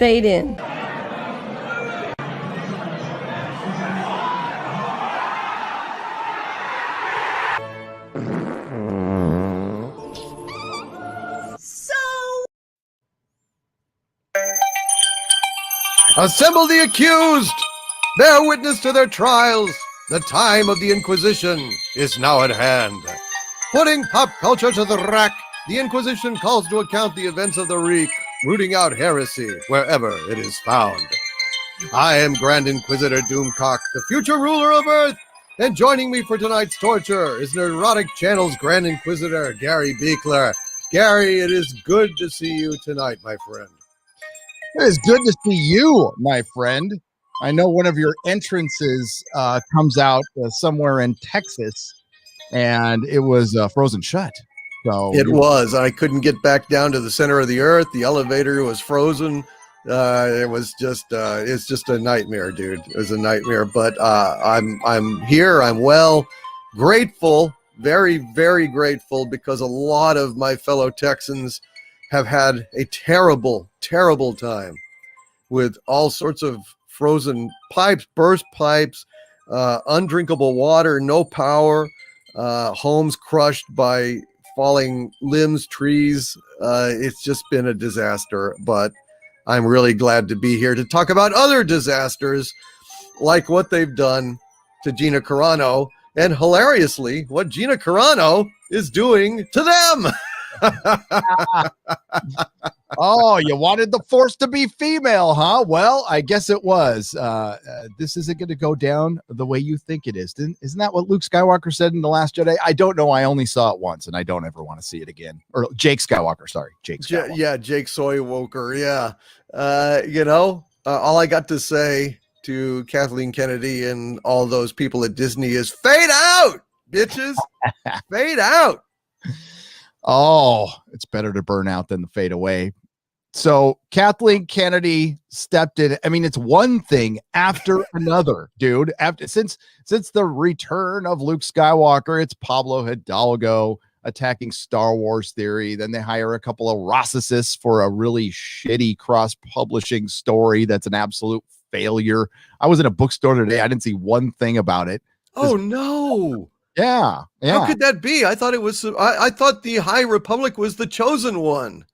Fade in. Assemble the accused! Bear witness to their trials! The time of the Inquisition is now at hand. Putting pop culture to the rack, the Inquisition calls to account the events of the week, rooting out heresy wherever it is found. I am Grand Inquisitor Doomcock, the future ruler of Earth, and joining me for tonight's torture is Nerdrotic Channel's Grand Inquisitor, Gary Beekler. Gary, it is good to see you tonight, my friend. It is good to see you, my friend. I know one of your entrances comes out somewhere in Texas, and it was frozen shut. So it was. I couldn't get back down to the center of the earth. The elevator was frozen. It was just. It's just a nightmare, dude. It was a nightmare. But I'm here. I'm well. Grateful. Very, very grateful because a lot of my fellow Texans have had a terrible, terrible time with all sorts of frozen pipes, burst pipes, undrinkable water, no power, homes crushed by falling limbs, trees. It's just been a disaster, but I'm really glad to be here to talk about other disasters like what they've done to Gina Carano and hilariously what Gina Carano is doing to them. Oh, you wanted the Force to be female, huh? Well, I guess it was. This isn't going to go down the way you think it is. Isn't that what Luke Skywalker said in The Last Jedi? I don't know. I only saw it once, and I don't ever want to see it again. Or Jake Skywalker, sorry. Jake Skywalker. Yeah, Jake Soywoker, yeah. All I got to say to Kathleen Kennedy and all those people at Disney is fade out, bitches. Fade out. Oh, it's better to burn out than to fade away. So Kathleen Kennedy stepped in. I mean, it's one thing after another, dude. Since the return of Luke Skywalker, it's Pablo Hidalgo attacking Star Wars theory. Then they hire a couple of Rossicists for a really shitty cross-publishing story that's an absolute failure. I was in a bookstore today. I didn't see one thing about it. Oh, no. Yeah. How could that be? I thought it was. I thought the High Republic was the chosen one.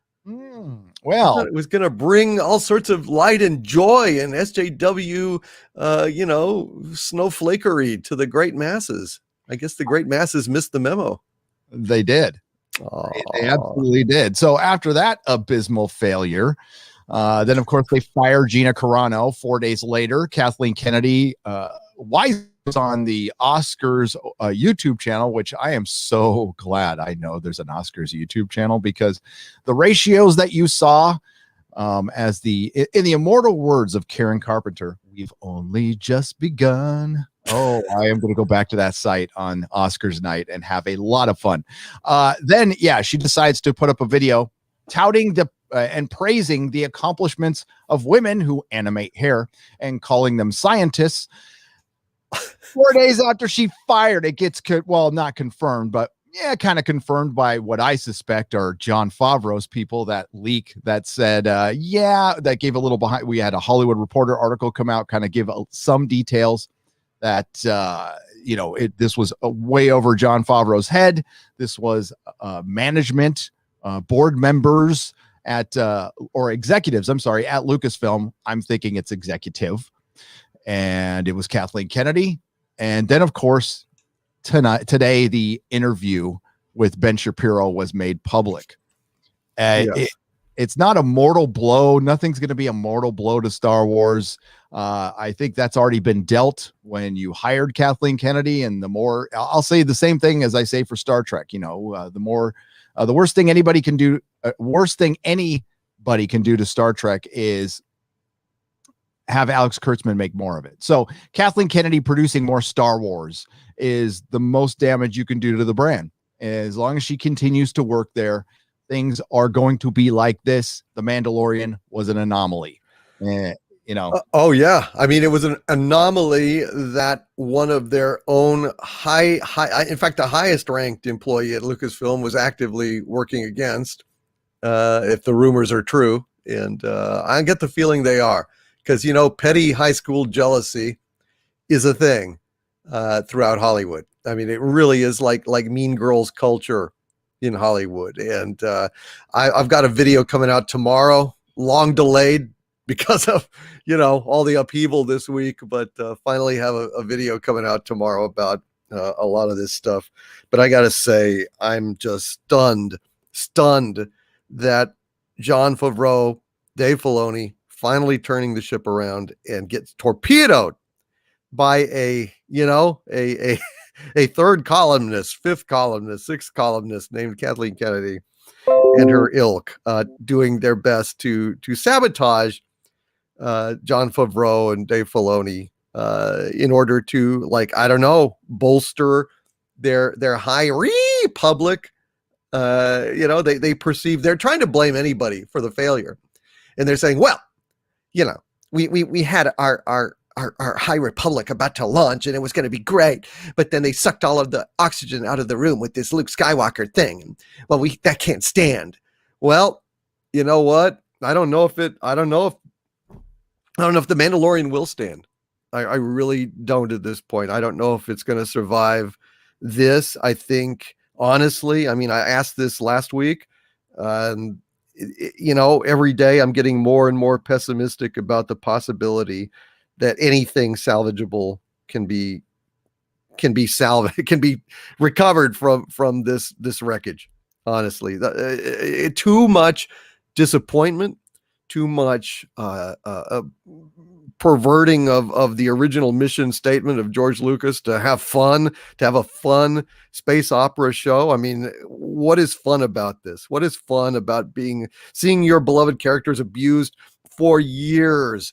Well, it was going to bring all sorts of light and joy and SJW, snowflakery to the great masses. I guess the great masses missed the memo. They did. They absolutely did. So after that abysmal failure, then of course they fired Gina Carano. 4 days later, Kathleen Kennedy, wise on the Oscars YouTube channel, which I am so glad I know there's an Oscars YouTube channel, because the ratios that you saw, in the immortal words of Karen Carpenter, we've only just begun. Oh, I am going to go back to that site on Oscars night and have a lot of fun. Then, she decides to put up a video touting and praising the accomplishments of women who animate hair and calling them scientists. 4 days after she fired, it gets not confirmed, but kind of confirmed by what I suspect are Jon Favreau's people, that leak that said, that gave a little behind. We had a Hollywood Reporter article come out, kind of give some details that, this was way over Jon Favreau's head. This was management, board members or executives, at Lucasfilm. I'm thinking it's executive. And it was Kathleen Kennedy. And then, of course, today, the interview with Ben Shapiro was made public. It's not a mortal blow. Nothing's going to be a mortal blow to Star Wars. I think that's already been dealt when you hired Kathleen Kennedy. And I'll say the same thing as I say for Star Trek. The worst thing anybody can do to Star Trek is have Alex Kurtzman make more of it. So Kathleen Kennedy producing more Star Wars is the most damage you can do to the brand. As long as she continues to work there, things are going to be like this. The Mandalorian was an anomaly. Oh yeah. I mean, it was an anomaly that one of their own in fact, the highest ranked employee at Lucasfilm was actively working against, if the rumors are true. And I get the feeling they are, because, you know, petty high school jealousy is a thing throughout Hollywood. I mean, it really is like Mean Girls culture in Hollywood. And I've got a video coming out tomorrow, long delayed because of, you know, all the upheaval this week, but finally have a video coming out tomorrow about a lot of this stuff. But I got to say, I'm just stunned that Jon Favreau, Dave Filoni, finally turning the ship around and gets torpedoed by a third columnist, fifth columnist, sixth columnist named Kathleen Kennedy and her ilk, doing their best to sabotage Jon Favreau and Dave Filoni in order to, like, I don't know, bolster their high republic. You know, they perceive, they're trying to blame anybody for the failure, and they're saying, well, you know, we had our high republic about to launch and it was going to be great, but then they sucked all of the oxygen out of the room with this Luke Skywalker thing. Well, that can't stand. Well, you know what? I don't know if the Mandalorian will stand. I really don't at this point. I don't know if it's going to survive this. I think, honestly, I mean, I asked this last week, you know, every day I'm getting more and more pessimistic about the possibility that anything salvageable can be recovered from this wreckage. Honestly, too much disappointment, too much perverting of the original mission statement of George Lucas to have a fun space opera show. I mean, what is fun about this? What is fun about seeing your beloved characters abused for years,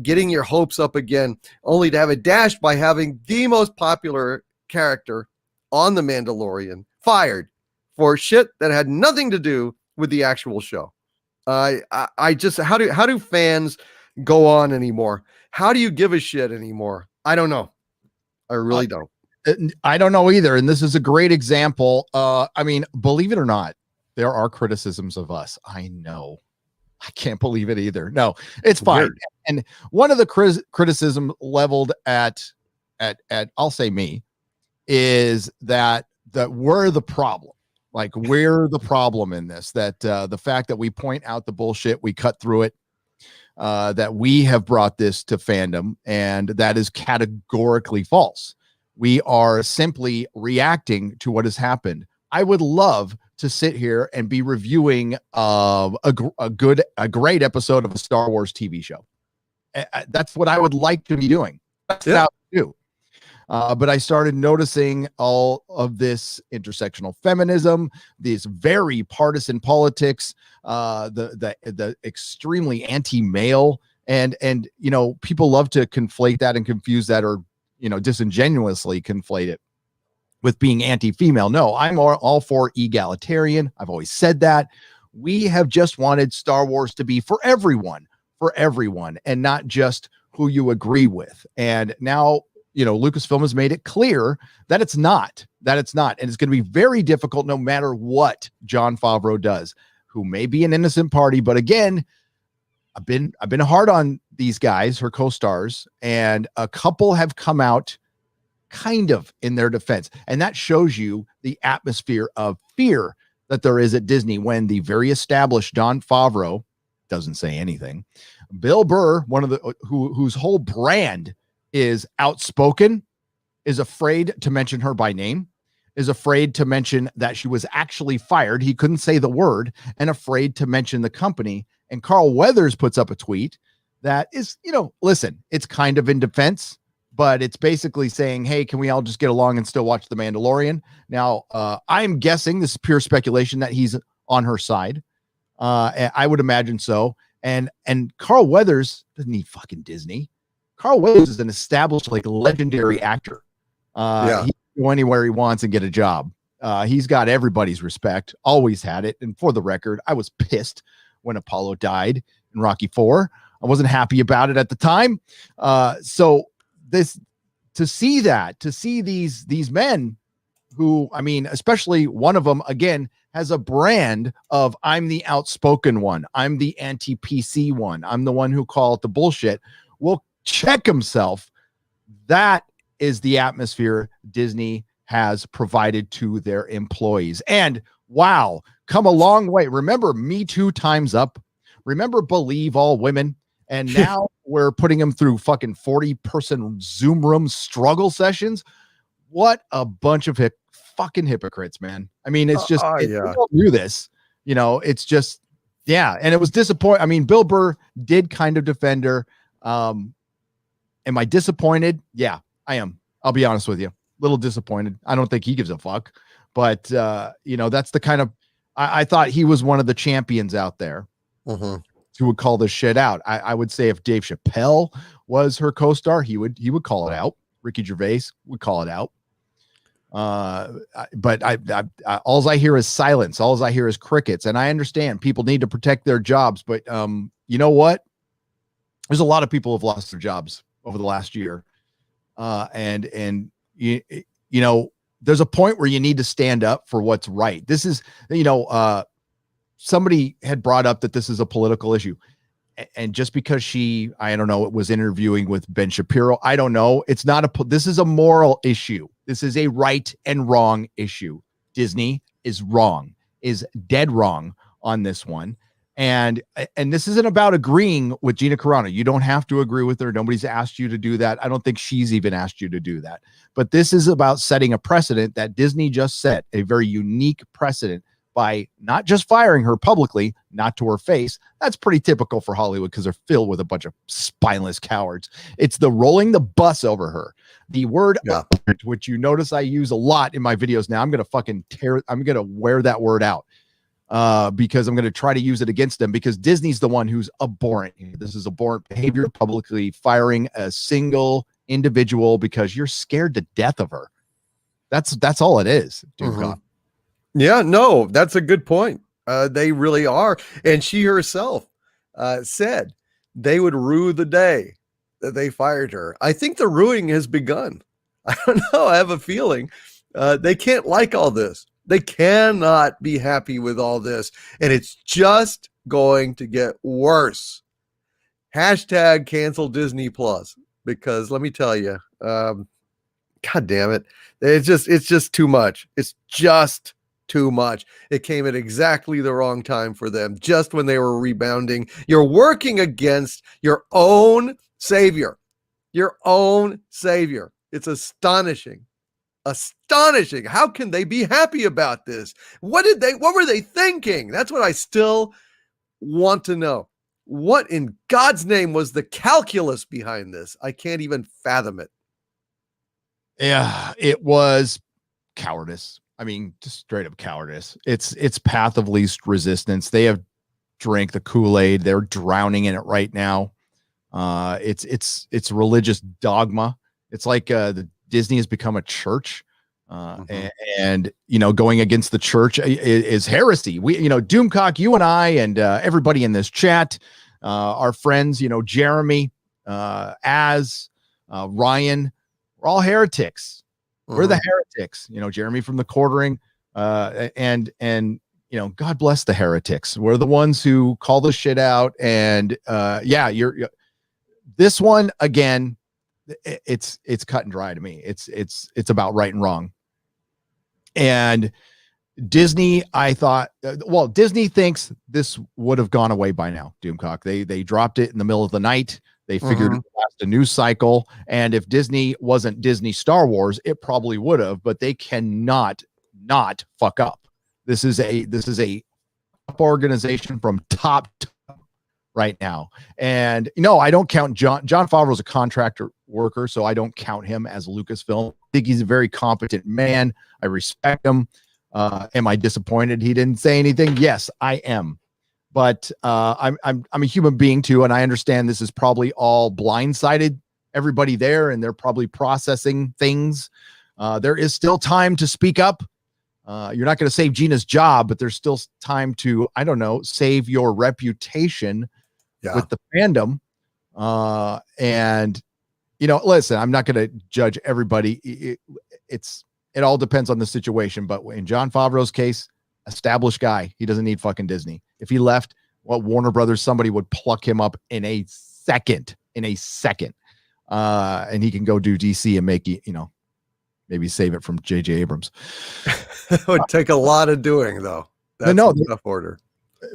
getting your hopes up again, only to have it dashed by having the most popular character on The Mandalorian fired for shit that had nothing to do with the actual show? I just, how do fans go on anymore? How do you give a shit anymore? I don't know. I really don't. I don't know either. And this is a great example. I mean, believe it or not, there are criticisms of us. I know. I can't believe it either. No, it's fine. Weird. And one of the criticism leveled at I'll say me, is that we're the problem. Like, we're the problem in this, that the fact that we point out the bullshit, we cut through it, that we have brought this to fandom, and that is categorically false. We are simply reacting to what has happened. I would love to sit here and be reviewing a great episode of a Star Wars TV show. That's what I would like to be doing. That's what I would do. But I started noticing all of this intersectional feminism, these very partisan politics, the extremely anti-male, and you know, people love to conflate that and confuse that, or, you know, disingenuously conflate it with being anti-female. No, I'm all for egalitarian. I've always said that. We have just wanted Star Wars to be for everyone, and not just who you agree with. And now, you know, Lucasfilm has made it clear that it's not. And it's going to be very difficult no matter what Jon Favreau does, who may be an innocent party. But again, I've been hard on these guys, her co-stars, and a couple have come out kind of in their defense. And that shows you the atmosphere of fear that there is at Disney when the very established Jon Favreau doesn't say anything. Bill Burr, one of the whose whole brand is outspoken, is afraid to mention her by name, is afraid to mention that she was actually fired. He couldn't say the word, and afraid to mention the company. And Carl Weathers puts up a tweet that is, you know, listen, it's kind of in defense, but it's basically saying, hey, can we all just get along and still watch The Mandalorian? Now, I'm guessing, this is pure speculation, that he's on her side. I would imagine so. And Carl Weathers doesn't need fucking Disney. Carl Weathers is an established, like, legendary actor. He can go anywhere he wants and get a job. He's got everybody's respect, always had it. And for the record, I was pissed when Apollo died in Rocky IV. I wasn't happy about it at the time. To see these men who, I mean, especially one of them, again, has a brand of I'm the outspoken one. I'm the anti-PC one. I'm the one who call it the bullshit. Will check himself. That is the atmosphere Disney has provided to their employees. And wow, come a long way. Remember Me Too Time's Up? Remember Believe All Women? And now we're putting them through fucking 40-person Zoom room struggle sessions. What a bunch of fucking hypocrites, man. I mean, it's just, we don't do this, you know, it's just, yeah. And it was disappointing. I mean, Bill Burr did kind of defend her. Am I disappointed? Yeah, I am. I'll be honest with you. A little disappointed. I don't think he gives a fuck, but you know, that's the kind of, I thought he was one of the champions out there who would call this shit out. I would say if Dave Chappelle was her co-star, he would call it out. Ricky Gervais would call it out. But all I hear is silence. All I hear is crickets. And I understand people need to protect their jobs, but you know what? There's a lot of people who've lost their jobs over the last year. And you know, there's a point where you need to stand up for what's right. This is, you know, somebody had brought up that this is a political issue. And just because she, I don't know, it was interviewing with Ben Shapiro. I don't know. It's not this is a moral issue. This is a right and wrong issue. Disney is wrong, is dead wrong on this one. And this isn't about agreeing with Gina Carano. You don't have to agree with her. Nobody's asked you to do that. I don't think she's even asked you to do that. But this is about setting a precedent that Disney just set, a very unique precedent by not just firing her publicly, not to her face. That's pretty typical for Hollywood because they're filled with a bunch of spineless cowards. It's the rolling the bus over her. The word, which you notice I use a lot in my videos now. I'm going to wear that word out because I'm going to try to use it against them because Disney's the one who's abhorrent. This is abhorrent behavior, publicly firing a single individual because you're scared to death of her. That's all it is, dude. God. Yeah, no, that's a good point. They really are. And she herself said they would rue the day that they fired her. I think the ruining has begun. I don't know. I have a feeling they can't like all this. They cannot be happy with all this. And it's just going to get worse. Hashtag cancel Disney Plus. Because let me tell you, God damn it. It's just too much. It's just too much. It came at exactly the wrong time for them, just when they were rebounding. You're working against your own savior. Your own savior. It's astonishing. Astonishing. How can they be happy about this? What were they thinking? That's what I still want to know. What in God's name was the calculus behind this? I can't even fathom it. Yeah, it was cowardice. I mean, just straight up cowardice. It's path of least resistance. They have drank the Kool-Aid. They're drowning in it right now. It's religious dogma. It's like the Disney has become a church, and you know, going against the church is heresy. We, you know, Doomcock, you and I, and everybody in this chat, our friends, you know, Jeremy, Az, Ryan, we're all heretics. We're the heretics, you know, Jeremy from the Quartering, and you know, God bless the heretics. We're the ones who call this shit out. And yeah, you're this one again. It's cut and dry to me. It's about right and wrong. And Disney, I thought, well, Disney thinks this would have gone away by now. Doomcock, they dropped it in the middle of the night. They figured it would last a news cycle. And if Disney wasn't Disney Star Wars, it probably would have, but they cannot not fuck up. This is a organization from top to right now. And you know, I don't count John Favreau's a contractor worker, so I don't count him as Lucasfilm. I think he's a very competent man. I respect him. Am I disappointed he didn't say anything? Yes, I am. But I'm a human being too, and I understand this is probably all blindsided everybody there, and they're probably processing things. There is still time to speak up. You're not going to save Gina's job, but there's still time to, I don't know, save your reputation with the fandom. And you know, listen, I'm not going to judge everybody. It's it all depends on the situation. But in Jon Favreau's case, established guy, he doesn't need fucking Disney. If he left, Warner Brothers, somebody would pluck him up in a second. And he can go do DC and make it, maybe save it from J.J. Abrams. It would take a lot of doing, though. That's a tough order.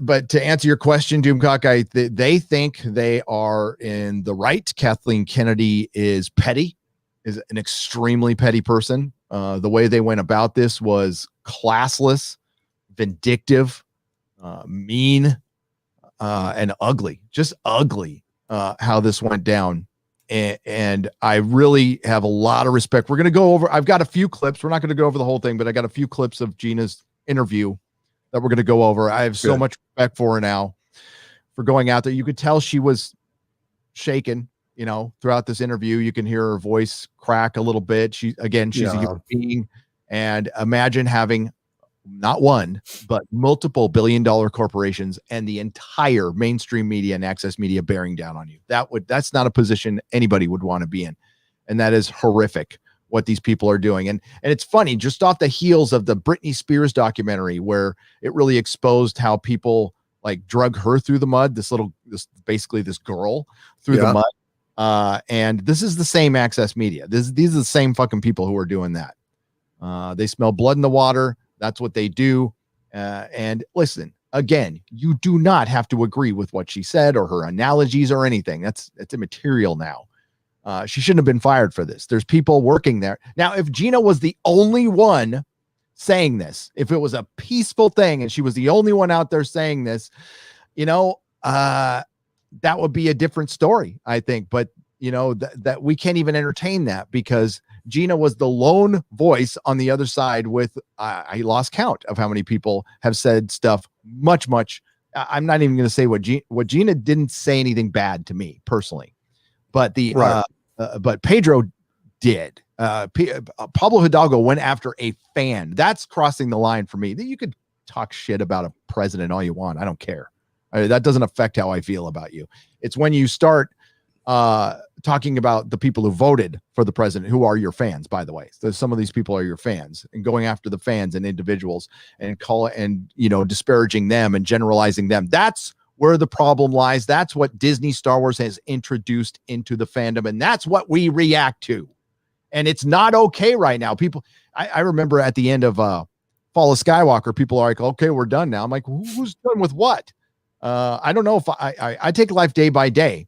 But to answer your question, Doomcock, they think they are in the right. Kathleen Kennedy is petty, is an extremely petty person. The way they went about this was classless, vindictive, mean, and ugly. Just ugly, how this went down. And I really have a lot of respect. We're going to go over, I've got a few clips. We're not going to go over the whole thing, but I got a few clips of Gina's interview that we're going to go over. I have so much respect for her now for going out there. You could tell she was shaken, throughout this interview. You can hear her voice crack a little bit. She's a human being. And imagine having not one, but multiple billion-dollar corporations and the entire mainstream media and access media bearing down on you. That's not a position anybody would want to be in. And that is horrific what these people are doing. And it's funny, just off the heels of the Britney Spears documentary, where it really exposed how people like drug her through the mud, this girl through the mud. And this is the same access media. These are the same fucking people who are doing that. They smell blood in the water. That's what they do. And listen, again, you do not have to agree with what she said or her analogies or anything. That's immaterial now. She shouldn't have been fired for this. There's people working there. Now, if Gina was the only one saying this, if it was a peaceful thing and she was the only one out there saying this, that would be a different story, I think. But, that we can't even entertain that because Gina was the lone voice on the other side with, I lost count of how many people have said stuff much. I'm not even going to say what Gina didn't say anything bad to me personally, but but Pedro did. Pablo Hidalgo went after a fan. That's crossing the line for me. You could talk shit about a president all you want. I don't care. That doesn't affect how I feel about you. It's when you start talking about the people who voted for the president, who are your fans, by the way. So some of these people are your fans, and going after the fans and individuals and disparaging them and generalizing them. That's where the problem lies. That's what Disney Star Wars has introduced into the fandom, and that's what we react to. And it's not okay right now. People, I remember at the end of Fall of Skywalker, people are like, okay, we're done now. I'm like, who's done with what? I don't know if I take life day by day.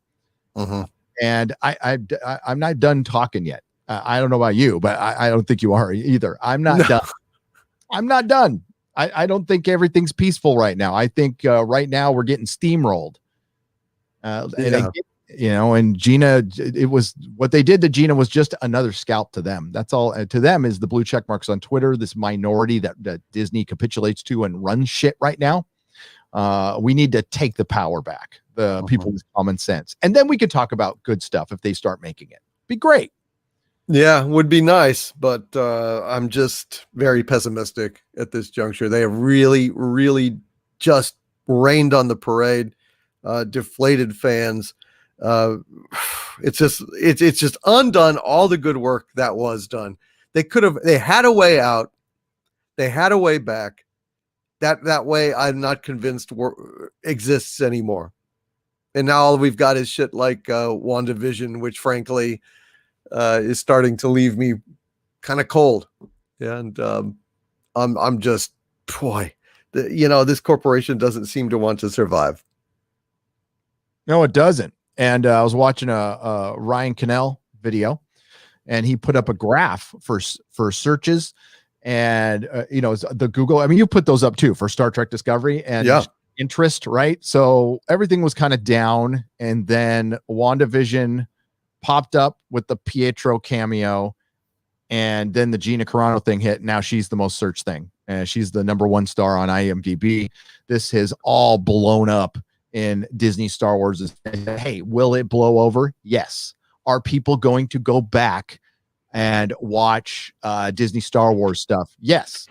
Mm-hmm. And I'm not done talking yet. I don't know about you, but I don't think you are either. I'm not done. I'm not done. I don't think everything's peaceful right now. I think right now we're getting steamrolled. And Gina, it was what they did to Gina was just another scalp to them. That's all. To them is the blue check marks on Twitter, this minority that Disney capitulates to and runs shit right now. We need to take the power back, the people with common sense. And then we could talk about good stuff if they start making it. Be great. Yeah, would be nice, but I'm just very pessimistic at this juncture. They have really, really just rained on the parade, deflated fans. It's just undone all the good work that was done. They had a way out. They had a way back. That way, I'm not convinced exists anymore. And now all we've got is shit like WandaVision, which frankly is starting to leave me kind of cold. And I'm just, boy, this corporation doesn't seem to want to survive. No, it doesn't. And I was watching a Ryan Cannell video, and he put up a graph for searches. And the Google, I mean, you put those up too for Star Trek Discovery and interest, right? So everything was kind of down, and then WandaVision popped up with the Pietro cameo, and then the Gina Carano thing hit. Now she's the most searched thing, and she's the #1 star on IMDb. This has all blown up in Disney Star Wars. Hey, will it blow over? Yes. Are people going to go back and watch Disney Star Wars stuff? Yes,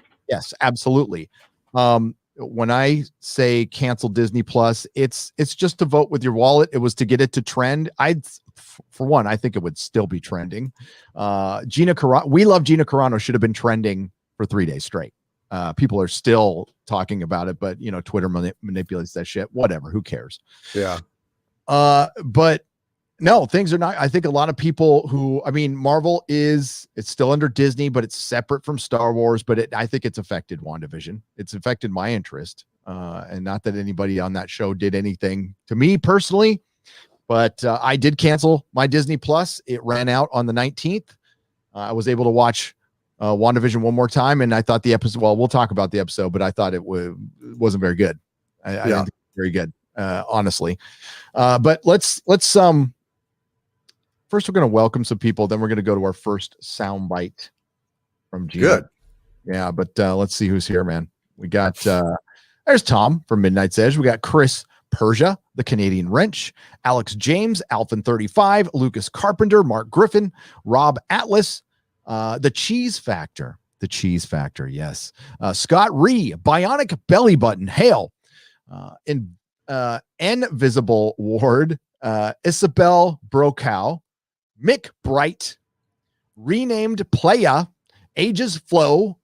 absolutely. when I say cancel Disney Plus, it's just to vote with your wallet. It was to get it to trend. For one, I think it would still be trending. Gina Carano, we love Gina Carano, should have been trending for 3 days straight. People are still talking about it, but Twitter manipulates that shit. Whatever, who cares? Yeah. But no, things are not. I think a lot of people Marvel it's still under Disney, but it's separate from Star Wars. But I think it's affected WandaVision. It's affected my interest. And not that anybody on that show did anything to me personally, but I did cancel my Disney Plus. It ran out on the 19th. I was able to watch WandaVision one more time, and I thought the episode, well, we'll talk about the episode, but I thought it wasn't very good. I didn't think it was very good, honestly. But let's first we're going to welcome some people, then we're going to go to our first soundbite from Gina. Good. Yeah, but let's see who's here, man. We got there's Tom from Midnight's Edge. We got Chris Persia, the Canadian Wrench, Alex James, Alphan35, Lucas Carpenter, Mark Griffin, Rob Atlas, the Cheese Factor, yes. Scott Ree, Bionic Belly Button, Hail, Invisible Ward, Isabel Brokow, Mick Bright, Renamed Playa, Ages Flow.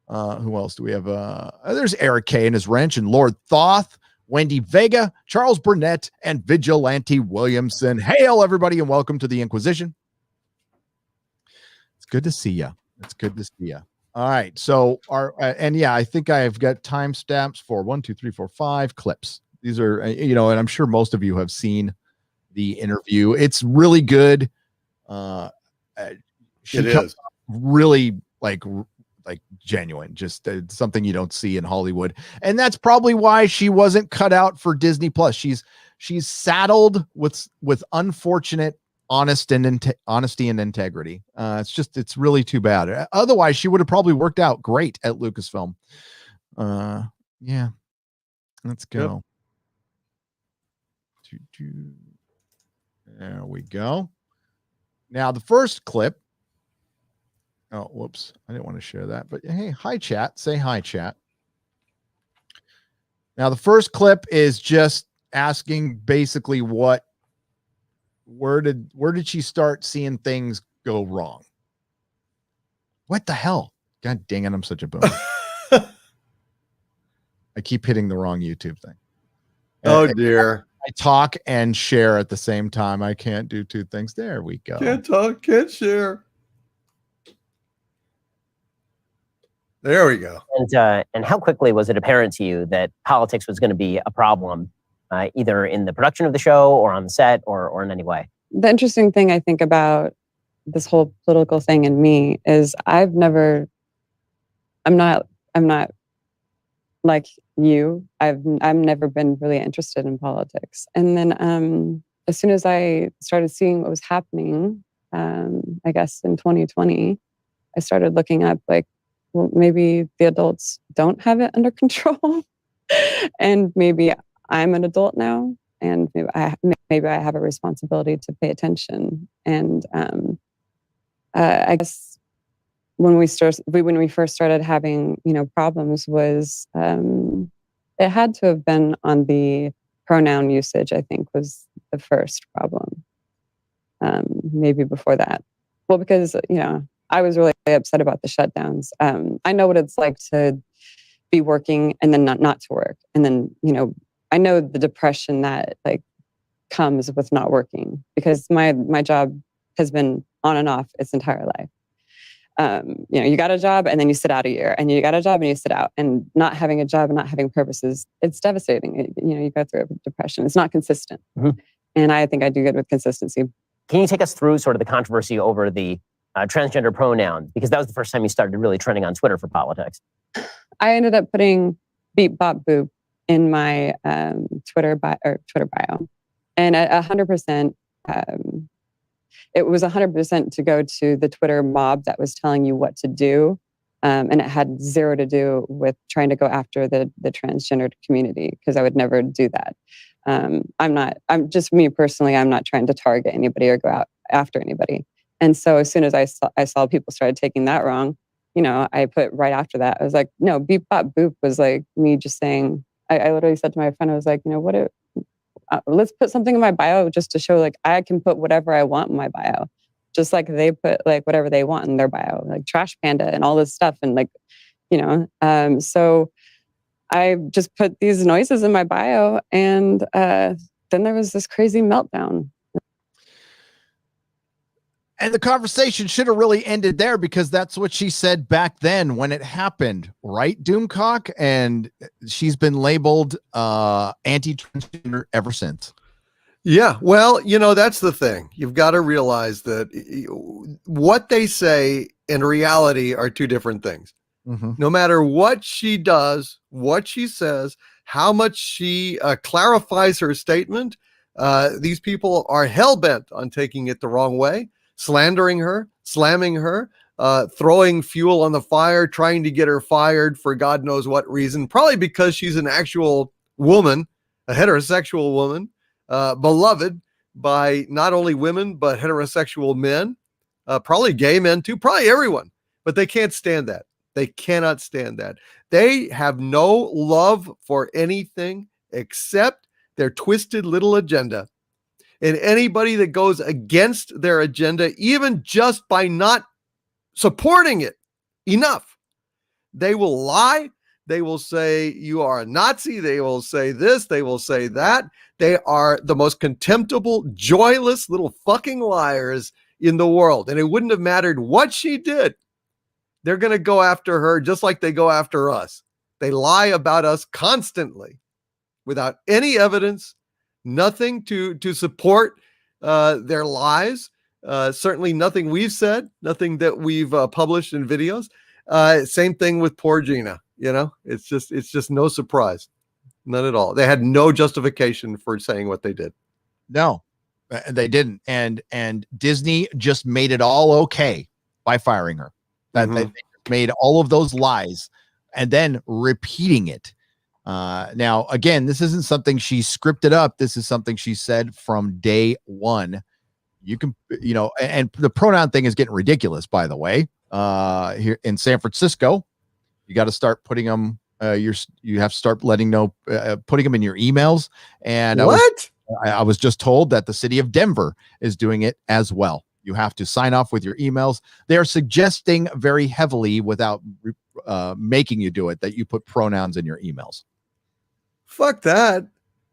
Who else do we have? There's Eric K and his wrench, and Lord Thoth, Wendy Vega, Charles Burnett, and Vigilante Williamson. Hail, everybody, and welcome to the Inquisition. It's good to see you. All right. So I think I've got timestamps for 1, 2, 3, 4, 5 clips. These are, and I'm sure most of you have seen the interview. It's really good. She is really like genuine, just something you don't see in Hollywood. And that's probably why she wasn't cut out for Disney Plus. She's saddled with unfortunate honesty and integrity. It's really too bad. Otherwise she would have probably worked out great at Lucasfilm. Yeah, let's go. Yep. There we go. Now the first clip. Oh, whoops. I didn't want to share that, but hey, hi chat. Say hi chat. Now the first clip is just asking basically where did she start seeing things go wrong? What the hell? God dang it, I'm such a boomer. I keep hitting the wrong YouTube thing. Oh dear. I talk and share at the same time. I can't do two things. There we go. Can't talk, can't share. There we go. And how quickly was it apparent to you that politics was going to be a problem, either in the production of the show or on the set or in any way? The interesting thing I think about this whole political thing in me is I'm not like you. I've never been really interested in politics. And then as soon as I started seeing what was happening, I guess in 2020, I started looking up like, well, maybe the adults don't have it under control, and maybe I'm an adult now, and maybe I have a responsibility to pay attention. And I guess when we first started having problems was it had to have been on the pronoun usage. I think was the first problem. Maybe before that, well, because I was really upset about the shutdowns. I know what it's like to be working and then not to work. And then, I know the depression that comes with not working, because my job has been on and off its entire life. You got a job and then you sit out a year, and you got a job and you sit out, and not having a job and not having purposes, it's devastating. You go through a depression. It's not consistent. Mm-hmm. And I think I do good with consistency. Can you take us through sort of the controversy over the transgender pronoun, because that was the first time you started really trending on Twitter for politics? I ended up putting beep bop boop in my Twitter bio, and 100%. It was 100% to go to the Twitter mob that was telling you what to do, and it had zero to do with trying to go after the transgender community, because I would never do that. I'm just me personally. I'm not trying to target anybody or go out after anybody. And so as soon as I saw people started taking that wrong, I put right after that, I was like, no, beep bop boop was like me just saying, I literally said to my friend, I was like, let's put something in my bio just to show like I can put whatever I want in my bio, just like they put like whatever they want in their bio, like Trash Panda and all this stuff. And like, so I just put these noises in my bio, and then there was this crazy meltdown. And the conversation should have really ended there, because that's what she said back then when it happened, right, Doomcock? And she's been labeled anti-transgender ever since. Yeah, well, that's the thing. You've got to realize that what they say and reality are two different things. Mm-hmm. No matter what she does, what she says, how much she clarifies her statement, these people are hell-bent on taking it the wrong way, slandering her, slamming her, throwing fuel on the fire, trying to get her fired for God knows what reason, probably because she's an actual woman, a heterosexual woman, beloved by not only women, but heterosexual men, probably gay men too, probably everyone. But they can't stand that. They cannot stand that. They have no love for anything except their twisted little agenda. And anybody that goes against their agenda, even just by not supporting it enough, they will lie. They will say you are a Nazi. They will say this. They will say that. They are the most contemptible, joyless little fucking liars in the world. And it wouldn't have mattered what she did. They're going to go after her just like they go after us. They lie about us constantly without any evidence, nothing to support their lies. Certainly nothing we've said, nothing that we've published in videos. Same thing with poor Gina. It's just no surprise. None at all. They had no justification for saying what they did. No, they didn't. And Disney just made it all okay by firing her. That they made all of those lies and then repeating it. Now, again, this isn't something she scripted up. This is something she said from day one. You can, and the pronoun thing is getting ridiculous, by the way. Here in San Francisco, you got to start putting them. You have to start putting them in your emails. And I was just told that the city of Denver is doing it as well. You have to sign off with your emails. They are suggesting very heavily, without making you do it, that you put pronouns in your emails. Fuck that.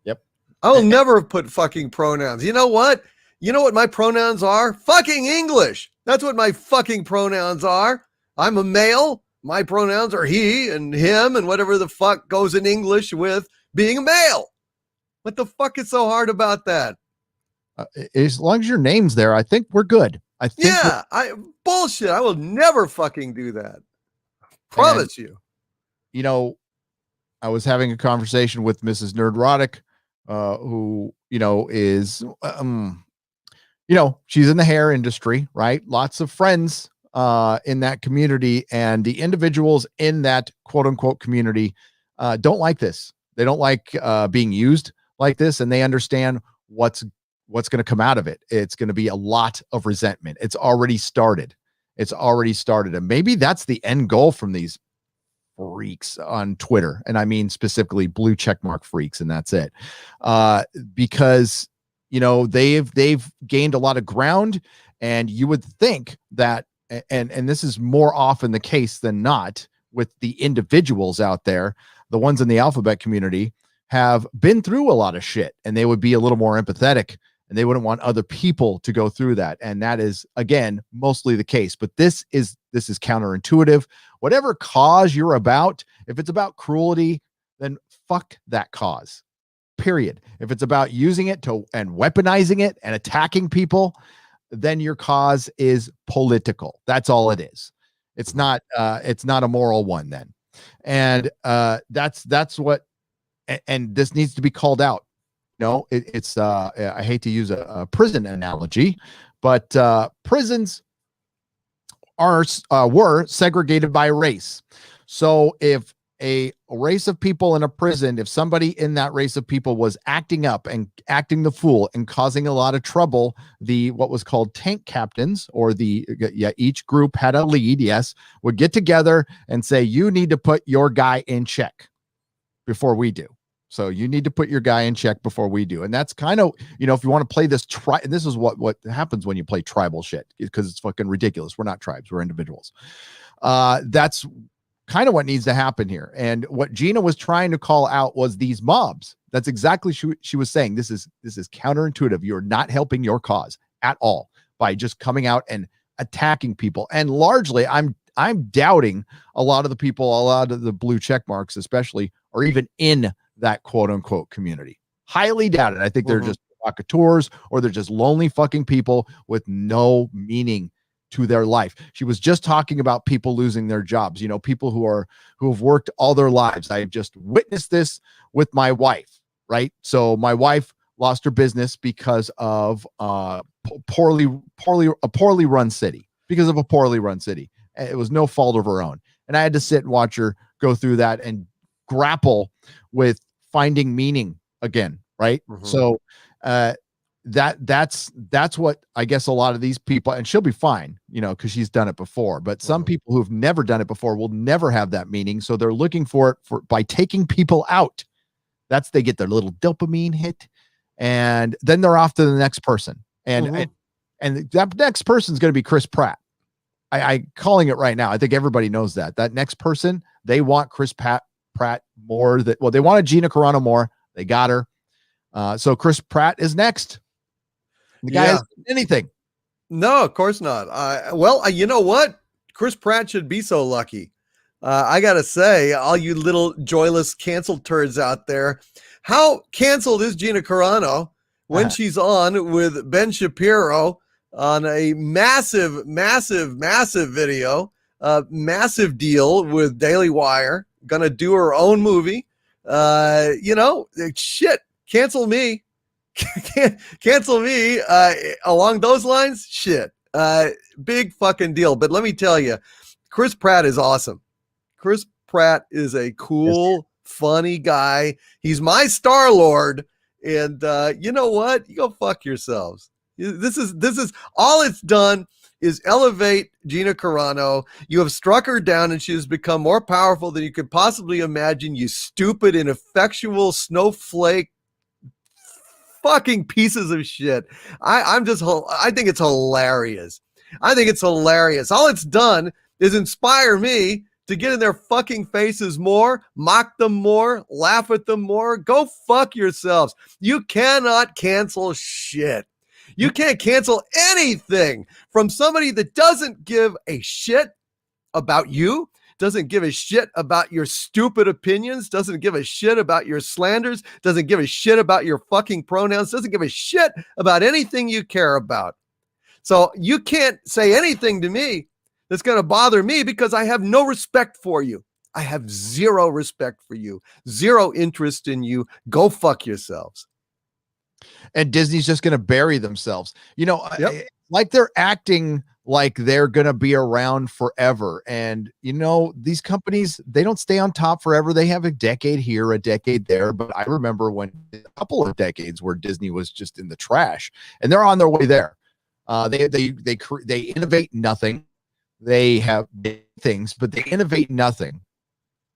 Yep. I will never put fucking pronouns. You know what? You know what my pronouns are? Fucking English. That's what my fucking pronouns are. I'm a male. My pronouns are he and him and whatever the fuck goes in English with being a male. What the fuck is so hard about that? As long as your name's there, I think we're good. Bullshit. I will never fucking do that. Promise you. I was having a conversation with Mrs. Nerdrotic, who, is, she's in the hair industry, right? Lots of friends in that community, and the individuals in that quote unquote community don't like this. They don't like being used like this, and they understand what's going to come out of it. It's going to be a lot of resentment. It's already started. And maybe that's the end goal from these freaks on Twitter. And I mean, specifically blue checkmark freaks. And that's it. Because, they've gained a lot of ground, and you would think that, and this is more often the case than not with the individuals out there, the ones in the alphabet community have been through a lot of shit, and they would be a little more empathetic, and they wouldn't want other people to go through that. And that is, again, mostly the case. But this is counterintuitive. Whatever cause you're about, if it's about cruelty, then fuck that cause. Period. If it's about using it and weaponizing it and attacking people, then your cause is political. That's all it is. It's not a moral one then. And that's what, and this needs to be called out. It's I hate to use a prison analogy, but prisons were segregated by race. So if a race of people in a prison, if somebody in that race of people was acting up and acting the fool and causing a lot of trouble, what was called tank captains, or each group had a lead, yes, would get together and say, you need to put your guy in check before we do. So you need to put your guy in check before we do. And that's kind of, if you want to play this and this is what happens when you play tribal shit, because it's fucking ridiculous. We're not tribes, we're individuals. That's kind of what needs to happen here. And what Gina was trying to call out was these mobs. That's exactly she was saying. This is counterintuitive. You're not helping your cause at all by just coming out and attacking people. And largely, I'm doubting a lot of the people, a lot of the blue check marks especially, are even in that quote unquote community. Highly doubted. I think they're just provocateurs, or they're just lonely fucking people with no meaning to their life. She was just talking about people losing their jobs, people who have worked all their lives. I just witnessed this with my wife, right? So my wife lost her business because of a poorly run city. It was no fault of her own. And I had to sit and watch her go through that and grapple with finding meaning again, right? So that's what I guess a lot of these people, and she'll be fine, because she's done it before, but some people who've never done it before will never have that meaning. So they're looking for it by taking people out. They get their little dopamine hit, and then they're off to the next person. And that next person is going to be Chris Pratt. I calling it right now. I think everybody knows that next person, they want Chris Pratt more. They wanted Gina Carano more. They got her. So Chris Pratt is next. The guy hasn't done anything. No, of course not. Well, you know what? Chris Pratt should be so lucky. I got to say, all you little joyless canceled turds out there, how canceled is Gina Carano when she's on with Ben Shapiro on a massive video, massive deal with Daily Wire, gonna do her own movie. Shit, cancel me. Cancel me along those lines. Shit, big fucking deal. But let me tell you, Chris Pratt is awesome. Chris Pratt is a cool, funny guy. He's my Star-Lord. And you know what? You go fuck yourselves. This is all it's done is elevate Gina Carano. You have struck her down, and she has become more powerful than you could possibly imagine. You stupid, ineffectual snowflake fucking pieces of shit. I think it's hilarious. All it's done is inspire me to get in their fucking faces more, mock them more, laugh at them more. Go fuck yourselves. You cannot cancel shit. You can't cancel anything from somebody that doesn't give a shit about you, doesn't give a shit about your stupid opinions, doesn't give a shit about your slanders, doesn't give a shit about your fucking pronouns, doesn't give a shit about anything you care about. So you can't say anything to me that's going to bother me, because I have no respect for you. I have zero respect for you, zero interest in you. Go fuck yourselves. And Disney's just going to bury themselves, like they're acting like they're going to be around forever. And, these companies, they don't stay on top forever. They have a decade here, a decade there. But I remember when a couple of decades where Disney was just in the trash, and they're on their way there. They innovate nothing. They have things, but they innovate nothing.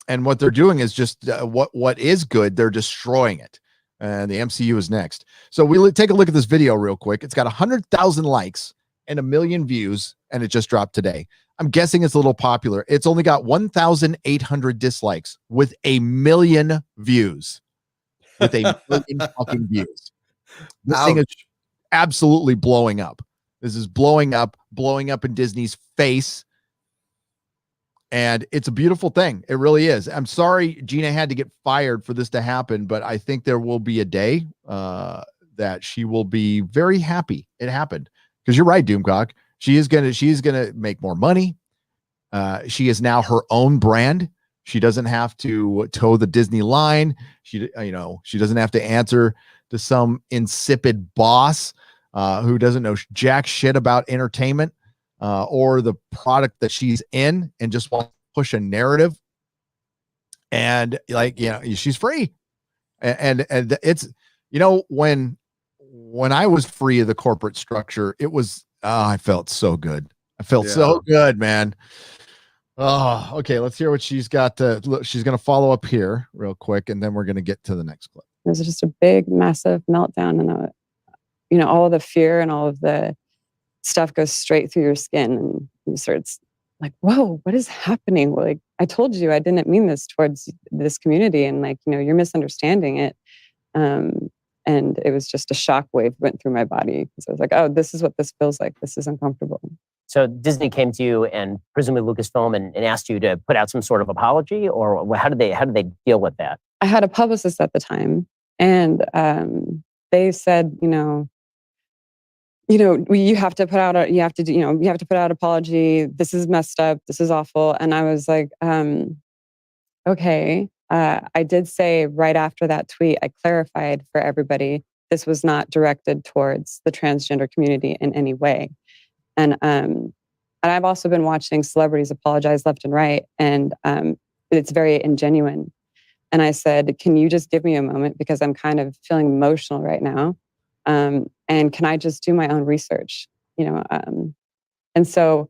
And what they're doing is just what is good, they're destroying it. And the MCU is next. So we'll take a look at this video real quick. It's got 100,000 likes and 1 million views, and it just dropped today. I'm guessing it's a little popular. It's only got 1,800 dislikes with 1 million views. With 1 million fucking views. This thing is absolutely blowing up. This is blowing up in Disney's face. And it's a beautiful thing. It really is. I'm sorry Gina had to get fired for this to happen, but I think there will be a day that she will be very happy it happened. Because you're right, Doomcock. She's gonna make more money. She is now her own brand. She doesn't have to toe the Disney line. She doesn't have to answer to some insipid boss who doesn't know jack shit about entertainment. Or the product that she's in, and just want to push a narrative. and like, she's free. And it's, when I was free of the corporate structure, it was, I felt so good. I felt so good, man. Oh, okay. Let's hear what she's got. She's going to follow up here real quick, and then we're going to get to the next clip. It was just a big, massive meltdown, and all of the fear and all of the stuff goes straight through your skin, and you start like, whoa, what is happening? Like, I told you I didn't mean this towards this community, and you're misunderstanding it. And it was just a shockwave went through my body because I was like, oh, this is what this feels like. This is uncomfortable. So Disney came to you and presumably Lucasfilm and asked you to put out some sort of apology, or how did they deal with that? I had a publicist at the time, and they said, you have to put out apology. This is messed up. This is awful. And I was like, okay. I did say right after that tweet, I clarified for everybody, this was not directed towards the transgender community in any way. And I've also been watching celebrities apologize left and right, and it's very ingenuine. And I said, can you just give me a moment because I'm kind of feeling emotional right now, and can I just do my own research? And so,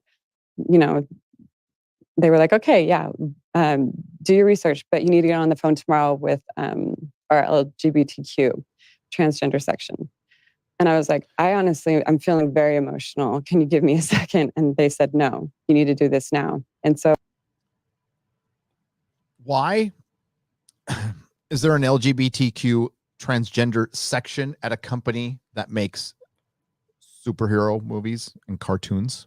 they were like, okay, yeah, do your research, but you need to get on the phone tomorrow with our LGBTQ transgender section. And I was like, I'm feeling very emotional. Can you give me a second? And they said, no, you need to do this now. And so. Why is there an LGBTQ transgender section at a company that makes superhero movies and cartoons?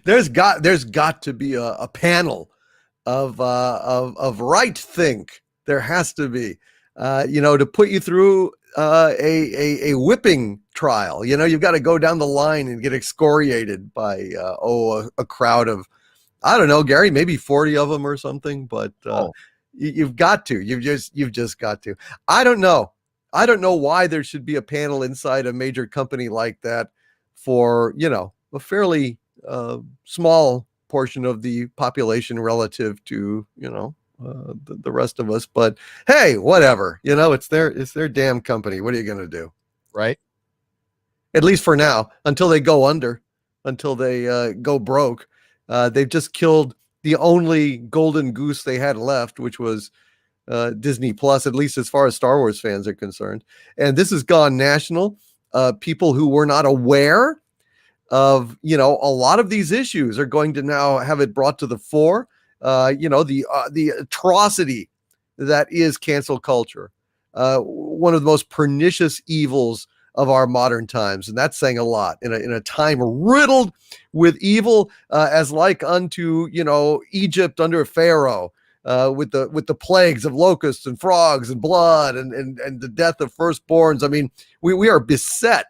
There's got to be a panel of right think. There has to be, to put you through a whipping trial. You've got to go down the line and get excoriated by a crowd of, I don't know, Gary, maybe 40 of them or something. But you've got to. You've just got to. I don't know why there should be a panel inside a major company like that for a fairly small portion of the population relative to the rest of us. But hey, whatever, it's their damn company. What are you going to do? Right. At least for now, until they go under, until they go broke. They've just killed the only golden goose they had left, which was Disney Plus, at least as far as Star Wars fans are concerned. And this has gone national. People who were not aware of, a lot of these issues are going to now have it brought to the fore. The atrocity that is cancel culture, one of the most pernicious evils of our modern times. And that's saying a lot in a time riddled with evil, as like unto, Egypt under Pharaoh, with the plagues of locusts and frogs and blood and the death of firstborns. I mean, we are beset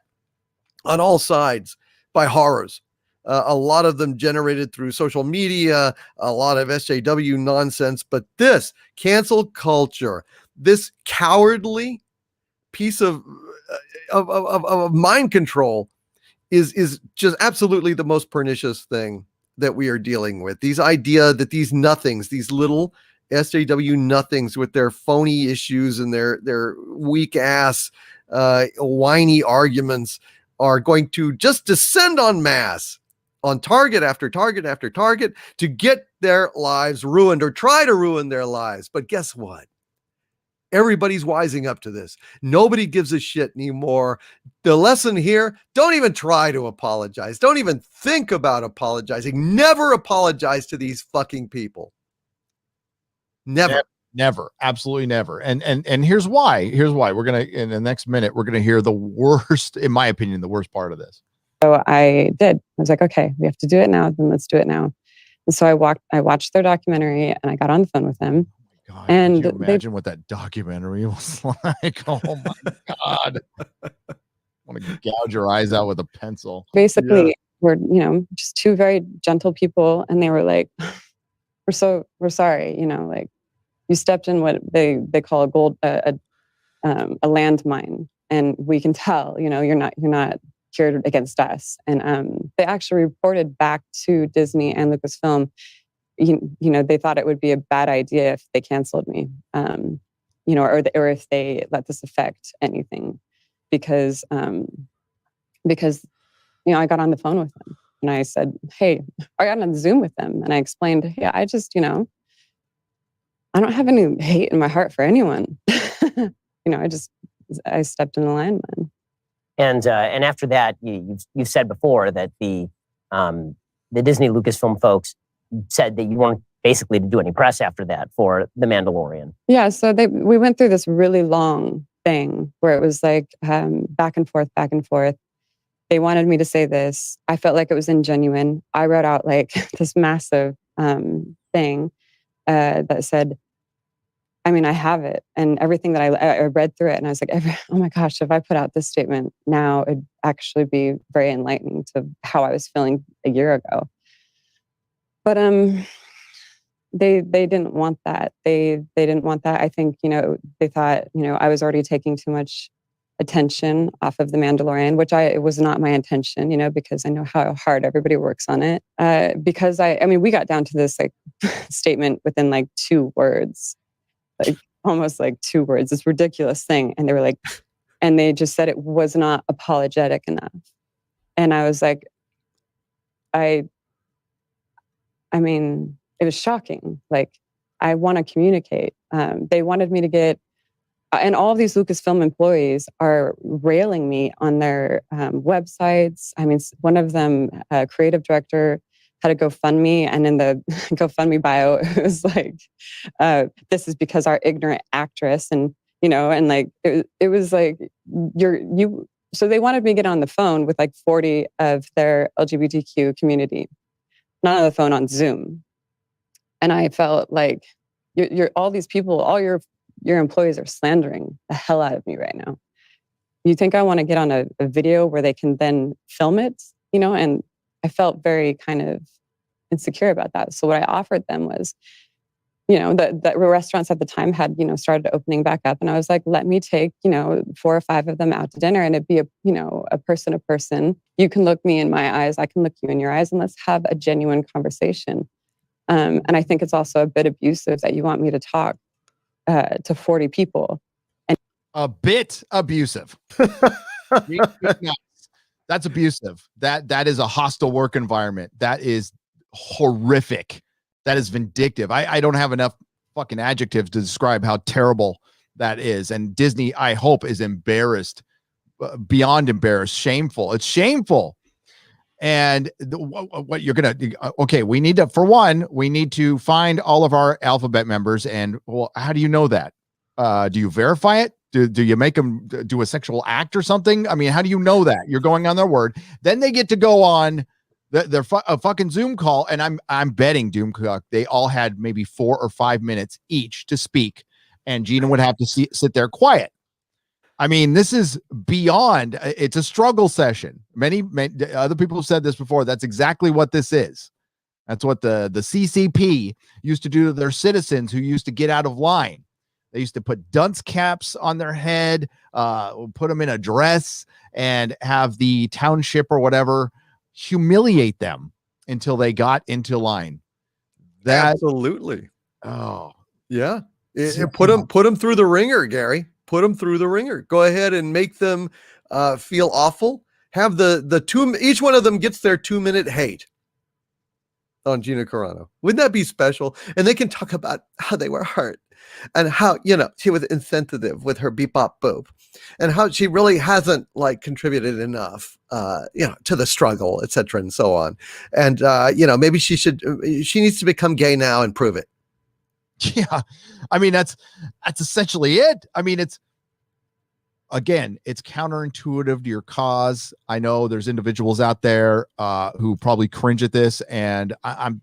on all sides by horrors. A lot of them generated through social media, a lot of SJW nonsense, but this cancel culture, this cowardly piece of mind control is just absolutely the most pernicious thing that we are dealing with. These idea that these nothings, these little SJW nothings with their phony issues and their weak ass, whiny arguments are going to just descend en masse on target after target after target to get their lives ruined or try to ruin their lives. But guess what? Everybody's wising up to this. Nobody gives a shit anymore. The lesson here, don't even try to apologize. Don't even think about apologizing. Never apologize to these fucking people. Never. Never. Absolutely never. And here's why. We're going to, in the next minute, we're going to hear the worst, in my opinion, the worst part of this. So I did. I was like, okay, we have to do it now. Then let's do it now. And so I watched their documentary and I got on the phone with them. Oh my God, and can you imagine what that documentary was like? Oh my God. I want to gouge your eyes out with a pencil. Basically, we're, just two very gentle people. And they were like, we're sorry, like you stepped in what they call a landmine. And we can tell, you're not cured against us. And they actually reported back to Disney and Lucasfilm they thought it would be a bad idea if they canceled me, or if they let this affect anything, because I got on the phone with them and I said, hey, I got on Zoom with them and I explained, hey, I just, I don't have any hate in my heart for anyone. I stepped in the line, man. And after that, you've said before that the Disney Lucasfilm folks said that you weren't basically to do any press after that for The Mandalorian. Yeah, so we went through this really long thing where it was like back and forth, back and forth. They wanted me to say this. I felt like it was ingenuine. I wrote out like this massive thing that said, I have it, and everything that I read through it, and I was like, oh my gosh, if I put out this statement now, it'd actually be very enlightening to how I was feeling a year ago. But they didn't want that. They didn't want that. I think they thought I was already taking too much attention off of The Mandalorian, which it was not my intention, because I know how hard everybody works on it. Because we got down to this like statement within like 2 words. Like almost like 2 words, this ridiculous thing. And they were like, and they just said it was not apologetic enough. And I was like, it was shocking. Like, I want to communicate. They wanted me to get, and all of these Lucasfilm employees are railing me on their websites. One of them, a creative director, had a GoFundMe, and in the GoFundMe bio, it was like, this is because our ignorant actress, and like it was like so they wanted me to get on the phone with like 40 of their LGBTQ community, not on the phone, on Zoom. And I felt like you're all these people, all your employees are slandering the hell out of me right now. You think I want to get on a video where they can then film it, and I felt very kind of insecure about that. So what I offered them was, the restaurants at the time had, started opening back up. And I was like, let me take, 4 or 5 of them out to dinner, and it'd be a person to person. You can look me in my eyes, I can look you in your eyes, and let's have a genuine conversation. And I think it's also a bit abusive that you want me to talk to 40 people. And a bit abusive. That's abusive. That is a hostile work environment. That is horrific. That is vindictive. I don't have enough fucking adjectives to describe how terrible that is. And Disney, I hope, is embarrassed, beyond embarrassed, shameful. It's shameful. And what you're going to, okay, we need to find all of our alphabet members. And well, how do you know that? Do you verify it? Do you make them do a sexual act or something? How do you know that? You're going on their word. Then they get to go on their fucking Zoom call, and I'm betting, Doomcock, they all had maybe 4 or 5 minutes each to speak, and Gina would have to sit there quiet. This is beyond. It's a struggle session. Many other people have said this before. That's exactly what this is. That's what the CCP used to do to their citizens who used to get out of line. They used to put dunce caps on their head, put them in a dress, and have the township or whatever humiliate them until they got into line. Absolutely. Oh, yeah. Put them through the ringer, Gary. Put them through the ringer. Go ahead and make them feel awful. Have the 2, each one of them gets their 2-minute hate on Gina Carano. Wouldn't that be special? And they can talk about how they were hurt and how, she was insensitive with her beep bop boop, and how she really hasn't contributed enough, to the struggle, etc. and so on. And, maybe she needs to become gay now and prove it. Yeah. That's essentially it. It's counterintuitive to your cause. I know there's individuals out there who probably cringe at this, and I'm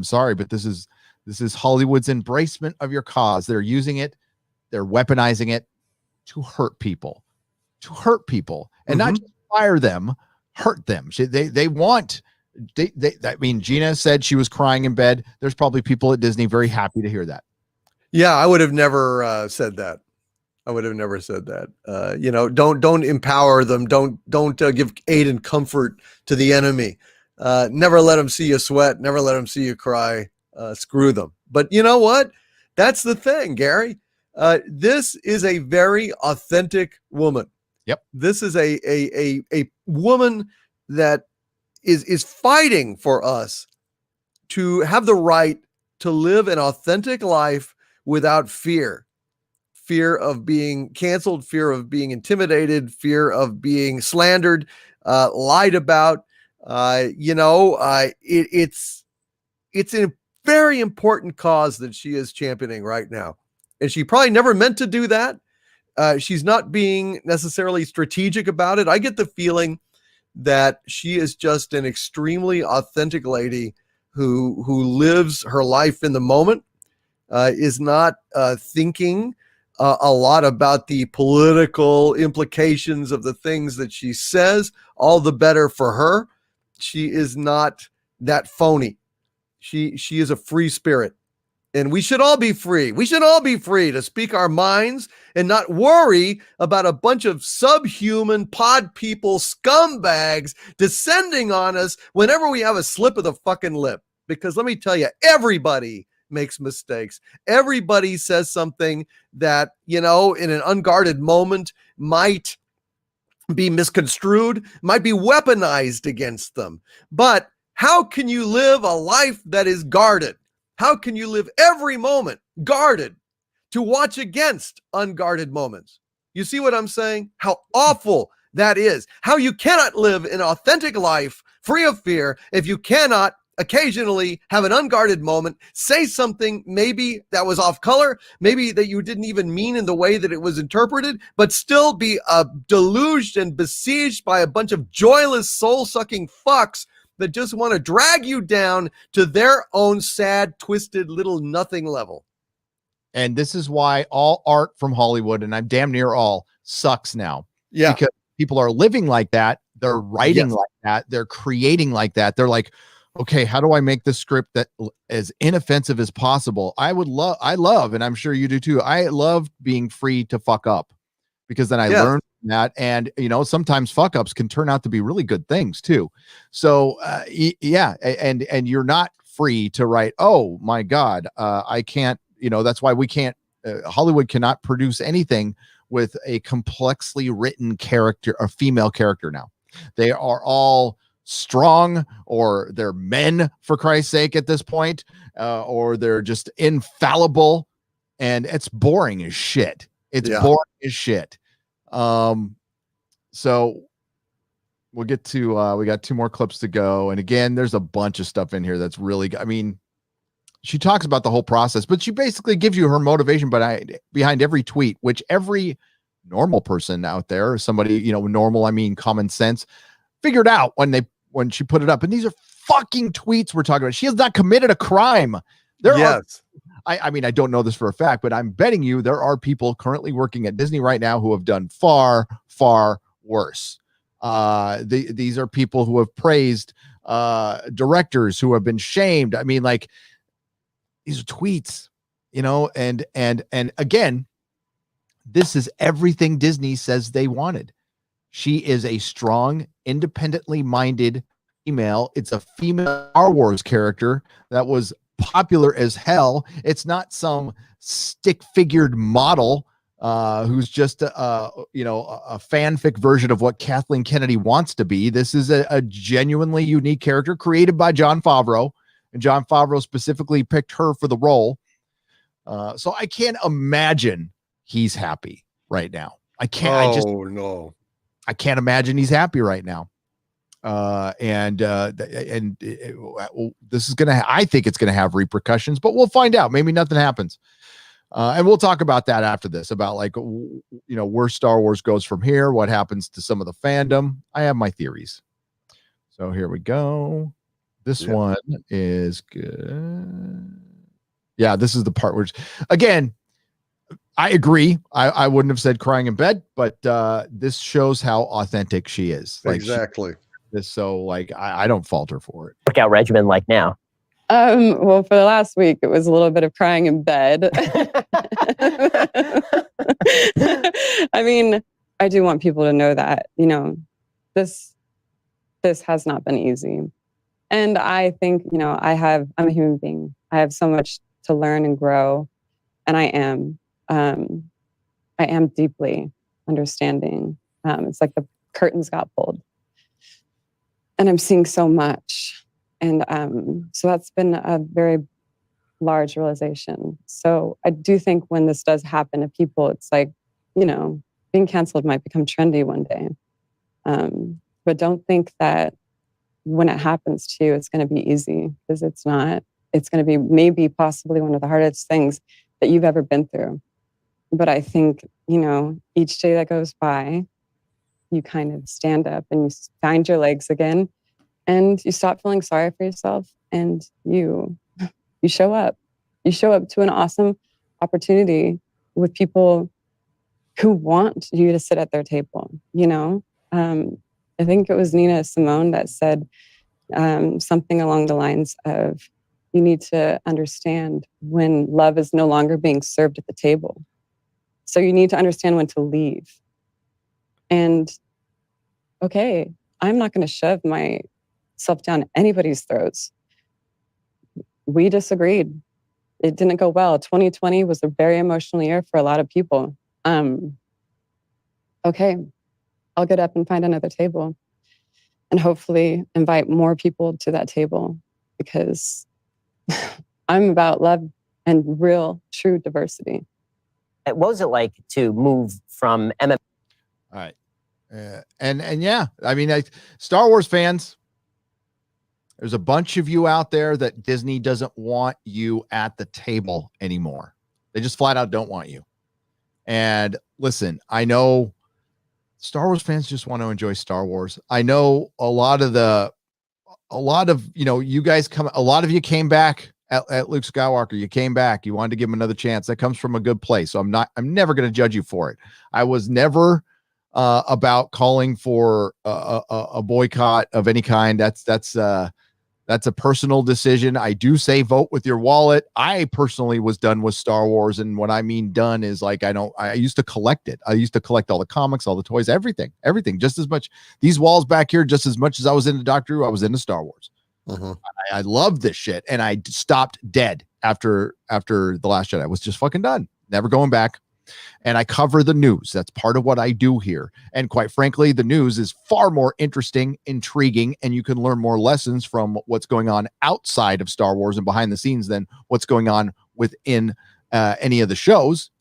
sorry, but this is Hollywood's embracement of your cause. They're using it, they're weaponizing it to hurt people, and not just fire them, hurt them. They want. Gina said she was crying in bed. There's probably people at Disney very happy to hear that. Yeah, I would have never said that. Don't empower them. Don't give aid and comfort to the enemy. Never let them see you sweat. Never let them see you cry. Screw them. But you know what? That's the thing, Gary. This is a very authentic woman. Yep. This is a woman that is fighting for us to have the right to live an authentic life without fear. Fear of being canceled, fear of being intimidated, fear of being slandered, lied about. It's a very important cause that she is championing right now. And she probably never meant to do that. She's not being necessarily strategic about it. I get the feeling that she is just an extremely authentic lady who lives her life in the moment, is not thinking a lot about the political implications of the things that she says. All the better for her. She is not that phony. She is a free spirit. And we should all be free. We should all be free to speak our minds and not worry about a bunch of subhuman pod people, scumbags descending on us whenever we have a slip of the fucking lip. Because let me tell you, everybody makes mistakes. Everybody says something that, in an unguarded moment might be misconstrued, might be weaponized against them. But how can you live a life that is guarded? How can you live every moment guarded to watch against unguarded moments? You see what I'm saying? How awful that is. How you cannot live an authentic life free of fear if you cannot occasionally have an unguarded moment, say something maybe that was off color, maybe that you didn't even mean in the way that it was interpreted, but still be deluged and besieged by a bunch of joyless, soul-sucking fucks that just want to drag you down to their own sad, twisted little nothing level. And this is why all art from Hollywood, and I'm damn near all, sucks now. Yeah. Because people are living like that. They're writing like that. They're creating like that. They're like, okay, how do I make this script that as inoffensive as possible? I love, and I'm sure you do too. I love being free to fuck up, because then I learn that. And, sometimes fuck ups can turn out to be really good things too. So, and you're not free to write, oh my God, I can't, that's why we can't, Hollywood cannot produce anything with a complexly written character, a female character now. They are all strong, or they're men, for Christ's sake, at this point, or they're just infallible, and it's boring as shit. It's boring as shit. So we'll get to we got 2 more clips to go, and again, there's a bunch of stuff in here that's really, I mean, she talks about the whole process, but she basically gives you her motivation behind every tweet, which every normal person out there, somebody, normal, I mean common sense, figured out when she put it up. And these are fucking tweets we're talking about. She has not committed a crime. I mean, I don't know this for a fact, but I'm betting you there are people currently working at Disney right now who have done far, far worse. These are people who have praised directors who have been shamed. I mean, like, these are tweets, and again, this is everything Disney says they wanted. She is a strong, independently minded female. It's a female Star Wars character that was popular as hell. It's not some stick-figured model who's just a fanfic version of what Kathleen Kennedy wants to be. This is a genuinely unique character created by Jon Favreau, and Jon Favreau specifically picked her for the role. So I can't imagine he's happy right now. I can't. No. I can't imagine he's happy right now. And this is I think it's gonna have repercussions, but we'll find out. Maybe nothing happens. And we'll talk about that after this, about where Star Wars goes from here, what happens to some of the fandom. I have my theories. So here we go. This one is good. Yeah, this is the part where, again, I agree. I wouldn't have said crying in bed, but this shows how authentic she is. Exactly. I don't fault her for it. Workout regimen like now? Well, for the last week, it was a little bit of crying in bed. I mean, I do want people to know that, this has not been easy. And I think, I'm a human being. I have so much to learn and grow. And I am deeply understanding. It's like the curtains got pulled. And I'm seeing so much. And so that's been a very large realization. So I do think when this does happen to people, it's like, being canceled might become trendy one day. But don't think that when it happens to you, it's going to be easy, because it's not. It's going to be maybe possibly one of the hardest things that you've ever been through. But I think, each day that goes by, you kind of stand up and you find your legs again, and you stop feeling sorry for yourself, and you show up. You show up to an awesome opportunity with people who want you to sit at their table, I think it was Nina Simone that said something along the lines of, you need to understand when love is no longer being served at the table. So you need to understand when to leave. And okay, I'm not going to shove myself down anybody's throats. We disagreed. It didn't go well. 2020 was a very emotional year for a lot of people. Okay, I'll get up and find another table, and hopefully invite more people to that table, because I'm about love and real, true diversity. What was it like to move from MMA? All right. And yeah, I mean, Star Wars fans, there's a bunch of you out there that Disney doesn't want you at the table anymore. They just flat out don't want you. And listen, I know Star Wars fans just want to enjoy Star Wars. I know a lot of you guys a lot of you came back at Luke Skywalker. You came back. You wanted to give him another chance. That comes from a good place. So I'm never going to judge you for it. I was never about calling for a boycott of any kind. That's a personal decision. I do say vote with your wallet. I personally was done with Star Wars. And what I mean done is like, I used to collect it. I used to collect all the comics, all the toys, everything, just as much. These walls back here, just as much as I was into Doctor Who, I was into Star Wars. Uh-huh. I loved this shit. And I stopped dead after The Last Jedi. I was just fucking done. Never going back. And I cover the news. That's part of what I do here. And quite frankly, the news is far more interesting, intriguing, and you can learn more lessons from what's going on outside of Star Wars and behind the scenes than what's going on within any of the shows.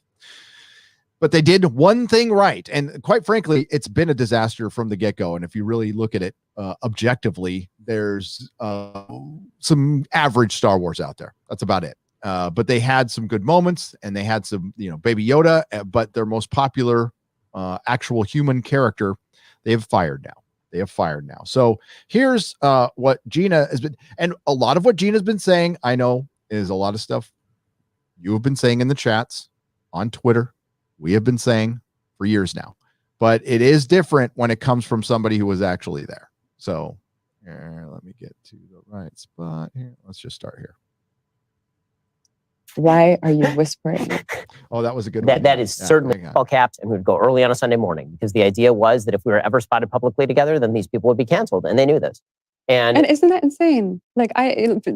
But they did one thing right. And quite frankly, it's been a disaster from the get-go. And if you really look at it objectively, there's some average Star Wars out there. That's about it. But they had some good moments, and they had some, Baby Yoda, but their most popular actual human character, they have fired now. So here's what Gina has been, and a lot of what Gina's been saying, I know, is a lot of stuff you have been saying in the chats, on Twitter, we have been saying for years now. But it is different when it comes from somebody who was actually there. So let me get to the right spot here. Let's just start here. Why are you whispering? Oh, that was a good one. That is certainly all caps, and we would go early on a Sunday morning, because the idea was that if we were ever spotted publicly together, then these people would be canceled, and they knew this. And isn't that insane? Like,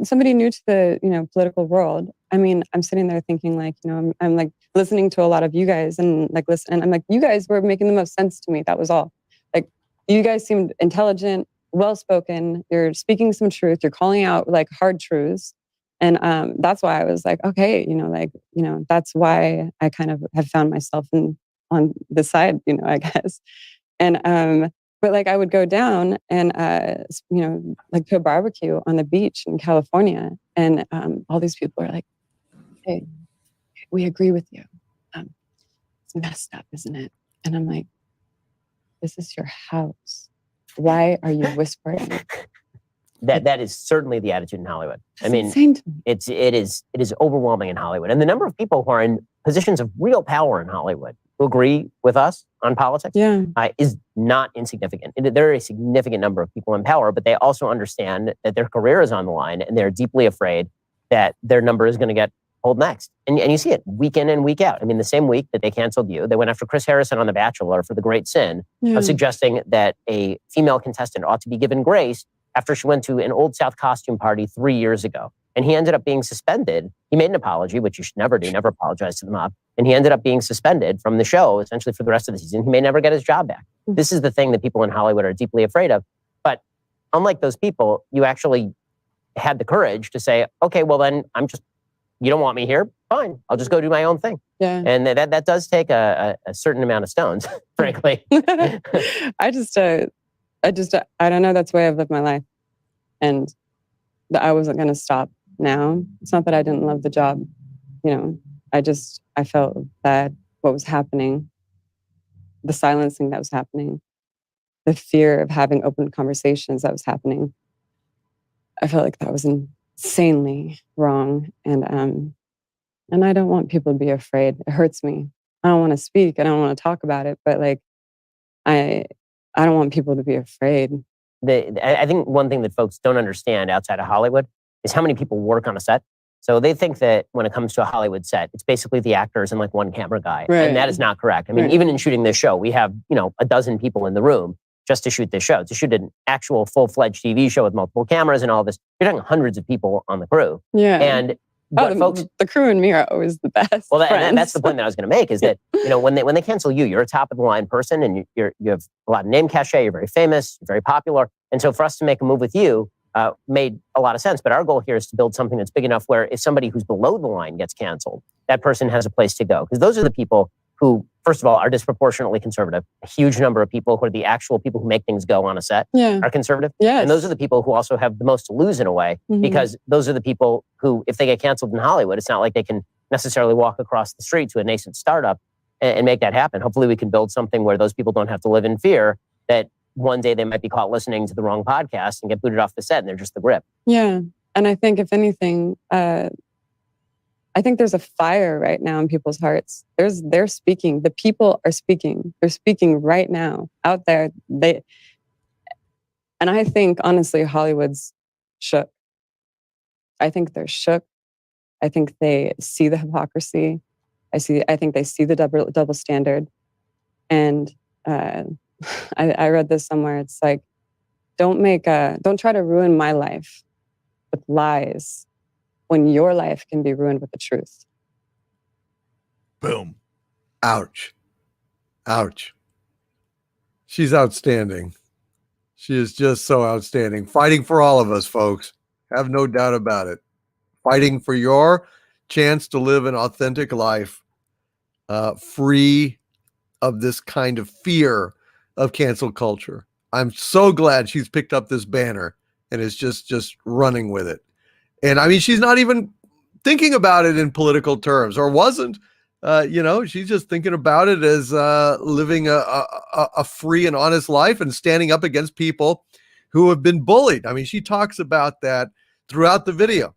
somebody new to the political world. I mean, I'm sitting there thinking, like, I'm like listening to a lot of you guys, and I'm like, you guys were making the most sense to me. That was all. Like, you guys seemed intelligent, well spoken. You're speaking some truth. You're calling out like hard truths. And that's why I was like, okay, that's why I kind of have found myself on this side, I guess. And but like I would go down and like to a barbecue on the beach in California, and all these people are like, "Hey, we agree with you. It's messed up, isn't it?" And I'm like, "This is your house. Why are you whispering?" That is certainly the attitude in Hollywood. That's insane to me. It is overwhelming in Hollywood, and the number of people who are in positions of real power in Hollywood who agree with us on politics is not insignificant. There are a significant number of people in power, but they also understand that their career is on the line, and they're deeply afraid that their number is going to get pulled next. And you see it week in and week out. I mean, the same week that they canceled you, they went after Chris Harrison on The Bachelor for the great sin of suggesting that a female contestant ought to be given grace after she went to an Old South costume party 3 years ago. And he ended up being suspended. He made an apology, which you should never do, never apologize to the mob. And he ended up being suspended from the show, essentially for the rest of the season. He may never get his job back. This is the thing that people in Hollywood are deeply afraid of. But unlike those people, you actually had the courage to say, okay, well then you don't want me here? Fine, I'll just go do my own thing. Yeah. And that does take a certain amount of stones, frankly. I don't know. That's the way I've lived my life. And I wasn't going to stop now. It's not that I didn't love the job. I felt that what was happening, the silencing that was happening, the fear of having open conversations that was happening, I felt like that was insanely wrong. And I don't want people to be afraid. It hurts me. I don't want to speak. I don't want to talk about it. But I don't want people to be afraid. I think one thing that folks don't understand outside of Hollywood is how many people work on a set. So they think that when it comes to a Hollywood set, it's basically the actors and one camera guy. Right. And that is not correct. I mean, even in shooting this show, we have, a dozen people in the room just to shoot this show. To shoot an actual full-fledged TV show with multiple cameras and all this, you're talking hundreds of people on the crew. Yeah. And the crew and me are always the best. Well, that's the point that I was going to make is that, when they cancel you, you're a top of the line person and you have a lot of name cachet, you're very famous, you're very popular. And so for us to make a move with you made a lot of sense. But our goal here is to build something that's big enough where if somebody who's below the line gets canceled, that person has a place to go. Because those are the people who, first of all, are disproportionately conservative. A huge number of people who are the actual people who make things go on a set are conservative. Yes. And those are the people who also have the most to lose in a way, because those are the people who, if they get canceled in Hollywood, it's not like they can necessarily walk across the street to a nascent startup and make that happen. Hopefully we can build something where those people don't have to live in fear that one day they might be caught listening to the wrong podcast and get booted off the set and they're just the grip. Yeah. And I think if anything, I think there's a fire right now in people's hearts. They're speaking. The people are speaking. They're speaking right now out there. And I think, honestly, Hollywood's shook. I think they're shook. I think they see the hypocrisy. I think they see the double standard. And I read this somewhere. It's like, don't try to ruin my life with lies when your life can be ruined with the truth. Boom. Ouch. Ouch. She's outstanding. She is just so outstanding. Fighting for all of us, folks. Have no doubt about it. Fighting for your chance to live an authentic life, free of this kind of fear of cancel culture. I'm so glad she's picked up this banner and is just running with it. And I mean, she's not even thinking about it in political terms, or wasn't. She's just thinking about it as living a free and honest life and standing up against people who have been bullied. I mean, she talks about that throughout the video,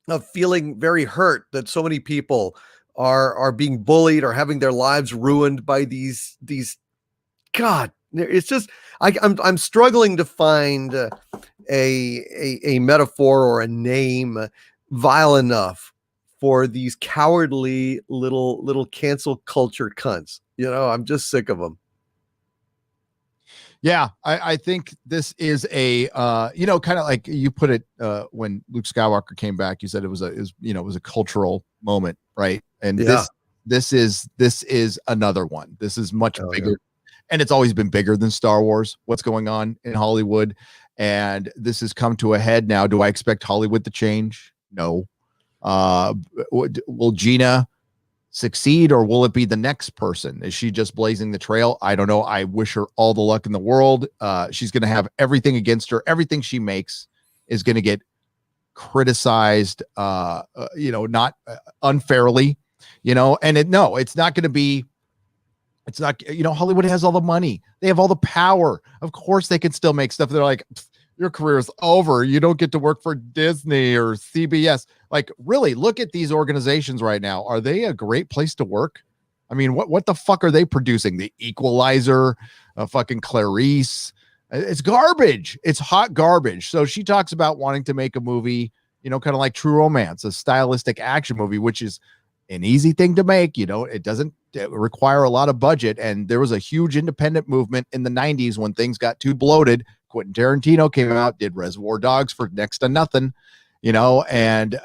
of feeling very hurt that so many people are being bullied or having their lives ruined by these. God, it's just I'm struggling to find a metaphor or a name vile enough for these cowardly little cancel culture cunts. I'm just sick of them. Yeah, I think this is a kind of like you put it when Luke Skywalker came back. You said it was a cultural moment, right? And this is another one. This is much bigger. Yeah. And it's always been bigger than Star Wars, what's going on in Hollywood. And this has come to a head now. Do I expect Hollywood to change? No. Will Gina succeed, or will it be the next person? Is she just blazing the trail? I don't know. I wish her all the luck in the world. She's going to have everything against her. Everything she makes is going to get criticized, not unfairly, and it's not going to be. It's not, Hollywood has all the money. They have all the power. Of course they can still make stuff. They're like, your career is over. You don't get to work for Disney or CBS. Like, really, look at these organizations right now. Are they a great place to work? I mean, what the fuck are they producing? The Equalizer, fucking Clarice. It's garbage. It's hot garbage. So she talks about wanting to make a movie, kind of like True Romance, a stylistic action movie, which is an easy thing to make. It doesn't require a lot of budget. And there was a huge independent movement in the 90s when things got too bloated. Quentin Tarantino came out, did Reservoir Dogs for next to nothing, and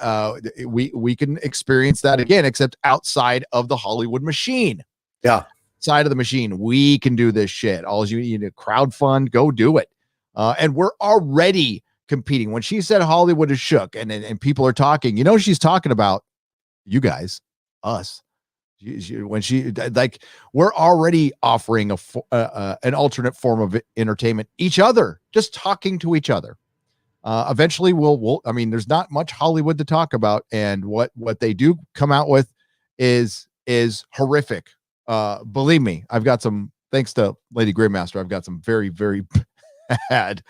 we can experience that again, except outside of the Hollywood machine. Yeah. Side of the machine, we can do this shit. All you need to crowdfund, go do it. And we're already competing. When she said Hollywood is shook and people are talking, she's talking about you guys, us. When she like, we're already offering an alternate form of entertainment, each other, just talking to each other. Eventually we'll I mean, there's not much Hollywood to talk about, and what they do come out with is horrific. Believe me, I've got some, thanks to Lady Greymaster, I've got some very, very bad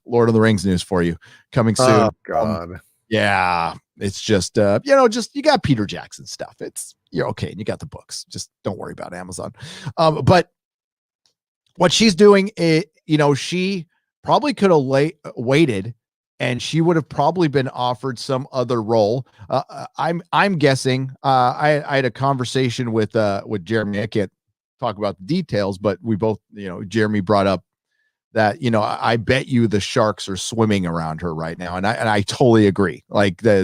Lord of the Rings news for you coming soon. Oh God. Yeah, it's just you got Peter Jackson stuff. You're okay, and you got the books. Just don't worry about Amazon. But what she's doing is, she probably could have waited, and she would have probably been offered some other role. I'm guessing. I had a conversation with Jeremy. I can't talk about the details, but we both, Jeremy brought up that, I bet you the sharks are swimming around her right now. And I totally agree. Like I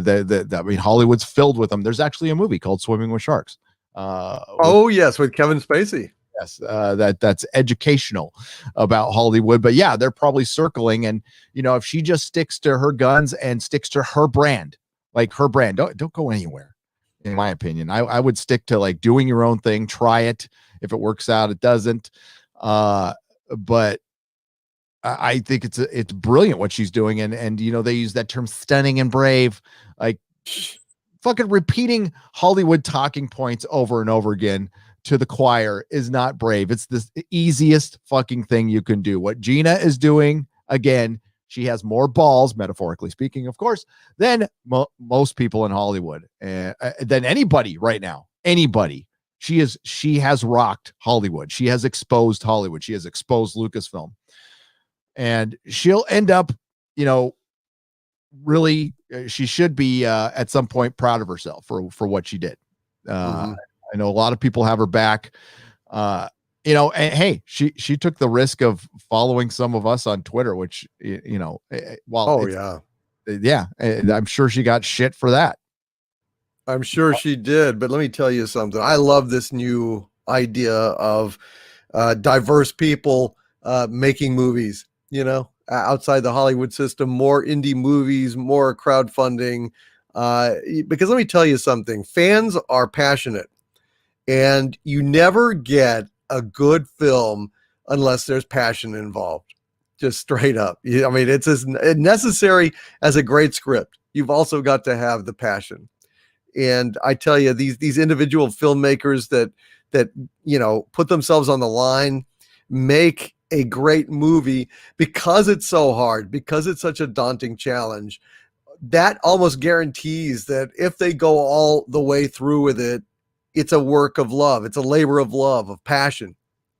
mean, Hollywood's filled with them. There's actually a movie called Swimming with Sharks. Yes. With Kevin Spacey. Yes. That's educational about Hollywood, but yeah, they're probably circling. And, if she just sticks to her guns and sticks to her brand, don't go anywhere. In my opinion, I would stick to like doing your own thing, try it. If it works out, it doesn't. But I think it's brilliant what she's doing. And they use that term stunning and brave, like fucking repeating Hollywood talking points over and over again to the choir is not brave. It's the easiest fucking thing you can do. What Gina is doing, again, she has more balls, metaphorically speaking, of course, than most people in Hollywood, than anybody right now. Anybody. She has rocked Hollywood. She has exposed Hollywood. She has exposed Lucasfilm. And she'll end up, really, she should be at some point proud of herself for what she did. I know a lot of people have her back. And hey, she took the risk of following some of us on Twitter, which, I'm sure she got shit for that. I'm sure she did, but let me tell you something. I love this new idea of diverse people making movies, outside the Hollywood system, more indie movies, more crowdfunding. Because let me tell you something, fans are passionate, and you never get a good film unless there's passion involved. Just straight up. I mean, it's as necessary as a great script. You've also got to have the passion. And I tell you, these individual filmmakers that put themselves on the line, make a great movie because it's so hard, because it's such a daunting challenge. That almost guarantees that if they go all the way through with it, it's a work of love. It's a labor of love, of passion.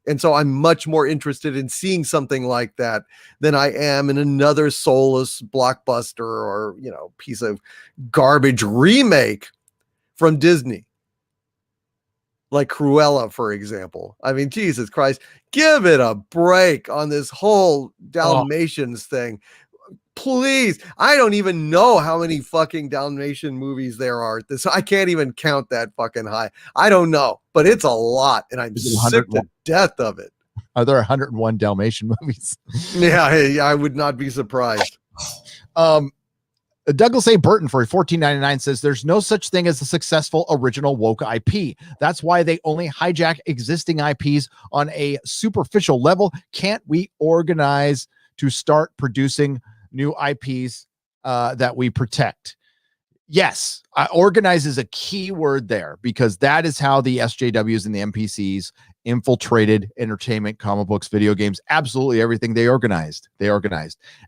And so I'm much more interested in seeing something like that than I am in another soulless blockbuster or, piece of garbage remake from Disney. Like Cruella, for example. I mean, Jesus Christ, give it a break on this whole Dalmatians thing. Please. I don't even know how many fucking Dalmatian movies there are. I can't even count that fucking high. I don't know, but it's a lot, and I'm sick to death of it. Are there 101 Dalmatian movies? Yeah, I would not be surprised. Douglas A. Burton for $14.99 says there's no such thing as a successful original woke IP. That's why they only hijack existing IPs on a superficial level. Can't we organize to start producing new IPs that we protect? Yes, organize is a key word there, because that is how the SJWs and the NPCs infiltrated entertainment, comic books, video games, absolutely everything. They organized.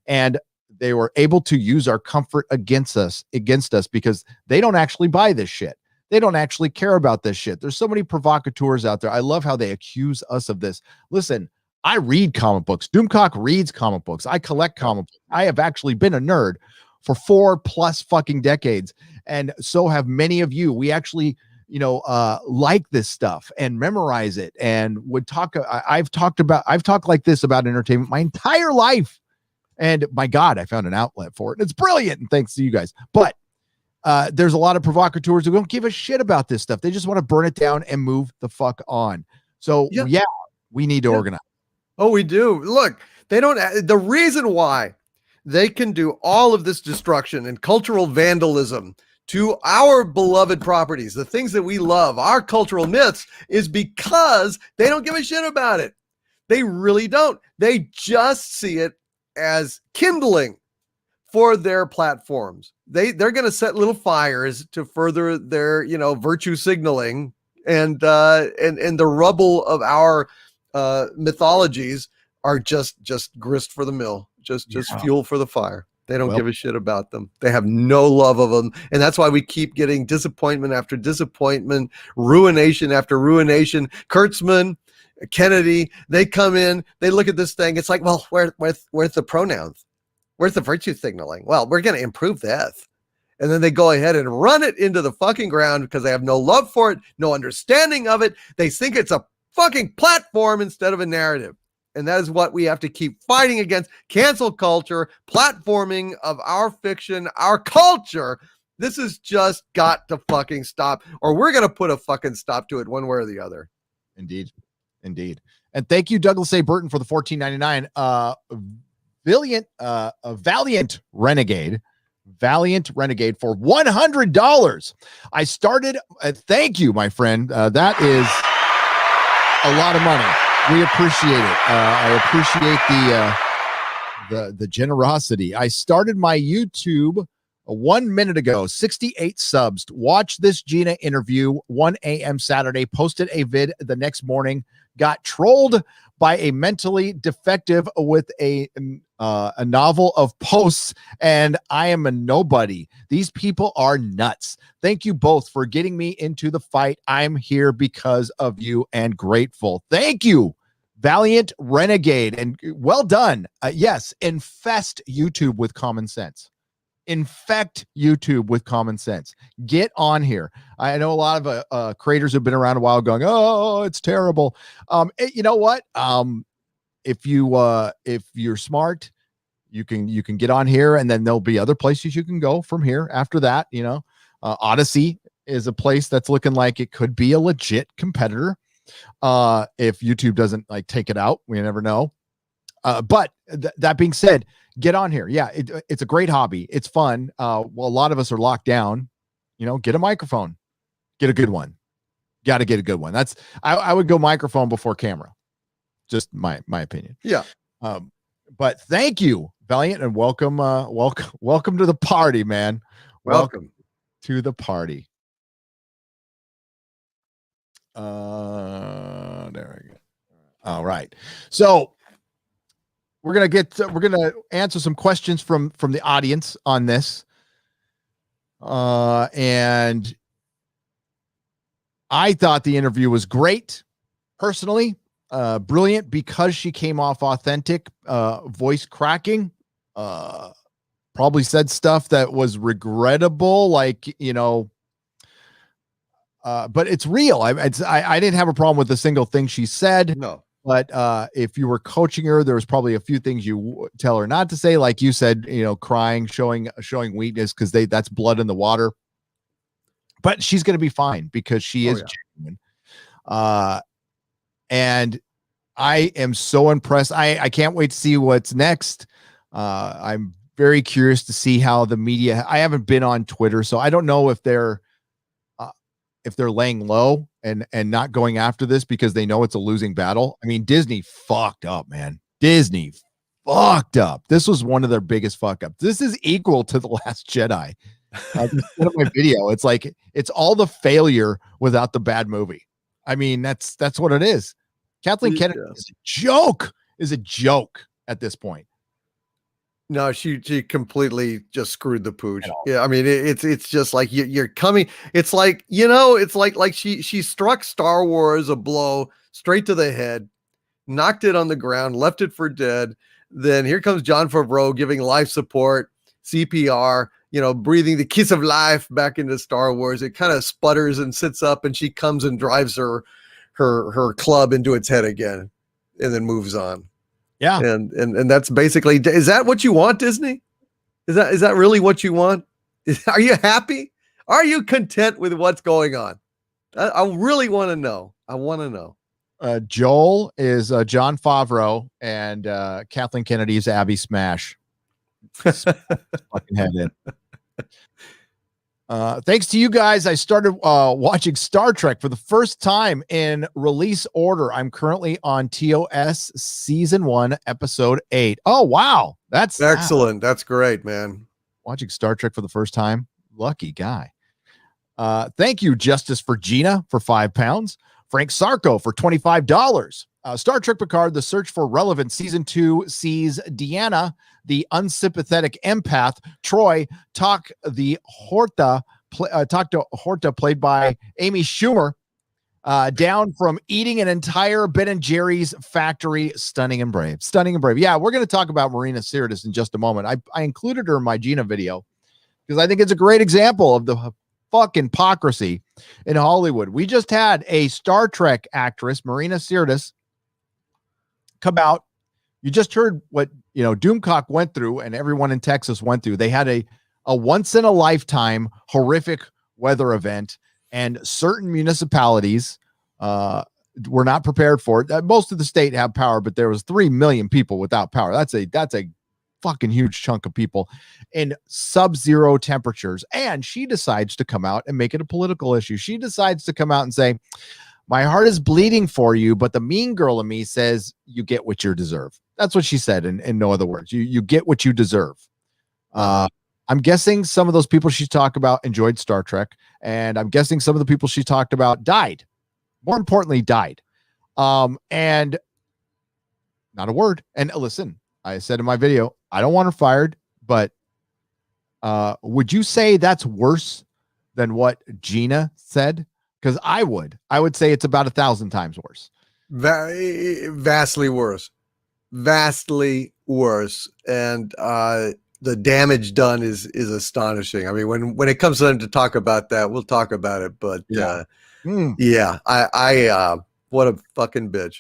And they were able to use our comfort against us because they don't actually buy this shit. They don't actually care about this shit. There's so many provocateurs out there. I love how they accuse us of this. Listen, I read comic books. Doomcock reads comic books. I collect comic books. I have actually been a nerd for 4+ fucking decades. And so have many of you. We actually, like this stuff and memorize it and would talk. I've talked like this about entertainment my entire life. And my God, I found an outlet for it. It's brilliant. And thanks to you guys. But there's a lot of provocateurs who don't give a shit about this stuff. They just want to burn it down and move the fuck on. So yeah, we need to organize. Oh, we do. Look, the reason why they can do all of this destruction and cultural vandalism to our beloved properties, the things that we love, our cultural myths, is because they don't give a shit about it. They really don't. They just see it as kindling for their platforms. They're going to set little fires to further their, virtue signaling, and the rubble of our mythologies are just grist for the mill, just fuel for the fire. They don't give a shit about them. They have no love of them. And that's why we keep getting disappointment after disappointment, ruination after ruination. Kurtzman, Kennedy, they come in, they look at this thing. It's like, well, where's the pronouns? Where's the virtue signaling? Well, we're going to improve this. And then they go ahead and run it into the fucking ground because they have no love for it, no understanding of it. They think it's a fucking platform instead of a narrative. And that is what we have to keep fighting against. Cancel culture, platforming of our fiction, our culture. This has just got to fucking stop, or we're going to put a fucking stop to it one way or the other. Indeed. And thank you, Douglas A. Burton, for the $14.99. Valiant Renegade for $100. I started. Thank you, my friend. That is a lot of money. We appreciate it. I appreciate the generosity. I started my YouTube 1 minute ago, 68 subs. Watch this Gina interview, 1 a.m. Saturday. Posted a vid the next morning. Got trolled by a mentally defective with a novel of posts, and I am a nobody. These people are nuts. Thank you both for getting me into the fight. I'm here because of you and grateful. Thank you, Valiant Renegade, and well done. Yes, infest YouTube with common sense. Infect YouTube with common sense. Get on here. I know a lot of creators have been around a while going, oh, it's terrible. You know what? If you're smart, you can get on here, and then there'll be other places you can go from here after that. Odyssey is a place that's looking like it could be a legit competitor. If YouTube doesn't take it out, we never know. But that being said, get on here. Yeah, it's a great hobby. It's fun. Well, a lot of us are locked down. Get a microphone. Get a good one. Got to get a good one. I would go microphone before camera. Just my opinion. Yeah. But thank you, Valiant, and welcome to the party, man. Welcome to the party. There we go. All right. So we're gonna answer some questions from the audience on this. And I thought the interview was great, personally. Brilliant because she came off authentic, voice cracking, probably said stuff that was regrettable, but it's real. I didn't have a problem with a single thing she said. No. But if you were coaching her, there was probably a few things you tell her not to say, like you said, crying, showing weakness, because that's blood in the water. But she's going to be fine because she is genuine. And I am so impressed. I can't wait to see what's next. I'm very curious to see how the media. I haven't been on Twitter, so I don't know if they're laying low and not going after this because they know it's a losing battle. I mean, Disney fucked up, man. Disney fucked up. This was one of their biggest fuck ups. This is equal to The Last Jedi. I just said in my video, it's like it's all the failure without the bad movie. I mean, that's what it is. Kathleen Kennedy is a joke at this point. No, she completely just screwed the pooch. Yeah, I mean it's just like you're coming. It's like she struck Star Wars a blow straight to the head, knocked it on the ground, left it for dead. Then here comes Jon Favreau giving life support, CPR, breathing the kiss of life back into Star Wars. It kind of sputters and sits up, and she comes and drives her club into its head again, and then moves on. Yeah. And that's basically, is that what you want, Disney? Is that really what you want? Are you happy? Are you content with what's going on? I really want to know. I want to know. Joel is John Favreau, and Kathleen Kennedy is Abby Smash. Fucking head in. Thanks to you guys, I started watching Star Trek for the first time in release order. I'm currently on TOS Season 1, Episode 8. Oh, wow. That's excellent. That's great, man. Watching Star Trek for the first time. Lucky guy. Thank you, Justice for Gina, for £5. Frank Sarko for $25. Star Trek Picard, The Search for Relevance, Season 2 sees Deanna, the unsympathetic empath, Troy, talk to Horta, played by Amy Schumer, down from eating an entire Ben & Jerry's factory. Stunning and brave. Stunning and brave. Yeah, we're going to talk about Marina Sirtis in just a moment. I included her in my Gina video because I think it's a great example of the fucking hypocrisy in Hollywood. We just had a Star Trek actress, Marina Sirtis, come out. You just heard what, Doomcock went through and everyone in Texas went through. They had a once in a lifetime horrific weather event, and certain municipalities were not prepared for it. Most of the state have power, but there was 3 million people without power. That's a fucking huge chunk of people in sub-zero temperatures. And she decides to come out and make it a political issue. She decides to come out and say, my heart is bleeding for you, but the mean girl in me says you get what you deserve. That's what she said in no other words. You get what you deserve. I'm guessing some of those people she talked about enjoyed Star Trek, and I'm guessing some of the people she talked about died. More importantly, died. And not a word. And listen, I said in my video, I don't want her fired, but would you say that's worse than what Gina said? Because I would say it's about 1,000 times worse. Vastly worse. Vastly worse. And the damage done is astonishing. I mean, when it comes time to talk about that, we'll talk about it. But I what a fucking bitch.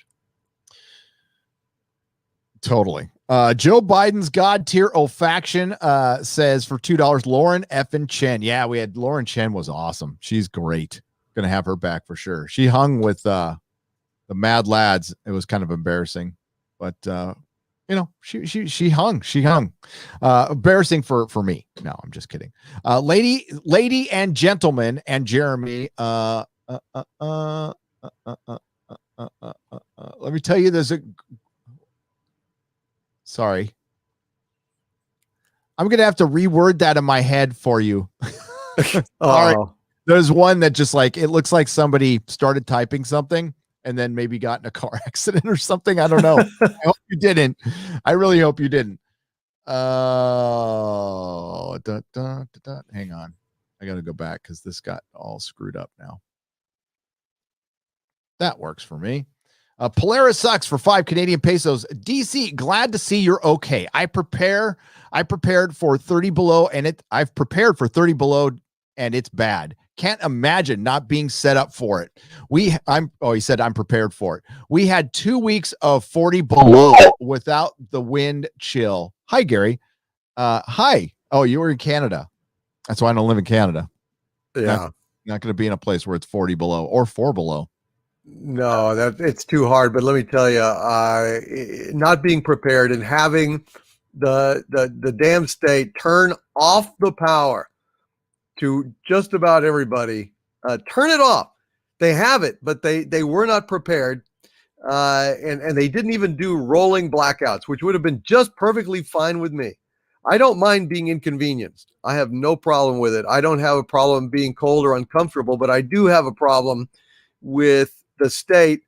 Totally. Joe Biden's God tier olfaction says for $2, Lauren effing Chen. Yeah, we had Lauren Chen was awesome. She's great. Gonna have her back for sure. She hung with the Mad Lads. It was kind of embarrassing, but she hung. Embarrassing for me. No, I'm just kidding. Lady and gentleman and Jeremy. Let me tell you, there's a. Sorry. I'm going to have to reword that in my head for you. Sorry. There's one that just it looks like somebody started typing something and then maybe got in a car accident or something. I don't know. I hope you didn't. I really hope you didn't. Hang on. I got to go back because this got all screwed up now. That works for me. Polaris sucks for 5 Canadian pesos. DC, glad to see you're okay. I prepared for 30 below I've prepared for 30 below and it's bad. Can't imagine not being set up for it. He said I'm prepared for it. We had 2 weeks of 40 below without the wind chill. Hi, Gary. Hi. Oh, you were in Canada. That's why I don't live in Canada. Yeah. Not going to be in a place where it's 40 below or 4 below. No, it's too hard. But let me tell you, not being prepared and having the damn state turn off the power to just about everybody, turn it off. They have it, but they were not prepared, and they didn't even do rolling blackouts, which would have been just perfectly fine with me. I don't mind being inconvenienced. I have no problem with it. I don't have a problem being cold or uncomfortable, but I do have a problem with the state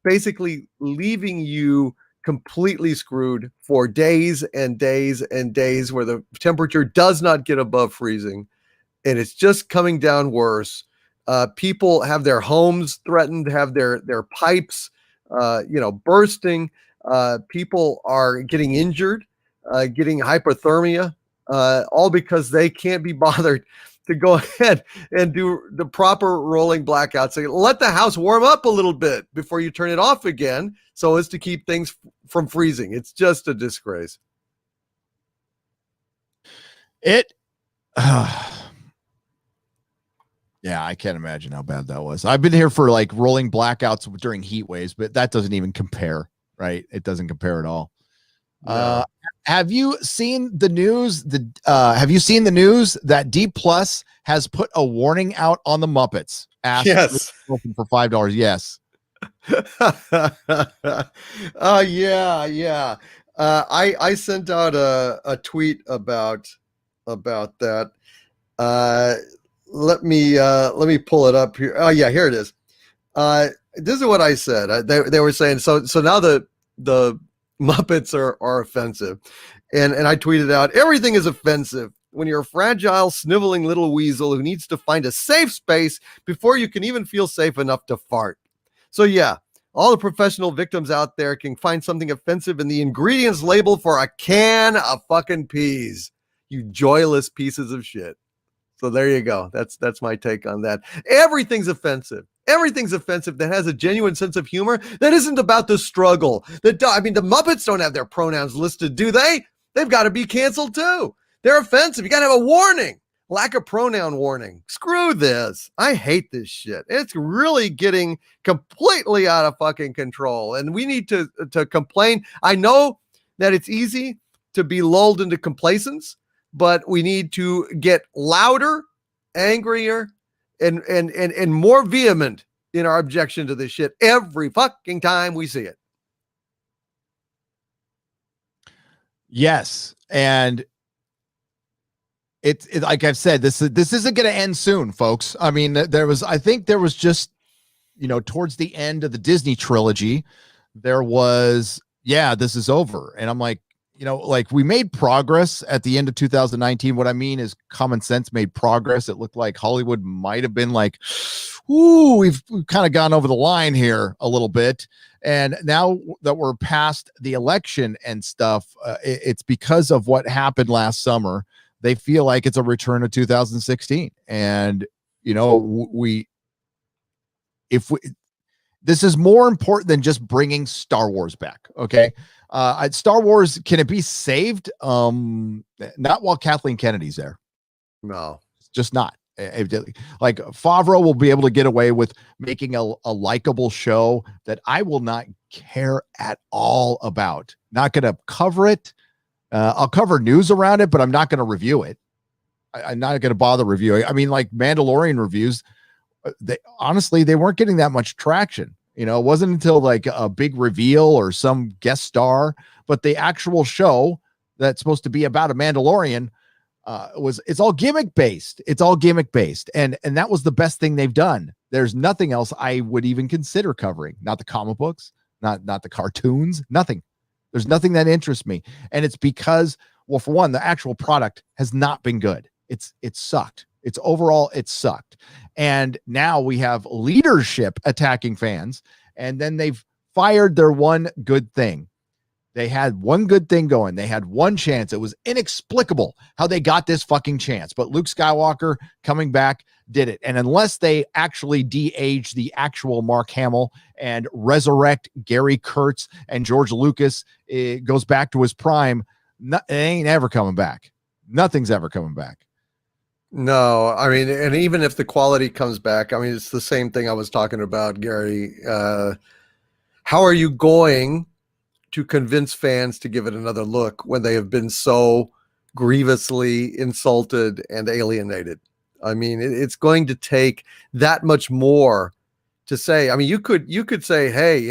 basically leaving you completely screwed for days and days and days where the temperature does not get above freezing, and it's just coming down worse. People have their homes threatened, have their pipes bursting. People are getting injured, getting hypothermia, all because they can't be bothered to go ahead and do the proper rolling blackouts. So let the house warm up a little bit before you turn it off again, so as to keep things from freezing. It's just a disgrace. Yeah, I can't imagine how bad that was. I've been here for like rolling blackouts during heat waves, but that doesn't even compare, right? It doesn't compare at all. No. Have you seen the news? Have you seen the news that D Plus has put a warning out on the Muppets? Yes. For $5. Yes. Yeah. I sent out a tweet about that. Let me pull it up here. Oh yeah, here it is. This is what I said. They were saying so now the Muppets are offensive, and I tweeted out, everything is offensive when you're a fragile, sniveling little weasel who needs to find a safe space before you can even feel safe enough to fart. So yeah, all the professional victims out there can find something offensive in the ingredients label for a can of fucking peas. You joyless pieces of shit. So there you go. That's my take on that. Everything's offensive. Everything's offensive that has a genuine sense of humor that isn't about the struggle. The Muppets don't have their pronouns listed, do they? They've got to be canceled too. They're offensive. You got to have a warning. Lack of pronoun warning. Screw this. I hate this shit. It's really getting completely out of fucking control. And we need to complain. I know that it's easy to be lulled into complacence, but we need to get louder, angrier, and more vehement in our objection to this shit every fucking time we see it. Yes. And it's like I've said, this isn't going to end soon, folks. I mean, I think there was just, towards the end of the Disney trilogy, there was, this is over. And I'm like, like we made progress at the end of 2019. What I mean is common sense made progress. It looked like Hollywood might have been like, ooh, we've kind of gone over the line here a little bit. And now that we're past the election and stuff, it's because of what happened last summer. They feel like it's a return of 2016. And, this is more important than just bringing Star Wars back. Okay. Star Wars, can it be saved? Not while Kathleen Kennedy's there. No, it's just not. Like Favreau will be able to get away with making a likable show that I will not care at all about. Not going to cover it. I'll cover news around it, but I'm not going to review it. I'm not going to bother reviewing. I mean, like Mandalorian reviews, they weren't getting that much traction. It wasn't until like a big reveal or some guest star, but the actual show that's supposed to be about a Mandalorian it's all gimmick based. It's all gimmick based. And that was the best thing they've done. There's nothing else I would even consider covering. Not the comic books, not the cartoons, nothing. There's nothing that interests me. And it's because, well, for one, the actual product has not been good. It sucked. It sucked. And now we have leadership attacking fans, and then they've fired their one good thing. They had one good thing going. They had one chance. It was inexplicable how they got this fucking chance. But Luke Skywalker coming back did it. And unless they actually de-age the actual Mark Hamill and resurrect Gary Kurtz and George Lucas, it goes back to his prime, it ain't ever coming back. Nothing's ever coming back. No, I mean, and even if the quality comes back, I mean, it's the same thing I was talking about, Gary. How are you going to convince fans to give it another look when they have been so grievously insulted and alienated? I mean, it's going to take that much more to say. I mean, you could say, hey,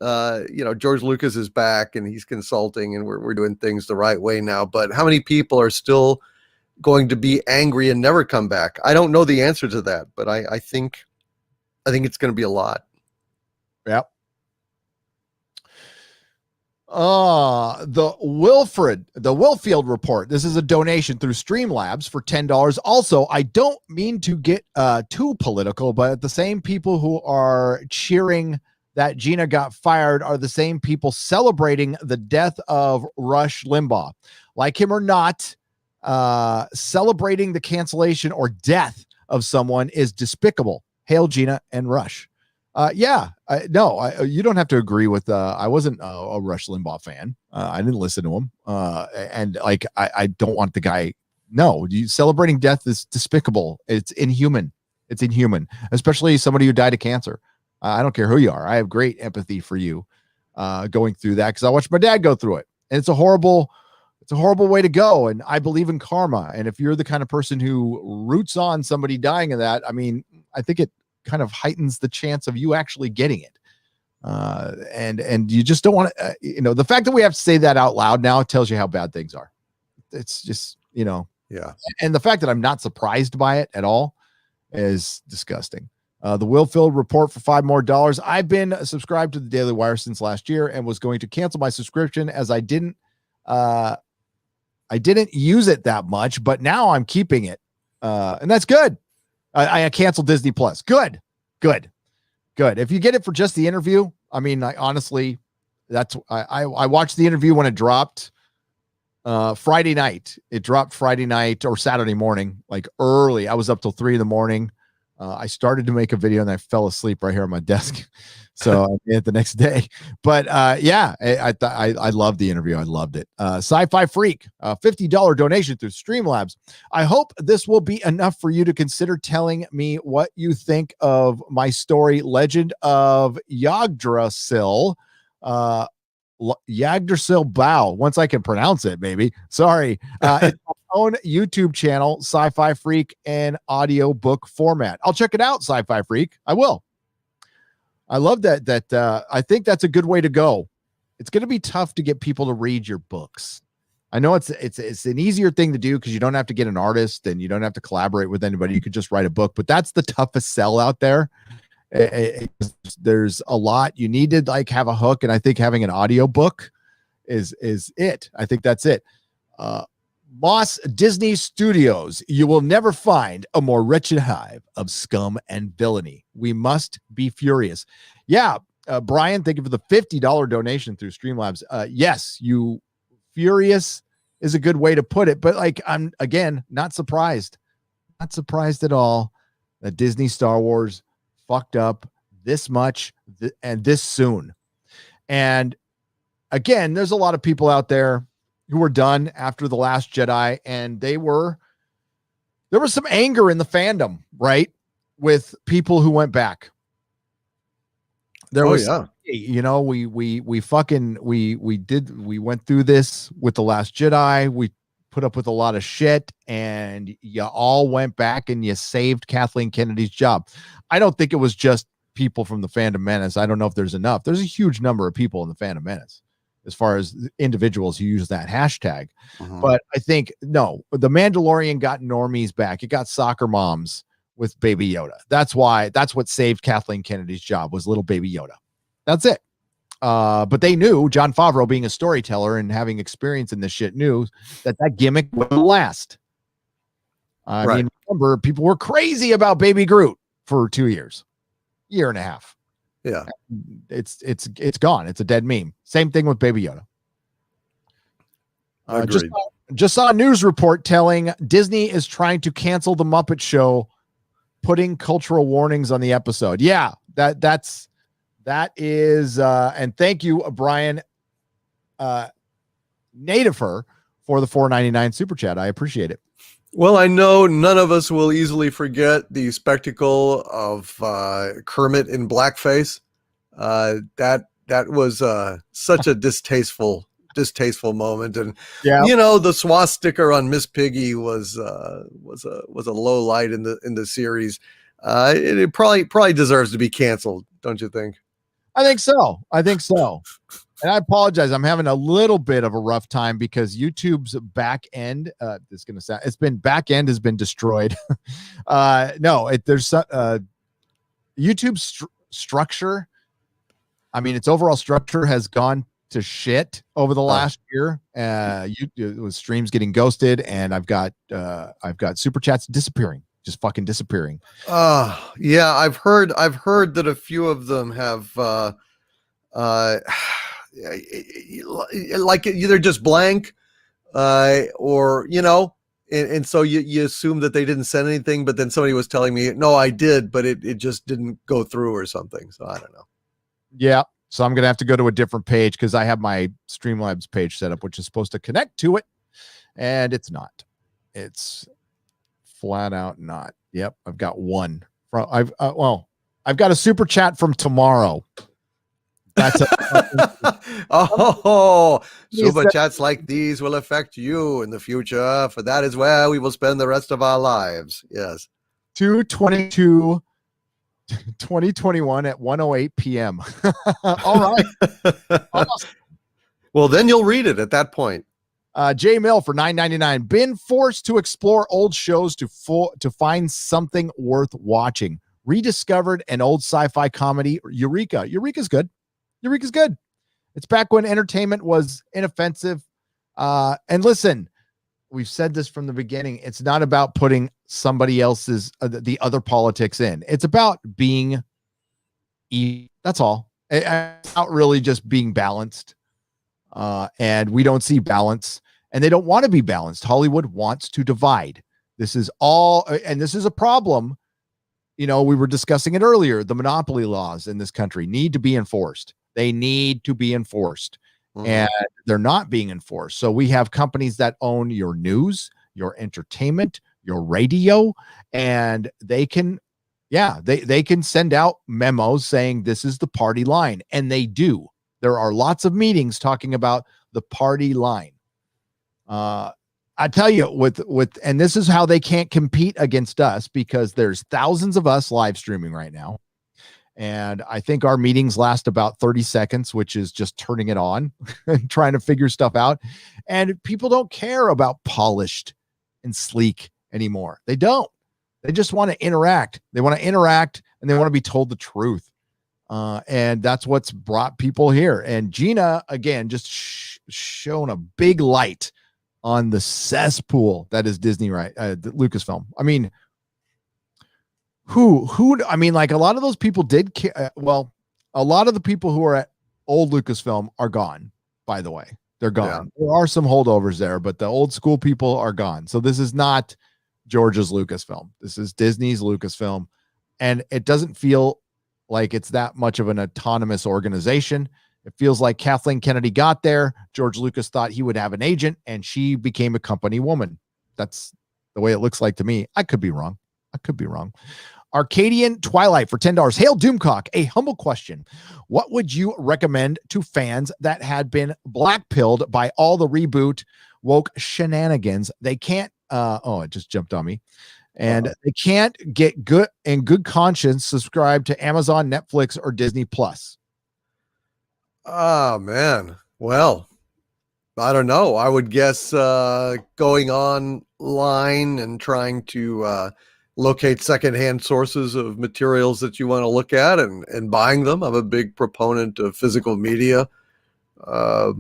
George Lucas is back and he's consulting and we're doing things the right way now. But how many people are still going to be angry and never come back? I don't know the answer to that, but I think it's going to be a lot. Yep. The Wilfield report. This is a donation through Streamlabs for $10. Also, I don't mean to get too political, but the same people who are cheering that Gina got fired are the same people celebrating the death of Rush Limbaugh. Like him or not, Celebrating the cancellation or death of someone is despicable. Hail Gina and Rush. You don't have to agree with. I wasn't a Rush Limbaugh fan. I didn't listen to him. And like, I don't want the guy. No, celebrating death is despicable. It's inhuman. It's inhuman, especially somebody who died of cancer. I don't care who you are. I have great empathy for you going through that, because I watched my dad go through it, and it's a horrible way to go. And I believe in karma. And if you're the kind of person who roots on somebody dying of that, I mean, I think it kind of heightens the chance of you actually getting it. And you just don't want to, the fact that we have to say that out loud now tells you how bad things are. It's just, yeah. And the fact that I'm not surprised by it at all is disgusting. The Will-Filled report for $5 more. I've been subscribed to the Daily Wire since last year and was going to cancel my subscription as I didn't use it that much, but now I'm keeping it. And that's good. I canceled Disney Plus. Good. If you get it for just the interview, I mean, I honestly, I watched the interview when it dropped Friday night. It dropped Friday night or Saturday morning, like early. I was up till 3 a.m. I started to make a video and I fell asleep right here on my desk. So I did it the next day. But I loved the interview. I loved it. Sci-Fi Freak, $50 donation through Streamlabs. I hope this will be enough for you to consider telling me what you think of my story, Legend of Yggdrasil. Yggdrasil Bow. Once I can pronounce it, maybe. Sorry. It's my own YouTube channel, Sci-Fi Freak, and audio book format. I'll check it out, Sci-Fi Freak. I will. I love that. I think that's a good way to go. It's going to be tough to get people to read your books. I know it's an easier thing to do because you don't have to get an artist and you don't have to collaborate with anybody. You could just write a book, but that's the toughest sell out there. There's a lot you need to like have a hook, and I think having an audio book is it. I think that's it. Moss Disney Studios, you will never find a more wretched hive of scum and villainy. We must be furious. Yeah, Brian, thank you for the $50 donation through Streamlabs. Yes, you furious is a good way to put it, but like, I'm again not surprised at all that Disney Star Wars fucked up this much and this soon. And again, there's a lot of people out there who were done after The Last Jedi, and there was some anger in the fandom, right? With people who went back. There was, we went through this with The Last Jedi. We put up with a lot of shit, and you all went back and you saved Kathleen Kennedy's job. I don't think it was just people from the Fandom Menace. I don't know if there's enough. There's a huge number of people in the Fandom Menace as far as individuals who use that hashtag. But I think, no, The Mandalorian got normies back. It got soccer moms with Baby Yoda. That's what saved Kathleen Kennedy's job, was little Baby Yoda. That's it. But they knew, Jon Favreau being a storyteller and having experience in this shit, knew that gimmick would last. I mean, remember, people were crazy about Baby Groot for 2 years, year and a half. Yeah, it's gone. It's a dead meme. Same thing with Baby Yoda. Just saw a news report telling Disney is trying to cancel the Muppet Show, putting cultural warnings on the episode. Yeah, that is. And thank you, Brian Natifer, for the $4.99 super chat. I appreciate it. Well, I know none of us will easily forget the spectacle of Kermit in blackface. That was such a distasteful moment, and the swastika on Miss Piggy was a low light in the series. It probably deserves to be canceled, don't you think? I think so. And I apologize. I'm having a little bit of a rough time because YouTube's back end, back end has been destroyed. There's YouTube's structure. I mean, its overall structure has gone to shit over the last year. With streams getting ghosted, and I've got super chats disappearing, just fucking disappearing. Yeah, I've heard that a few of them have like either just blank or And so you assume that they didn't send anything, but then somebody was telling me, no, I did, but it just didn't go through or something. So I don't know. Yeah. So I'm going to have to go to a different page because I have my Streamlabs page set up, which is supposed to connect to it. And it's not. It's flat out not. Yep. I've got one. I've got a super chat from tomorrow. That's super chats like these will affect you in the future, for that is where we will spend the rest of our lives. Yes. 2/22/2021 at 1:08 p.m. All right. Awesome. Well, then you'll read it at that point. J Mill for $9.99. Been forced to explore old shows to find something worth watching. Rediscovered an old sci-fi comedy, Eureka. Eureka's good. Eureka's good. It's back when entertainment was inoffensive. And listen, we've said this from the beginning. It's not about putting somebody else's, the other politics in. It's about being, that's all. It's not really just being balanced. And we don't see balance, and they don't want to be balanced. Hollywood wants to divide. This is all, and this is a problem. You know, we were discussing it earlier. The monopoly laws in this country need to be enforced. They need to be enforced, and they're not being enforced. So we have companies that own your news, your entertainment, your radio, and they can, they can send out memos saying this is the party line, and they do. There are lots of meetings talking about the party line. I tell you, and this is how they can't compete against us, because there's thousands of us live streaming right now. And I think our meetings last about 30 seconds, which is just turning it on and trying to figure stuff out. And people don't care about polished and sleek anymore. They don't. They just want to interact. They want to interact, and they want to be told the truth. And that's what's brought people here. And Gina, again, just shown a big light on the cesspool that is Disney, right? Lucasfilm. I mean, I mean, like, a lot of those people did. A lot of the people who are at old Lucasfilm are gone, by the way. They're gone. Yeah. There are some holdovers there, but the old school people are gone. So this is not George's Lucasfilm. This is Disney's Lucasfilm. And it doesn't feel like it's that much of an autonomous organization. It feels like Kathleen Kennedy got there. George Lucas thought he would have an agent, and she became a company woman. That's the way it looks like to me. I could be wrong. Arcadian Twilight for $10. Hail Doomcock, a humble question. What would you recommend to fans that had been black-pilled by all the reboot woke shenanigans? They can't, it just jumped on me. And they can't get good conscience subscribe to Amazon, Netflix, or Disney Plus. Oh, man. Well, I don't know. I would guess going online and trying to locate secondhand sources of materials that you want to look at and buying them. I'm a big proponent of physical media. Back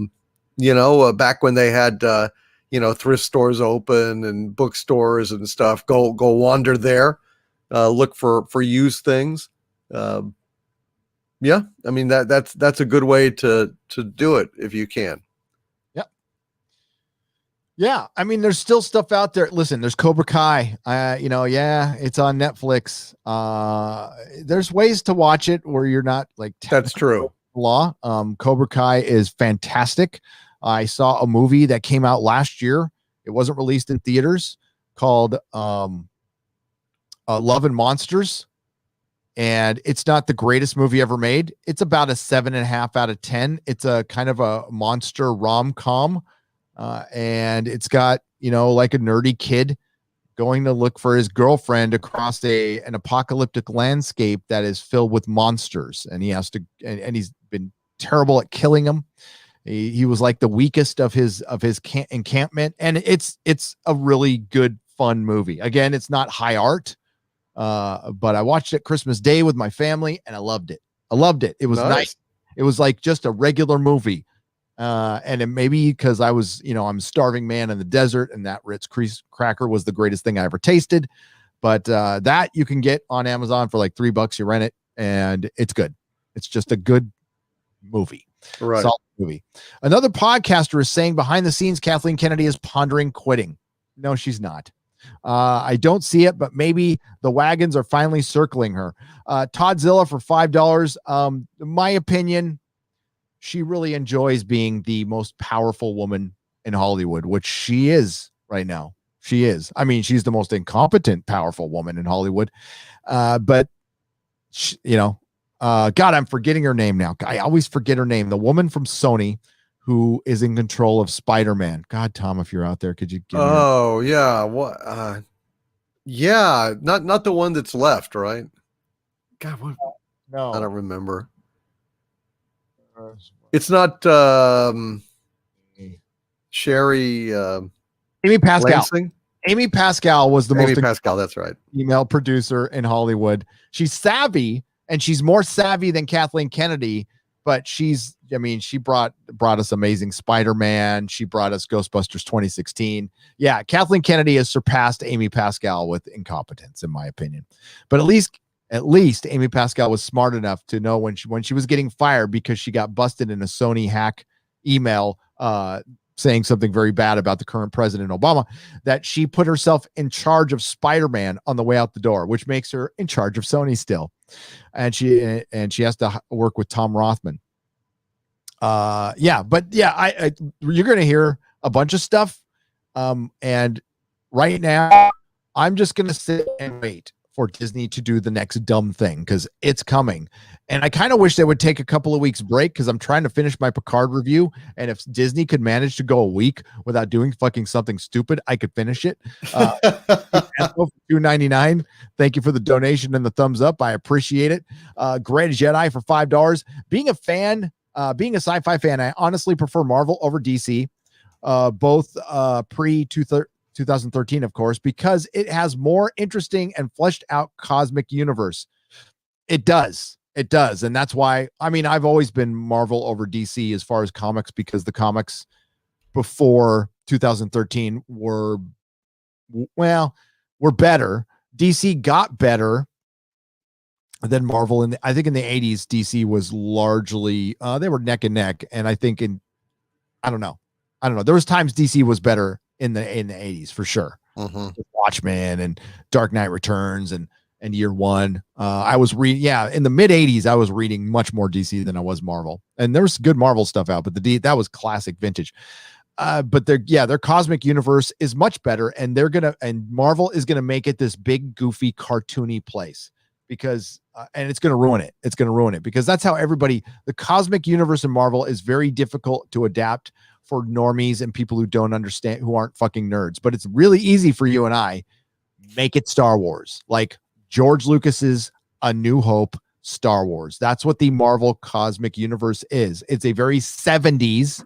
when they had thrift stores open and bookstores and stuff, go wander there, look for used things. I mean, that's a good way to do it if you can. Yeah, I mean, there's still stuff out there. Listen, there's Cobra Kai. It's on Netflix. There's ways to watch it where you're not like that's true. Law. Cobra Kai is fantastic. I saw a movie that came out last year. It wasn't released in theaters, called Love and Monsters. And it's not the greatest movie ever made. It's about a 7.5 out of 10. It's a kind of a monster rom-com. And it's got, like a nerdy kid going to look for his girlfriend across an apocalyptic landscape that is filled with monsters. And he has to, and he's been terrible at killing them. He was like the weakest of his encampment. And it's a really good, fun movie. Again, it's not high art, but I watched it Christmas Day with my family and I loved it. It was nice. It was like just a regular movie. And it maybe because I was, I'm a starving man in the desert, and that Ritz cracker was the greatest thing I ever tasted. But that you can get on Amazon for like $3. You rent it, and it's good. It's just a good movie. Right. Solid movie. Another podcaster is saying behind the scenes, Kathleen Kennedy is pondering quitting. No, she's not. I don't see it, but maybe the wagons are finally circling her. Toddzilla for $5. My opinion, she really enjoys being the most powerful woman in Hollywood, which she is right now. She is. I mean, she's the most incompetent, powerful woman in Hollywood. But she, God, I'm forgetting her name now. I always forget her name. The woman from Sony who is in control of Spider-Man. God, Tom, if you're out there, could you give me Oh, yeah. What? Yeah, not the one that's left, right? God, what? No. I don't remember. It's not Sherry Amy Pascal. Lansing? Amy Pascal was the Amy most Pascal, that's right. female producer in Hollywood. She's savvy, and she's more savvy than Kathleen Kennedy, but she brought us Amazing Spider-Man. She brought us Ghostbusters 2016. Yeah, Kathleen Kennedy has surpassed Amy Pascal with incompetence, in my opinion. But at least Amy Pascal was smart enough to know when she was getting fired because she got busted in a Sony hack email saying something very bad about the current president Obama, that she put herself in charge of Spider-Man on the way out the door, which makes her in charge of Sony still. And she has to work with Tom Rothman. You're going to hear a bunch of stuff. And right now I'm just going to sit and wait for Disney to do the next dumb thing, because it's coming. And I kind of wish they would take a couple of weeks break, because I'm trying to finish my Picard review. And if Disney could manage to go a week without doing fucking something stupid, I could finish it. $2.99. Thank you for the donation and the thumbs up. I appreciate it. Great Jedi for $5. Being a fan, being a sci-fi fan, I honestly prefer Marvel over DC, both pre-2013, of course, because it has more interesting and fleshed out cosmic universe. It does. And that's why, I've always been Marvel over DC as far as comics, because the comics before 2013 were better. DC got better than Marvel. I think in the 80s, DC was largely, they were neck and neck. And I think I don't know. There was times DC was better in the 80s for sure. Watchmen and Dark Knight Returns and Year One. I was in the mid 80s, I was reading much more DC than I was Marvel, and there was good Marvel stuff out, but that was classic vintage. But their cosmic universe is much better, and Marvel is gonna make it this big, goofy, cartoony place, because and it's gonna ruin it. It's gonna ruin it, because that's how the cosmic universe in Marvel is very difficult to adapt for normies and people who don't understand, who aren't fucking nerds. But it's really easy for you and I. Make it Star Wars, like George Lucas's A New Hope Star Wars. That's what the Marvel cosmic universe is. It's a very 70s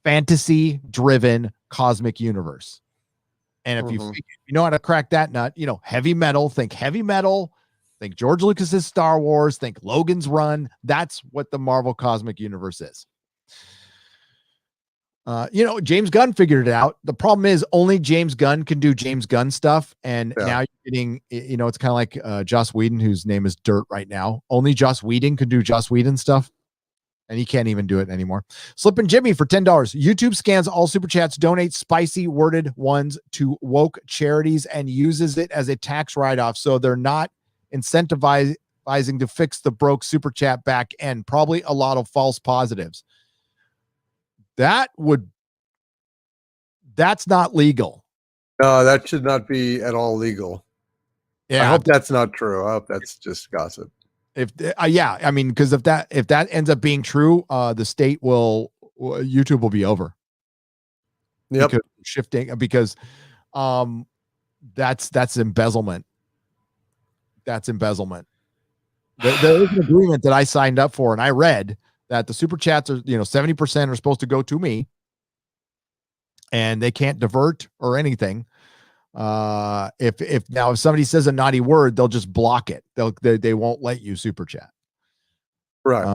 fantasy driven cosmic universe. And if you know how to crack that nut, heavy metal, think George Lucas's Star Wars, think Logan's Run. That's what the Marvel cosmic universe is. James Gunn figured it out. The problem is only James Gunn can do James Gunn stuff. And now you're getting, it's kind of like Joss Whedon, whose name is Dirt right now. Only Joss Whedon can do Joss Whedon stuff. And he can't even do it anymore. Slippin' Jimmy for $10. YouTube scans all super chats, donates spicy worded ones to woke charities, and uses it as a tax write-off. So they're not incentivizing to fix the broke super chat back end. Probably a lot of false positives. That's not legal. No, that should not be at all legal. Yeah, I hope that's not true. I hope that's just gossip. Because if that ends up being true, the state YouTube will be over. Yep. Because that's embezzlement. That's embezzlement. There is an agreement that I signed up for, and I read that the super chats are, 70% are supposed to go to me, and they can't divert or anything. If somebody says a naughty word, they'll just block it. They won't let you super chat. Right.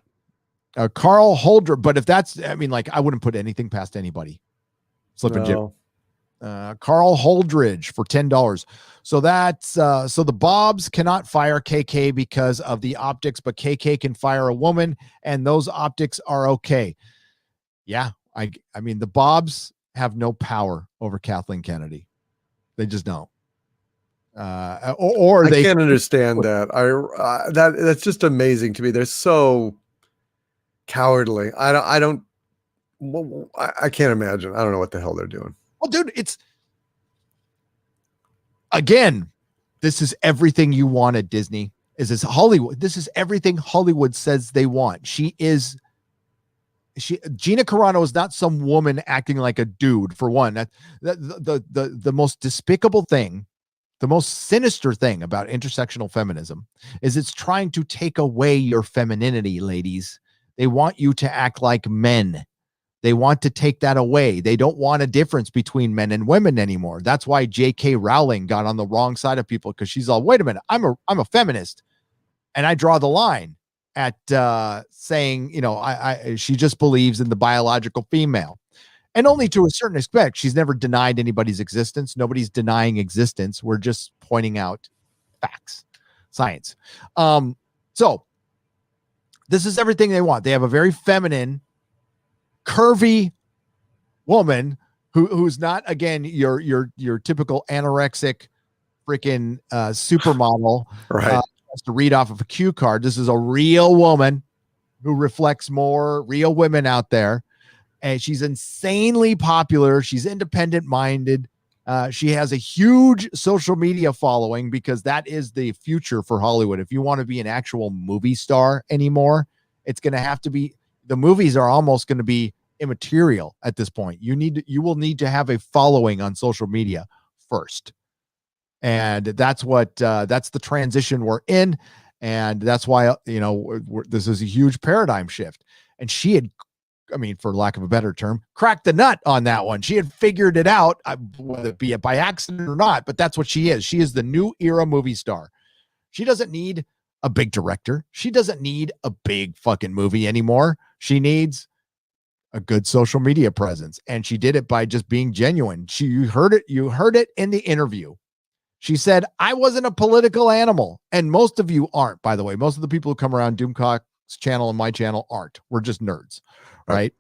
Carl Holder, but if that's, I wouldn't put anything past anybody. Slippin' Jim. Carl Holdridge for $10. So that's so the Bobs cannot fire KK because of the optics, but KK can fire a woman, and those optics are okay. Yeah, the Bobs have no power over Kathleen Kennedy. They just don't. Or I they can't understand that. That's just amazing to me. They're so cowardly. I can't imagine. I don't know what the hell they're doing. Well, dude, it's again, this is everything you want at Disney. Is this Hollywood? This is everything Hollywood says they want. Gina Carano is not some woman acting like a dude. For one, the most despicable thing, the most sinister thing about intersectional feminism is it's trying to take away your femininity, ladies. They want you to act like men. They want to take that away. They don't want a difference between men and women anymore. That's why J.K. Rowling got on the wrong side of people, because she's all, wait a minute, I'm a feminist, and I draw the line at saying, you know, she just believes in the biological female, and only to a certain extent. She's never denied anybody's existence. Nobody's denying existence. We're just pointing out facts, science. So this is everything they want. They have a very feminine, curvy woman who's not, again, your typical anorexic freaking supermodel, right? Has to read off of a cue card. This is a real woman who reflects more real women out there, and she's insanely popular. She's independent minded. She has a huge social media following, because that is the future for Hollywood. If you want to be an actual movie star anymore, it's going to have to be, the movies are almost going to be immaterial at this point. You will need to have a following on social media first. And that's that's the transition we're in. And that's why, you know, this is a huge paradigm shift. And she had, I mean, for lack of a better term, cracked the nut on that one. She had figured it out, whether it be by accident or not, but that's what she is. She is the new era movie star. She doesn't need a big director. She doesn't need a big fucking movie anymore. She needs a good social media presence. And she did it by just being genuine. You heard it in the interview. She said, I wasn't a political animal. And most of you aren't, by the way. Most of the people who come around Doomcock's channel and my channel aren't. We're just nerds. Right.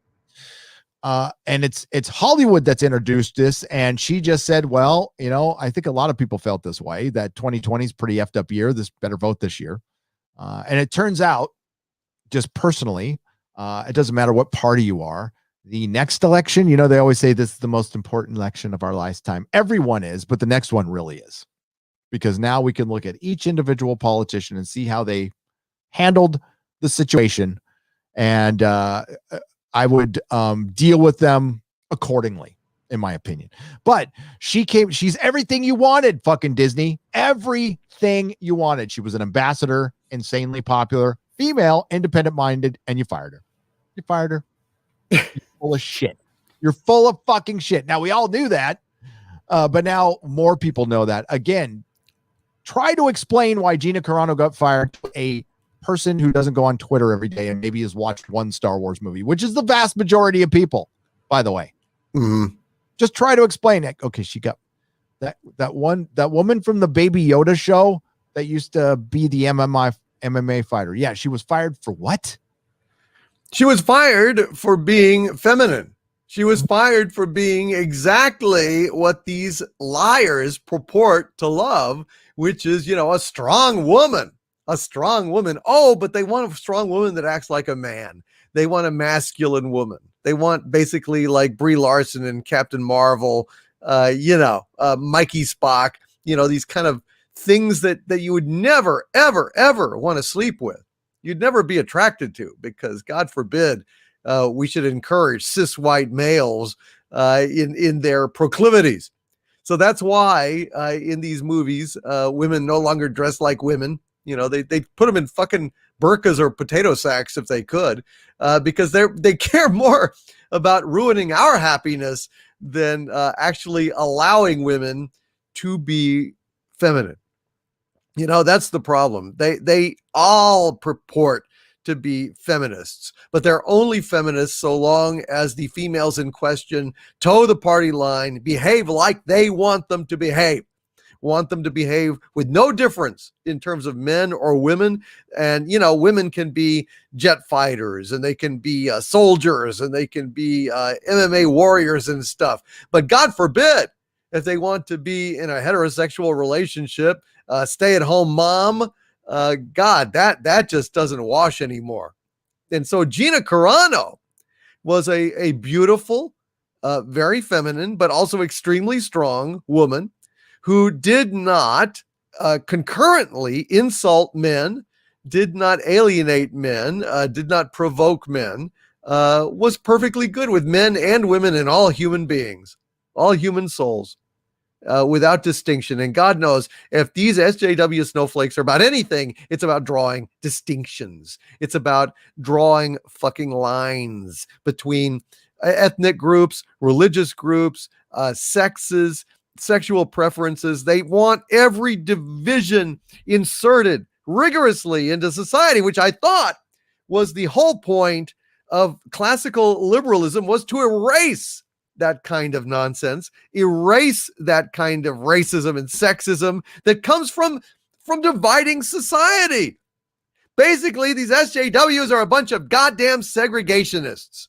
And it's Hollywood that's introduced this. And she just said, well, you know, I think a lot of people felt this way, that 2020 is pretty effed up year. This better vote this year. And it turns out, just personally, it doesn't matter what party you are. The next election, you know, they always say this is the most important election of our lifetime. Everyone is, but the next one really is, because now we can look at each individual politician and see how they handled the situation. And I would deal with them accordingly, in my opinion. But she's everything you wanted, fucking Disney. Everything you wanted. She was an ambassador, insanely popular, female, independent minded, and you fired her. You fired her. You're full of shit. You're full of fucking shit. Now, we all knew that, but now more people know that. Again, try to explain why Gina Carano got fired to a person who doesn't go on Twitter every day and maybe has watched one Star Wars movie, which is the vast majority of people, by the way. Mm-hmm. Just try to explain it. Okay, she got that woman from the Baby Yoda show that used to be the MMA fighter. Yeah, she was fired for what? She was fired for being feminine. She was fired for being exactly what these liars purport to love, which is, you know, a strong woman. A strong woman. Oh, but they want a strong woman that acts like a man. They want a masculine woman. They want basically like Brie Larson and Captain Marvel, Mikey Spock, you know, these kind of things that you would never, ever, ever want to sleep with. You'd never be attracted to, because God forbid we should encourage cis white males in their proclivities. So that's why in these movies, women no longer dress like women. You know, they put them in fucking burqas or potato sacks if they could, because they care more about ruining our happiness than actually allowing women to be feminine. You know, that's the problem. They all purport to be feminists, but they're only feminists so long as the females in question toe the party line, behave like they want them to behave. want them to behave with no difference in terms of men or women. And, you know, women can be jet fighters and they can be soldiers and they can be MMA warriors and stuff. But God forbid if they want to be in a heterosexual relationship, stay-at-home mom, God, that just doesn't wash anymore. And so Gina Carano was a beautiful, very feminine, but also extremely strong woman who did not concurrently insult men, did not alienate men, did not provoke men, was perfectly good with men and women and all human beings, all human souls, without distinction. And God knows if these SJW snowflakes are about anything, it's about drawing distinctions. It's about drawing fucking lines between ethnic groups, religious groups, sexes, sexual preferences. They want every division inserted rigorously into society, which I thought was the whole point of classical liberalism, was to erase that kind of nonsense, erase that kind of racism and sexism that comes from dividing society. Basically, these SJWs are a bunch of goddamn segregationists.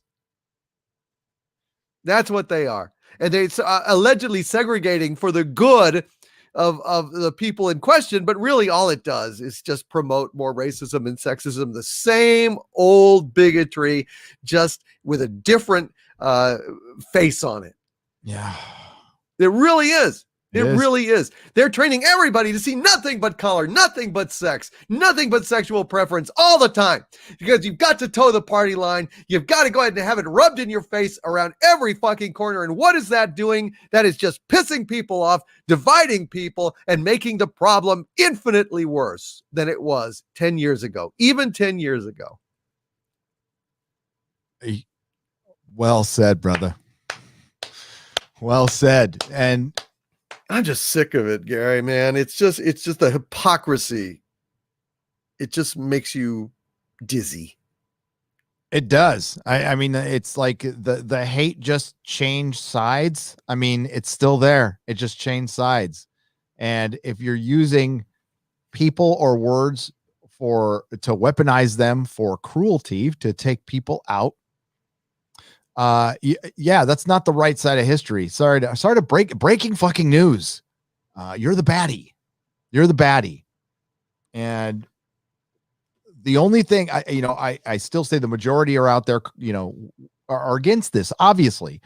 That's what they are. And they're allegedly segregating for the good of the people in question, but really all it does is just promote more racism and sexism, the same old bigotry, just with a different face on it. Yeah. It really is. It really is. They're training everybody to see nothing but color, nothing but sex, nothing but sexual preference all the time. Because you've got to toe the party line. You've got to go ahead and have it rubbed in your face around every fucking corner. And what is that doing? That is just pissing people off, dividing people, and making the problem infinitely worse than it was 10 years ago, even 10 years ago. Well said, brother. Well said. And I'm just sick of it, Gary, man. It's just the hypocrisy. It just makes you dizzy. It does. I mean, it's like the hate just changed sides. I mean, it's still there. It just changed sides. And if you're using people or words to weaponize them for cruelty, to take people out, yeah, that's not the right side of history. Sorry to breaking fucking news. You're the baddie. You're the baddie. And the only thing I still say the majority are out there, are against this, obviously,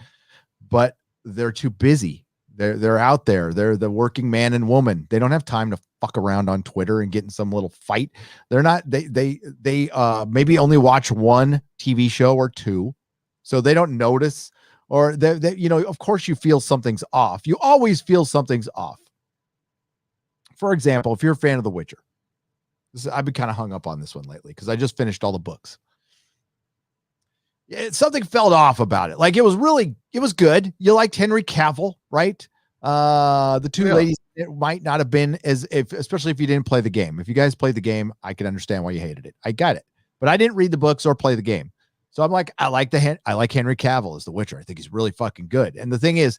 but they're too busy. They're out there. They're the working man and woman. They don't have time to fuck around on Twitter and get in some little fight. They're not, they maybe only watch one TV show or two. So they don't notice, or they, of course you feel something's off. You always feel something's off. For example, if you're a fan of The Witcher, I've been kind of hung up on this one lately because I just finished all the books. Something felt off about it. Like it was good. You liked Henry Cavill, right? The two ladies, it might not have been especially if you didn't play the game. If you guys played the game, I can understand why you hated it. I got it, but I didn't read the books or play the game. So I'm like, I like Henry Cavill as the Witcher. I think he's really fucking good. And the thing is,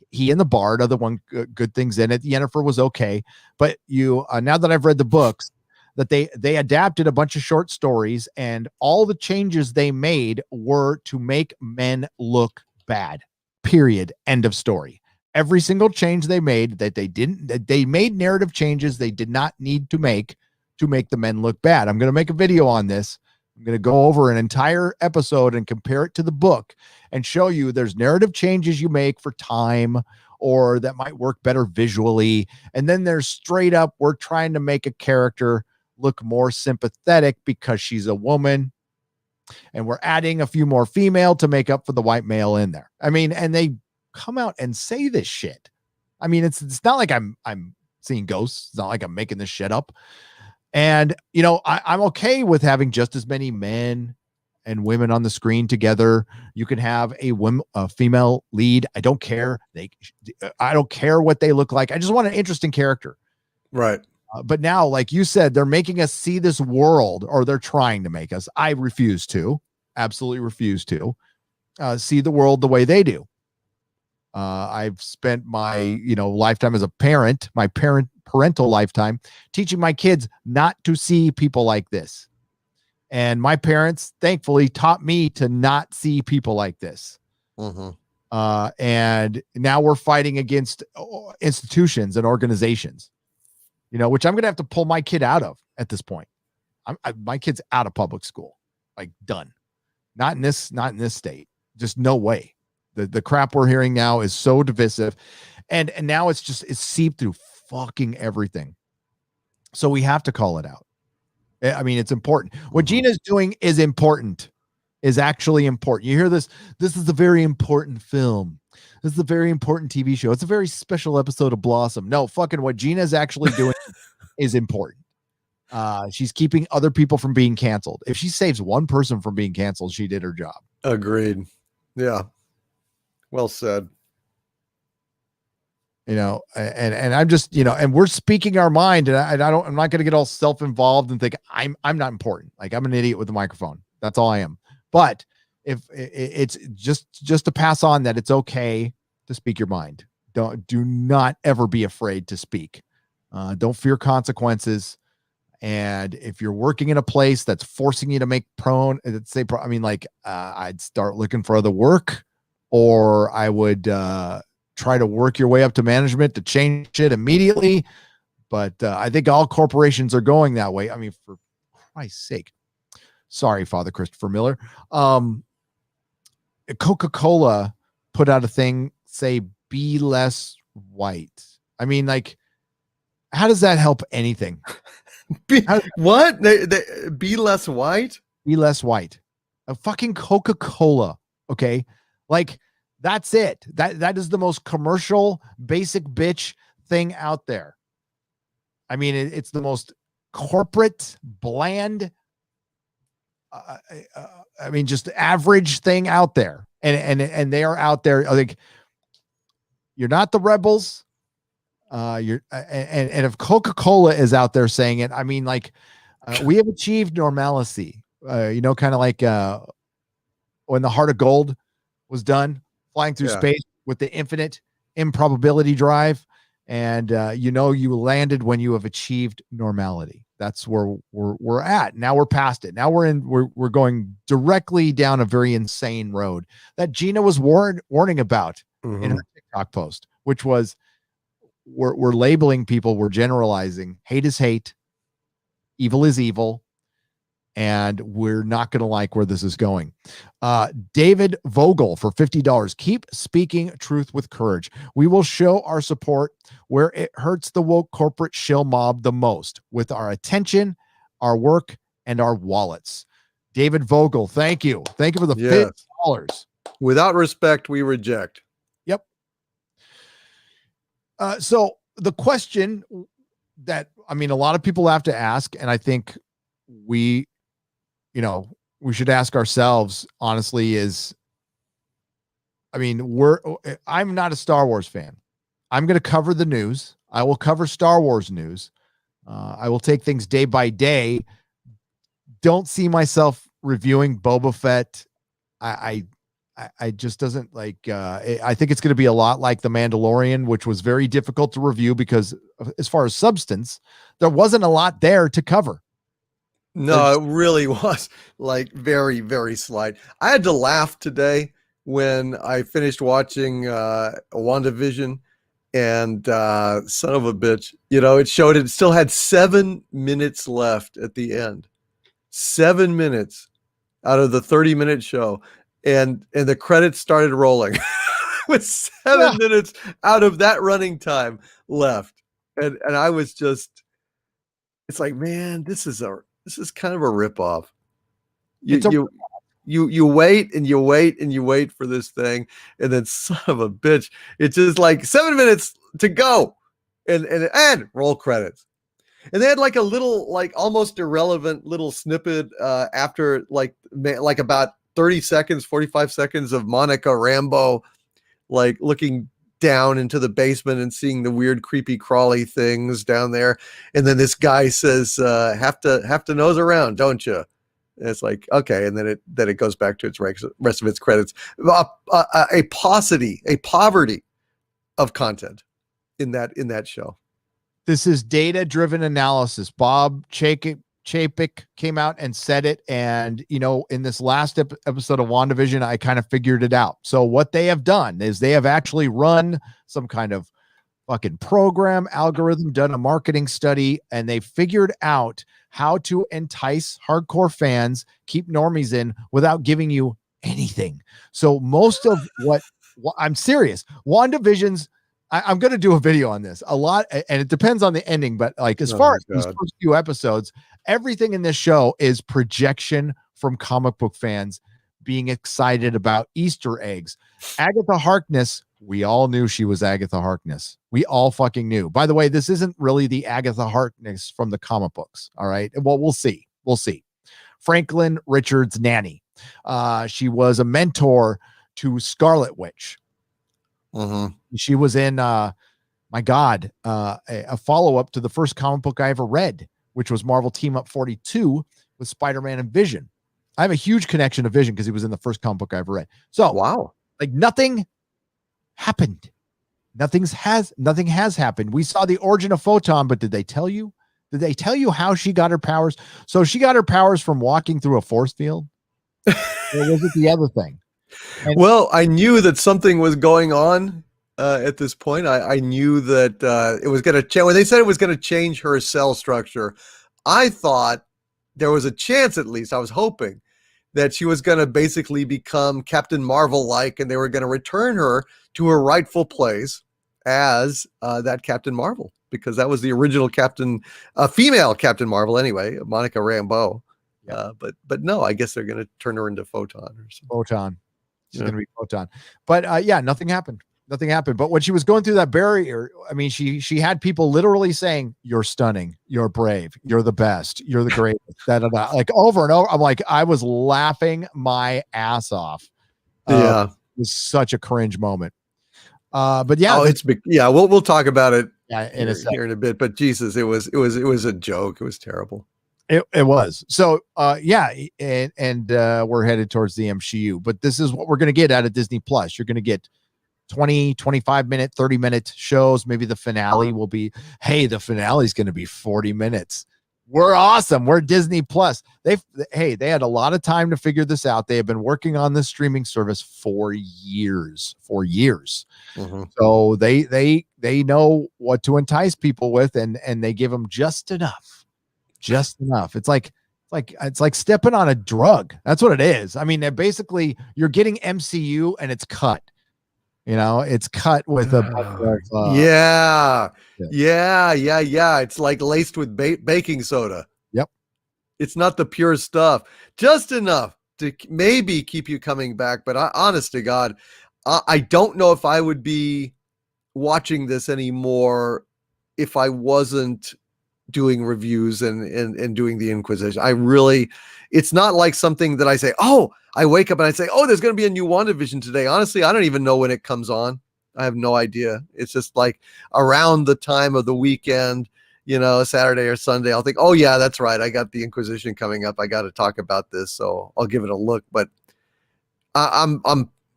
he and the Bard are the one good things in it. Yennefer was okay, but now that I've read the books, that they adapted a bunch of short stories, and all the changes they made were to make men look bad. Period. End of story. Every single change they made they made narrative changes they did not need to make the men look bad. I'm going to make a video on this. I'm going to go over an entire episode and compare it to the book and show you there's narrative changes you make for time or that might work better visually. And then there's straight up, we're trying to make a character look more sympathetic because she's a woman. And we're adding a few more female to make up for the white male in there. I mean, and they come out and say this shit. I mean, it's not like I'm seeing ghosts. It's not like I'm making this shit up. And, I'm okay with having just as many men and women on the screen together. You can have a female lead. I don't care. I don't care what they look like. I just want an interesting character. Right. But now, like you said, they're making us see this world, or they're trying to make us. I refuse to, absolutely refuse to see the world the way they do. I've spent my, lifetime as a parent, my parental lifetime, teaching my kids not to see people like this. And my parents, thankfully, taught me to not see people like this. Mm-hmm. And now we're fighting against institutions and organizations, which I'm going to have to pull my kid out of at this point. My kid's out of public school, like done. Not in this state. Just no way. The crap we're hearing now is so divisive, and now it's seeped through fucking everything. So we have to call it out. I mean, it's important. What Gina's doing is important, is actually important. You hear this? This is a very important film. This is a very important TV show. It's a very special episode of Blossom. No, fucking what Gina's actually doing is important. She's keeping other people from being canceled. If she saves one person from being canceled, she did her job. Agreed. Yeah. Well said. And I'm just, and we're speaking our mind, and I'm not going to get all self-involved and think I'm not important. Like, I'm an idiot with a microphone. That's all I am. But if it's just to pass on that it's okay to speak your mind. Do not ever be afraid to speak. Don't fear consequences. And if you're working in a place that's forcing you to make I'd start looking for other work, or I would try to work your way up to management to change it immediately. But I think all corporations are going that way. I mean, for Christ's sake. Sorry, Father Christopher Miller. Coca-Cola put out a thing, say, be less white. I mean, like, how does that help anything? What? Be less white? Be less white. A fucking Coca-Cola. Okay. Like, that's it. That is the most commercial, basic bitch thing out there. I mean, it's the most corporate, bland, just average thing out there. And they are out there. I think you're not the rebels. And if Coca-Cola is out there saying it, I mean, like, we have achieved normalcy. Kind of like when the Heart of Gold was done, flying through space with the infinite improbability drive, and you landed when you have achieved normality. That's where we're at. Now we're past it. Now we're going directly down a very insane road that Gina was warning about in her TikTok post, which was we're labeling people, we're generalizing. Hate is hate, evil is evil, and we're not going to like where this is going. David Vogel for $50. Keep speaking truth with courage. We will show our support where it hurts the woke corporate shill mob the most, with our attention, our work, and our wallets. David Vogel, thank you. Thank you for the $50. Without respect, we reject. Yep. So the question that, a lot of people have to ask, and I think we should ask ourselves honestly, is, I'm not a Star Wars fan. I'm going to cover the news. I will cover Star Wars news. I will take things day by day. Don't see myself reviewing Boba Fett. I just doesn't like, I think it's going to be a lot like The Mandalorian, which was very difficult to review because as far as substance, there wasn't a lot there to cover. No, it really was like very, very slight. I had to laugh today when I finished watching WandaVision, and son of a bitch, it showed it still had 7 minutes left at the end. 7 minutes out of the 30-minute show. And the credits started rolling with 7 minutes out of that running time left. And I was just, it's like, man, this is kind of a ripoff. You wait and you wait and you wait for this thing, and then son of a bitch, it's just like 7 minutes to go, and roll credits. And they had like a little, like almost irrelevant little snippet after like about 30 seconds, 45 seconds of Monica Rambeau, like looking down into the basement and seeing the weird, creepy, crawly things down there. And then this guy says, have to nose around, don't you? And it's like, okay. And then it goes back to its rest of its credits. A poverty of content in that show. This is data-driven analysis. Bob Chapek came out and said it. And, in this last episode of WandaVision, I kind of figured it out. So what they have done is they have actually run some kind of fucking program, algorithm, done a marketing study, and they figured out how to entice hardcore fans, keep normies in without giving you anything. So most of what I'm serious, WandaVision's, I'm going to do a video on this a lot, and it depends on the ending, but like as far as these first few episodes, everything in this show is projection from comic book fans being excited about Easter eggs. Agatha Harkness, we all knew she was Agatha Harkness. We all fucking knew. By the way, this isn't really the Agatha Harkness from the comic books. All right. Well, we'll see. Franklin Richards' nanny. She was a mentor to Scarlet Witch. She was in, a follow-up to the first comic book I ever read, which was Marvel Team Up 42 with Spider-Man and Vision. I have a huge connection to Vision because he was in the first comic book I ever read. So, wow, like nothing happened. Nothing has happened. We saw the origin of Photon, but did they tell you? Did they tell you how she got her powers? So she got her powers from walking through a force field? Or was it the other thing? And well, I knew that something was going on at this point. I knew that it was going to change. When they said it was going to change her cell structure, I thought there was a chance, at least I was hoping, that she was going to basically become Captain Marvel-like, and they were going to return her to her rightful place as that Captain Marvel, because that was the original female Captain Marvel anyway, Monica Rambeau. Yeah. But no, I guess they're going to turn her into Photon or something. Photon. She's going to be Photon. But yeah, nothing happened. Nothing happened. But when she was going through that barrier, I mean, she had people literally saying, "You're stunning. You're brave. You're the best. You're the greatest." Like over and over. I'm like, I was laughing my ass off. Yeah, it was such a cringe moment. But yeah, it's big. Yeah, we'll talk about it here in a bit. But Jesus, it was a joke. It was terrible. It was. So yeah, and we're headed towards the MCU. But this is what we're going to get out of Disney Plus. You're going to get 20, 25 minute, 30 minute shows. Maybe the finale will be, hey, the finale is going to be 40 minutes. We're awesome. We're Disney Plus. They had a lot of time to figure this out. They have been working on this streaming service for years. So they know what to entice people with, and they give them just enough. It's like stepping on a drug. That's what it is. I mean, basically you're getting MCU and it's cut. It's cut with a yeah. It's like laced with baking soda. Yep. It's not the pure stuff. Just enough to maybe keep you coming back. But honest to God, I don't know if I would be watching this anymore if I wasn't doing reviews and doing the Inquisition. It's not like something that I say, oh, I wake up and I say, oh, there's going to be a new WandaVision today. Honestly, I don't even know when it comes on. I have no idea. It's just like around the time of the weekend, Saturday or Sunday, I'll think, oh yeah, that's right. I got the Inquisition coming up. I got to talk about this. So I'll give it a look, but I'm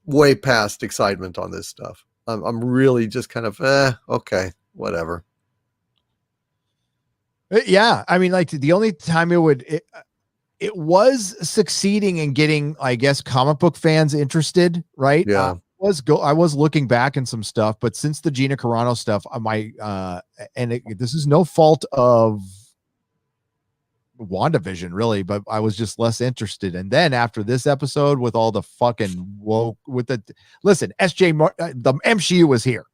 way past excitement on this stuff. I'm really just kind of, okay, whatever. Yeah, I mean, like the only time it was succeeding in getting, I guess, comic book fans interested, right? Yeah, I was looking back in some stuff, but since the Gina Carano stuff, this is no fault of WandaVision, really, but I was just less interested. And then after this episode, with all the fucking woke, listen, the MCU was here.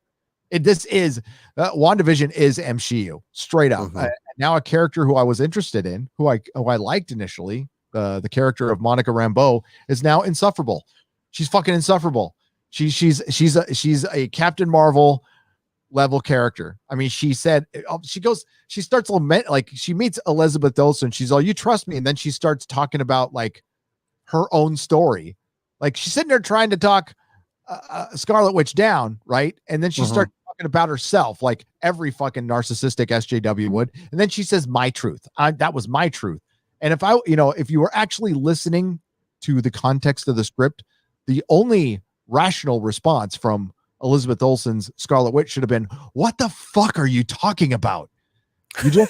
This is WandaVision is MCU straight up. Now a character who I was interested in, who I liked initially, the character of Monica Rambeau, is now insufferable. She's fucking insufferable. She's a Captain Marvel level character. I mean, she starts lament, like she meets Elizabeth Olsen. She's all, you trust me, and then she starts talking about like her own story. Like she's sitting there trying to talk Scarlet Witch down, right? And then she starts talking about herself, like every fucking narcissistic SJW would. And then she says, "My truth. That was my truth." And if you were actually listening to the context of the script, the only rational response from Elizabeth Olsen's Scarlet Witch should have been, what the fuck are you talking about? You're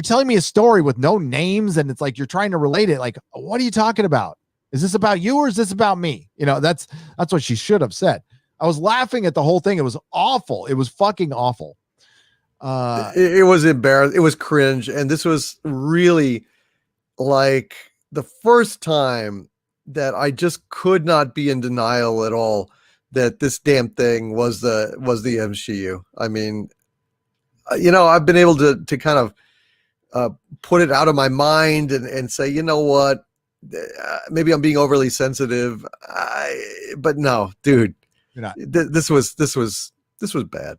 telling me a story with no names, and it's like you're trying to relate it. Like, what are you talking about? Is this about you or is this about me? You know, that's what she should have said. I was laughing at the whole thing. It was awful. It was fucking awful. It was embarrassing. It was cringe. And this was really like the first time that I just could not be in denial at all that this damn thing was the MCU. I mean, you know, I've been able to kind of put it out of my mind and say, you know what, maybe I'm being overly sensitive. But no, dude, you're not. This was bad.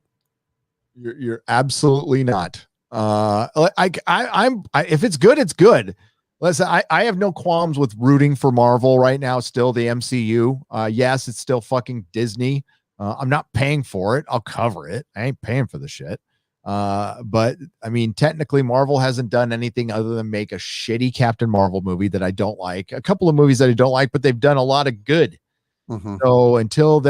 You're absolutely not. If it's good, it's good. Listen, I have no qualms with rooting for Marvel right now. Still the MCU. Yes, it's still fucking Disney. I'm not paying for it. I'll cover it. I ain't paying for the shit. But I mean, technically Marvel hasn't done anything other than make a shitty Captain Marvel movie that I don't like, a couple of movies that I don't like, but they've done a lot of good. Mm-hmm. So until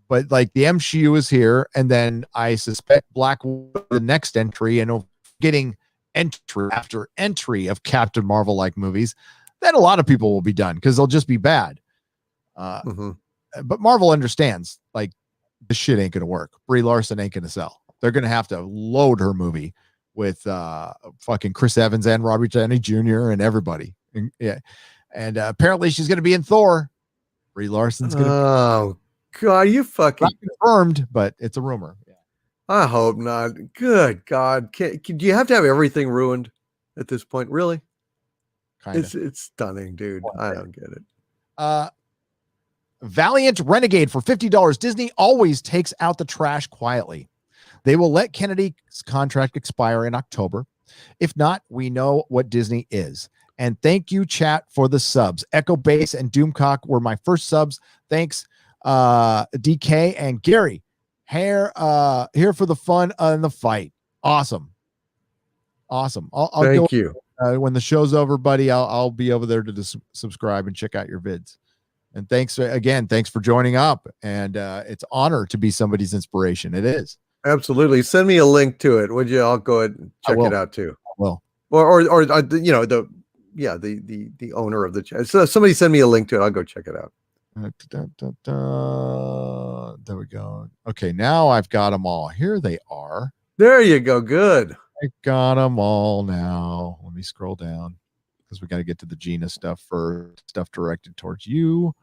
but like the MCU is here, and then I suspect Black Widow, the next entry, and getting entry after entry of Captain Marvel like movies, then a lot of people will be done because they'll just be bad. But Marvel understands, like, this shit ain't gonna work. Brie Larson ain't gonna sell. They're gonna have to load her movie with fucking Chris Evans and Robert Downey Jr. and everybody. And apparently she's gonna be in Thor. Brie Larson's gonna. Oh God, you fucking not confirmed, but it's a rumor. Yeah. I hope not. Good God, do you have to have everything ruined at this point? Really? Kinda. It's stunning, dude. I don't get it. Valiant Renegade for $50. Disney always takes out the trash quietly. They will let Kennedy's contract expire in October. If not, we know what Disney is. And thank you, chat, for the subs. Echo Base and Doomcock were my first subs. Thanks, DK and Gary. Here for the fun and the fight. Awesome. I'll thank you. When the show's over, buddy, I'll be over there to subscribe and check out your vids. And thanks for joining up. And it's an honor to be somebody's inspiration. It is. Absolutely. Send me a link to it, would you? I'll go ahead and check it out too. Well, or you know, the owner of the chat. So somebody send me a link to it. I'll go check it out. There we go. Okay, now I've got them all. Here they are. There you go. Good. I got them all now. Let me scroll down because we got to get to the Gina stuff first. Stuff directed towards you.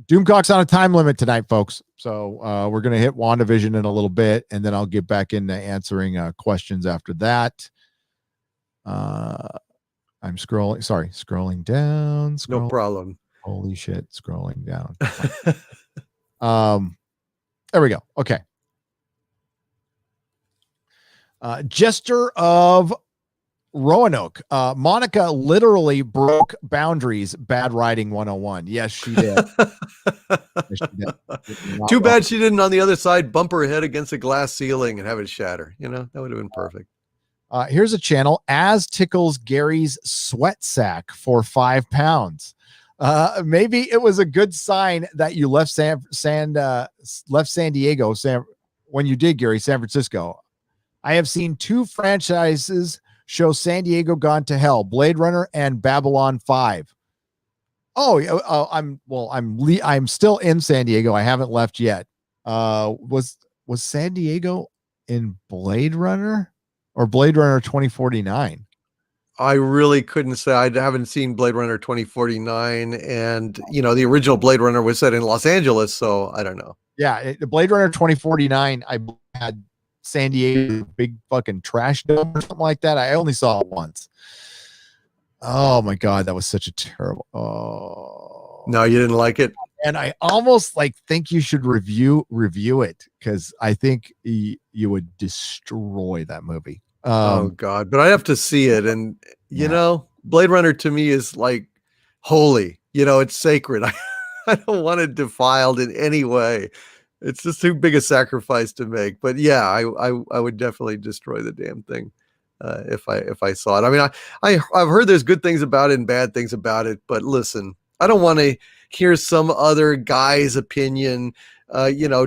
Doomcock's on a time limit tonight, folks. So we're going to hit WandaVision in a little bit, and then I'll get back into answering questions after that. I'm scrolling down. No problem. Holy shit, scrolling down. There we go. Okay. Jester of Roanoke. Monica literally broke boundaries. Bad writing 101. Yes, she did. Yes, she did. Too bad she didn't on the other side bump her head against a glass ceiling and have it shatter. You know, that would have been perfect. Here's a channel. As tickles Gary's sweat sack for £5. Maybe it was a good sign that you left San Diego, when you did, Gary, San Francisco. I have seen 2 franchises show San Diego gone to hell: Blade Runner and Babylon 5. I'm still in San Diego. I haven't left yet. Was San Diego in Blade Runner or Blade Runner 2049? I really couldn't say. I haven't seen Blade Runner 2049, and you know, the original Blade Runner was set in Los Angeles, so I don't know. Yeah, the Blade Runner 2049, I had San Diego big fucking trash dome or something like that. I only saw it once. Oh my God, that was such a terrible. Oh no, you didn't like it, and I almost think you should review it because I think you would destroy that movie. Oh God, but I have to see it, and you know, Blade Runner to me is like holy. You know, it's sacred. I don't want it defiled in any way. It's just too big a sacrifice to make. But yeah, I would definitely destroy the damn thing if I saw it. I mean, I've heard there's good things about it and bad things about it, but listen, I don't want to hear some other guy's opinion,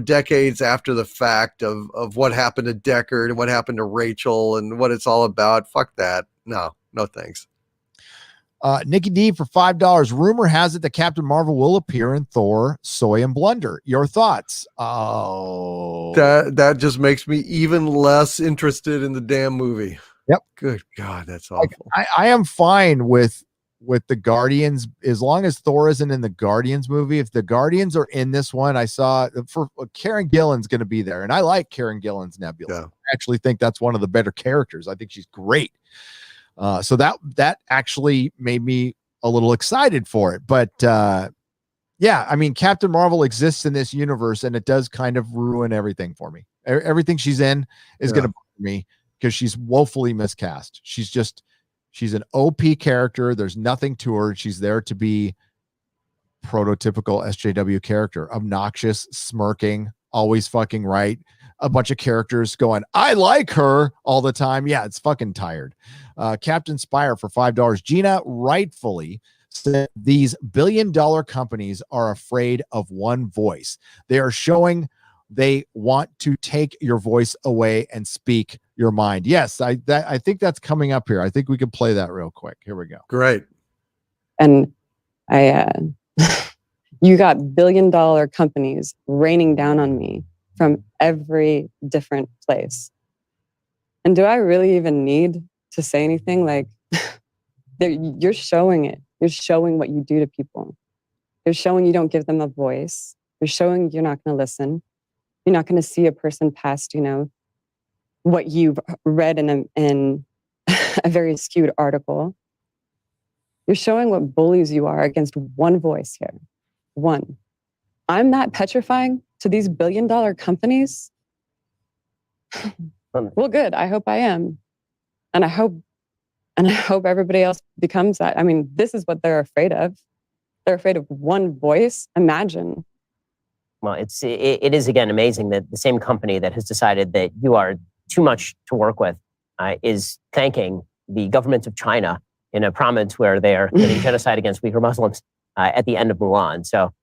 decades after the fact of what happened to Deckard and what happened to Rachel and what it's all about. Fuck that. No thanks. Nikki D for $5. Rumor has it that Captain Marvel will appear in Thor, Soy and Blunder. Your thoughts? Oh, that just makes me even less interested in the damn movie. Yep. Good God, that's awful. I am fine with the Guardians as long as Thor isn't in the Guardians movie. If the Guardians are in this one, I saw for Karen Gillan's going to be there, and I like Karen Gillan's Nebula. Yeah. I actually think that's one of the better characters. I think she's great. So that actually made me a little excited for it. But yeah, I mean, Captain Marvel exists in this universe, and it does kind of ruin everything for me. Everything she's in is going to bother me because she's woefully miscast. She's an OP character. There's nothing to her. She's there to be prototypical SJW character, obnoxious, smirking, always fucking right. A bunch of characters going, I like her all the time. Yeah, it's fucking tired. Captain Spire for $5. Gina rightfully said these billion-dollar companies are afraid of one voice. They are showing they want to take your voice away and speak your mind. Yes, I think that's coming up here. I think we can play that real quick. Here we go. Great. And you got billion-dollar companies raining down on me from every different place. And do I really even need to say anything? Like, you're showing it. You're showing what you do to people. You're showing you don't give them a voice. You're showing you're not going to listen. You're not going to see a person past, what you've read in a very skewed article. You're showing what bullies you are against one voice here. One. I'm that petrifying to these billion-dollar companies? Well, good. I hope I am. And I hope everybody else becomes that. I mean, this is what they're afraid of. They're afraid of one voice. Imagine. Well, it is again amazing that the same company that has decided that you are too much to work with is thanking the government of China in a province where they are committing genocide against Uyghur Muslims at the end of Mulan. So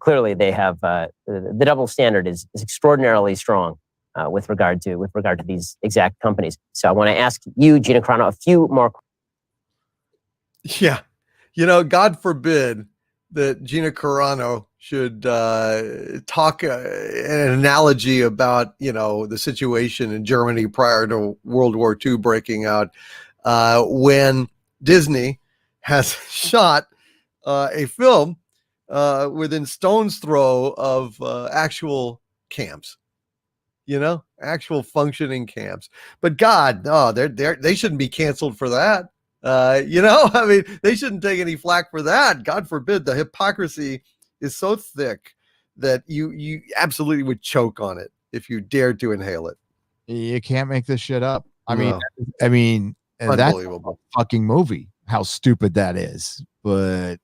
clearly, they have the double standard is extraordinarily strong with regard to these exact companies. So I want to ask you, Gina Carano, a few more. Yeah, God forbid that Gina Carano should talk an analogy about the situation in Germany prior to World War II breaking out, when Disney has shot a film within stone's throw of actual camps, actual functioning camps. But God, no, they shouldn't be canceled for that. I mean, they shouldn't take any flack for that. God forbid. The hypocrisy is so thick that you absolutely would choke on it if you dared to inhale it. You can't make this shit up. I mean, unbelievable. That's a fucking movie. How stupid that is. But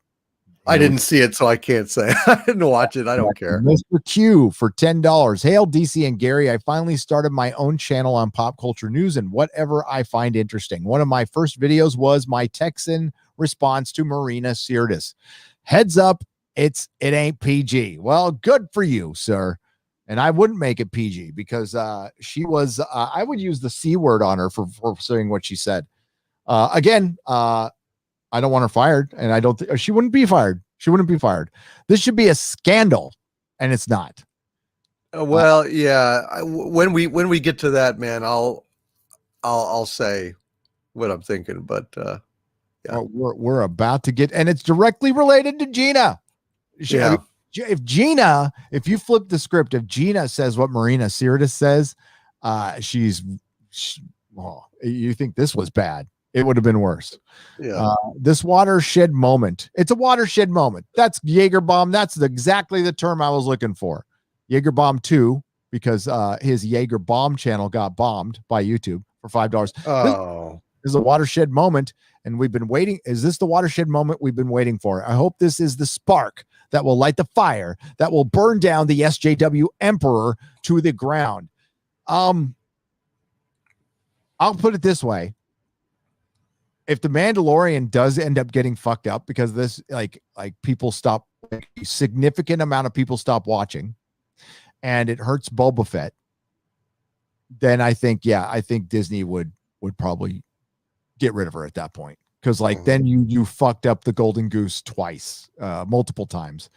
I didn't see it, so I can't say. I didn't watch it. I don't care. Mr. Q for $10. Hail, DC and Gary. I finally started my own channel on pop culture news and whatever I find interesting. One of my first videos was my Texan response to Marina Sirtis. Heads up, it ain't PG. Well, good for you, sir. And I wouldn't make it PG because she was, I would use the C word on her for saying what she said. Again, I don't want her fired, and I don't think she wouldn't be fired. She wouldn't be fired. This should be a scandal, and it's not. Well, yeah. When we get to that, man, I'll say what I'm thinking. But yeah, we're about to get, and it's directly related to Gina. If you flip the script, if Gina says what Marina Sirtis says, you think this was bad. It would have been worse. Yeah. This watershed moment. It's a watershed moment. That's Jaeger bomb. That's exactly the term I was looking for. Jaeger bomb 2, because his Jaeger bomb channel got bombed by YouTube for $5. Oh, this is a watershed moment, and we've been waiting. Is this the watershed moment we've been waiting for? I hope this is the spark that will light the fire that will burn down the SJW Emperor to the ground. I'll put it this way. if the Mandalorian does end up getting fucked up because this like people stop, like, a significant amount of people stop watching and it hurts Boba Fett, then I think Disney would probably get rid of her at that point. Because like then you fucked up the golden goose twice, multiple times.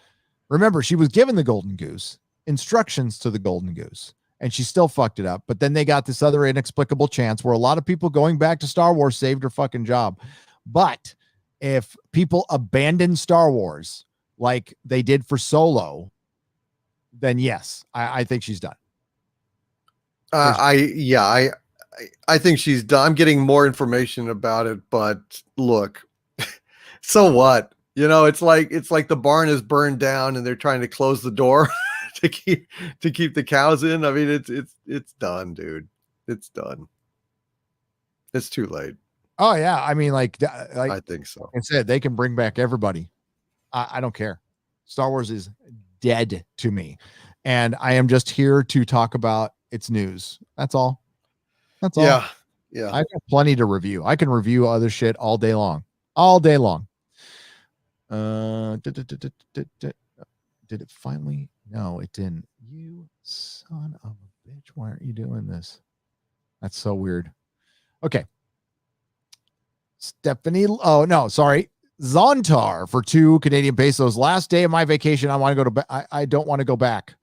Remember, she was given the golden goose, instructions to the golden goose, and she still fucked it up. But then they got this other inexplicable chance where a lot of people going back to Star Wars saved her fucking job. But if people abandon Star Wars like they did for Solo, then yes, I think she's done. I think she's done. I'm getting more information about it, but look, so what? You know, it's like the barn is burned down and they're trying to close the door to keep the cows in. I mean, it's done, dude. It's done. It's too late. Oh yeah, I mean, like I think so. Like I said, they can bring back everybody. I don't care. Star Wars is dead to me, and I am just here to talk about its news. That's all. That's all. Yeah. I got plenty to review. I can review other shit all day long. All day long. Did it finally? No, it didn't. You son of a bitch. Why aren't you doing this? That's so weird. Okay. Stephanie. Oh, no, sorry. Zontar for 2 Canadian pesos. Last day of my vacation. I want to go to I don't want to go back.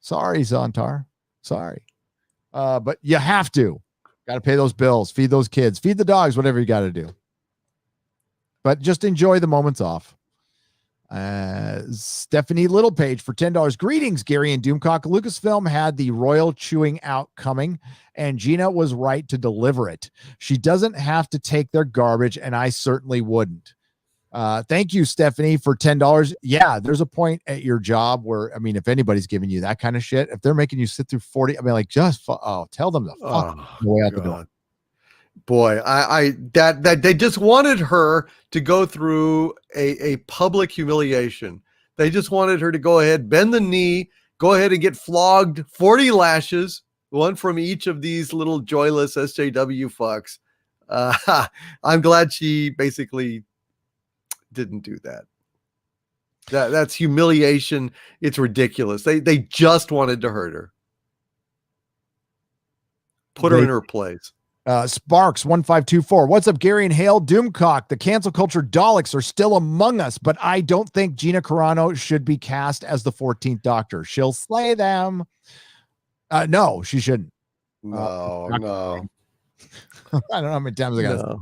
Sorry, Zontar. Sorry. But you have to. Got to pay those bills, feed those kids, feed the dogs, whatever you got to do. But just enjoy the moments off. Stephanie Littlepage for $10. Greetings, Gary and Doomcock. Lucasfilm had the royal chewing out coming, and Gina was right to deliver it. She doesn't have to take their garbage, and I certainly wouldn't. Thank you, Stephanie, for $10. Yeah, there's a point at your job where, I mean, if anybody's giving you that kind of shit, if they're making you sit through 40, I mean, like, just tell them to fuck the way out the door. Boy, that they just wanted her to go through a public humiliation. They just wanted her to go ahead, bend the knee, go ahead and get flogged 40 lashes, one from each of these little joyless SJW fucks. I'm glad she basically didn't do that. That's humiliation. It's ridiculous. They just wanted to hurt her. Put her in her place. Sparks 1524. What's up, Gary and Hale? Doomcock. The cancel culture Daleks are still among us, but I don't think Gina Carano should be cast as the 14th Doctor. She'll slay them. No, she shouldn't. No. I don't know how many times I got to.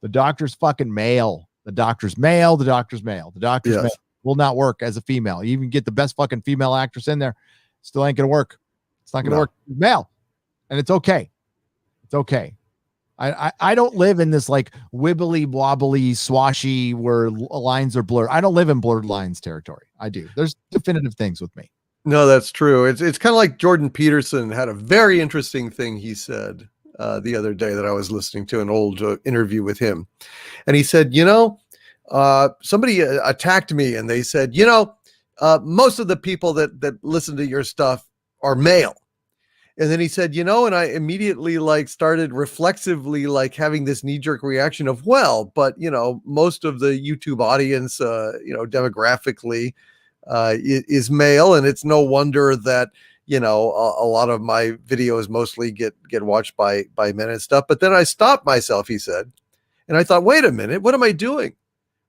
The Doctor's fucking male. The Doctor's male. The Doctor's male. The Doctor's male will not work as a female. You even get the best fucking female actress in there, still ain't gonna work. It's not gonna work. Male, and it's okay. It's okay. I don't live in this like wibbly wobbly swashy where lines are blurred. I don't live in blurred lines territory. I do. There's definitive things with me. No, that's true. It's kind of like Jordan Peterson had a very interesting thing he said the other day that I was listening to an old interview with him. And he said, somebody attacked me and they said, most of the people that listen to your stuff are male. And then he said, and I immediately started reflexively having this knee-jerk reaction of, but most of the YouTube audience, demographically is male, and it's no wonder that a lot of my videos mostly get watched by men and stuff. But then I stopped myself, he said, and I thought, wait a minute, what am I doing?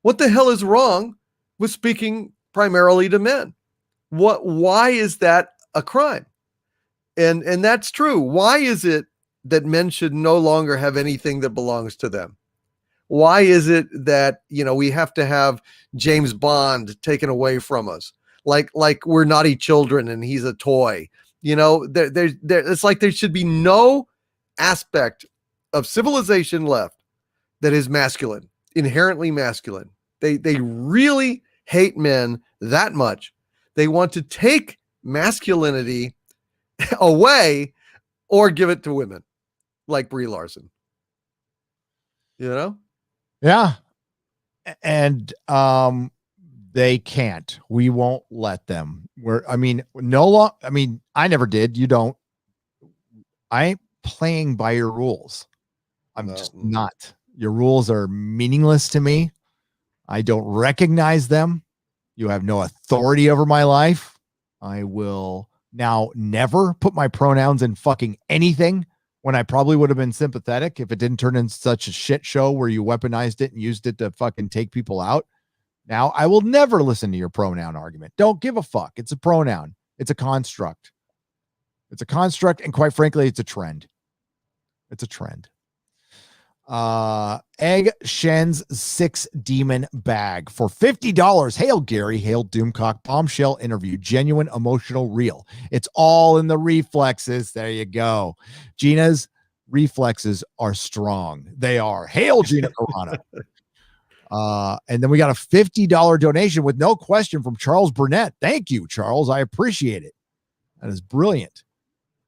What the hell is wrong with speaking primarily to men? Why is that a crime? And that's true. Why is it that men should no longer have anything that belongs to them? Why is it that, we have to have James Bond taken away from us? Like we're naughty children and he's a toy. It's like there should be no aspect of civilization left that is masculine, inherently masculine. They really hate men that much. They want to take masculinity away or give it to women like Brie Larson. Yeah. And they can't. We won't let them. I never did. You don't. I ain't playing by your rules. I'm just not. Your rules are meaningless to me. I don't recognize them. You have no authority over my life. I will now never put my pronouns in fucking anything when I probably would have been sympathetic if it didn't turn into such a shit show where you weaponized it and used it to fucking take people out. Now, I will never listen to your pronoun argument. Don't give a fuck. It's a pronoun. It's a construct. It's a construct, and quite frankly, it's a trend. It's a trend. Egg Shen's 6 demon bag for $50. Hail Gary, hail Doomcock, bombshell interview, genuine, emotional, real. It's all in the reflexes. There you go. Gina's reflexes are strong. They are. Hail Gina Carano. And then we got a $50 donation with no question from Charles Burnett. Thank you, Charles. I appreciate it. That is brilliant.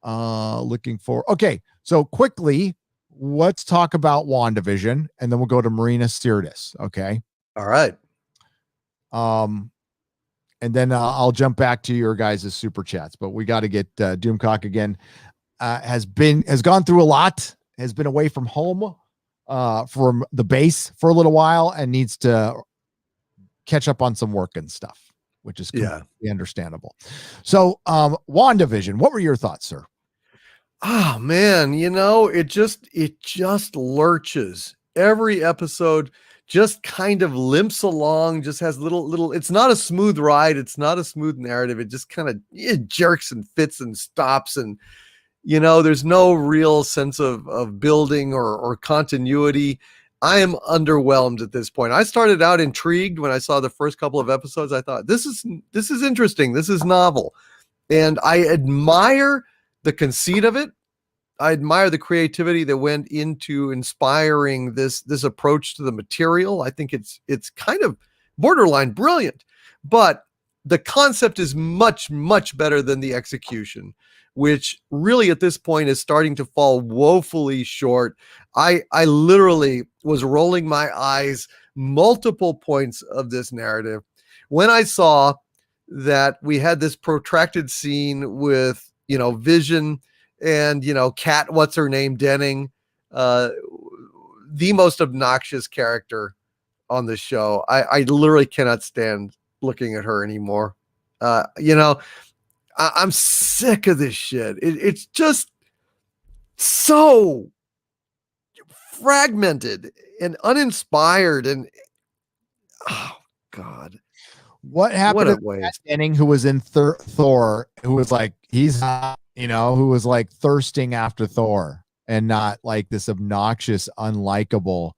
Looking for, okay. So quickly, let's talk about WandaVision, and then we'll go to Marina Sirtis. Okay. All right. And then I'll jump back to your guys' super chats, but we got to get Doomcock again. Has gone through a lot, has been away from home, from the base for a little while, and needs to catch up on some work and stuff, which is completely understandable. So, WandaVision, what were your thoughts, sir? Oh man, it just lurches. Every episode just kind of limps along, just has little, it's not a smooth ride. It's not a smooth narrative. It just kind of jerks and fits and stops. And, there's no real sense of building or continuity. I am underwhelmed at this point. I started out intrigued when I saw the first couple of episodes. I thought, this is interesting. This is novel. And I admire the conceit of it. I admire the creativity that went into inspiring this approach to the material. I think it's kind of borderline brilliant, but the concept is much, much better than the execution, which really at this point is starting to fall woefully short. I literally was rolling my eyes multiple points of this narrative when I saw that we had this protracted scene with, Vision and, Kat, what's her name, Denning, the most obnoxious character on the show. I literally cannot stand looking at her anymore. I'm sick of this shit. It's just so fragmented and uninspired, and oh God. What happened to Kat Denning, who was in Thor, who was like, he's hot, who was like thirsting after Thor and not like this obnoxious, unlikable.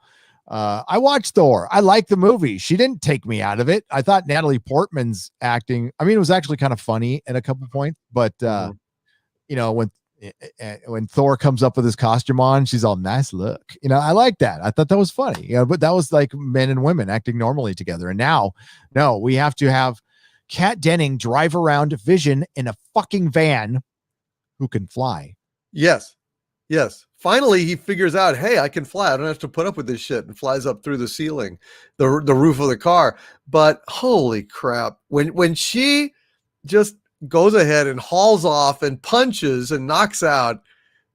I watched Thor. I liked the movie. She didn't take me out of it. I thought Natalie Portman's acting, it was actually kind of funny at a couple points, but when Thor comes up with his costume on, she's all nice look. I like that. I thought that was funny. But that was like men and women acting normally together. And now, no, we have to have Kat Denning drive around Vision in a fucking van who can fly. Yes. Finally, he figures out, hey, I can fly. I don't have to put up with this shit, and flies up through the ceiling, the roof of the car. But holy crap, when she just goes ahead and hauls off and punches and knocks out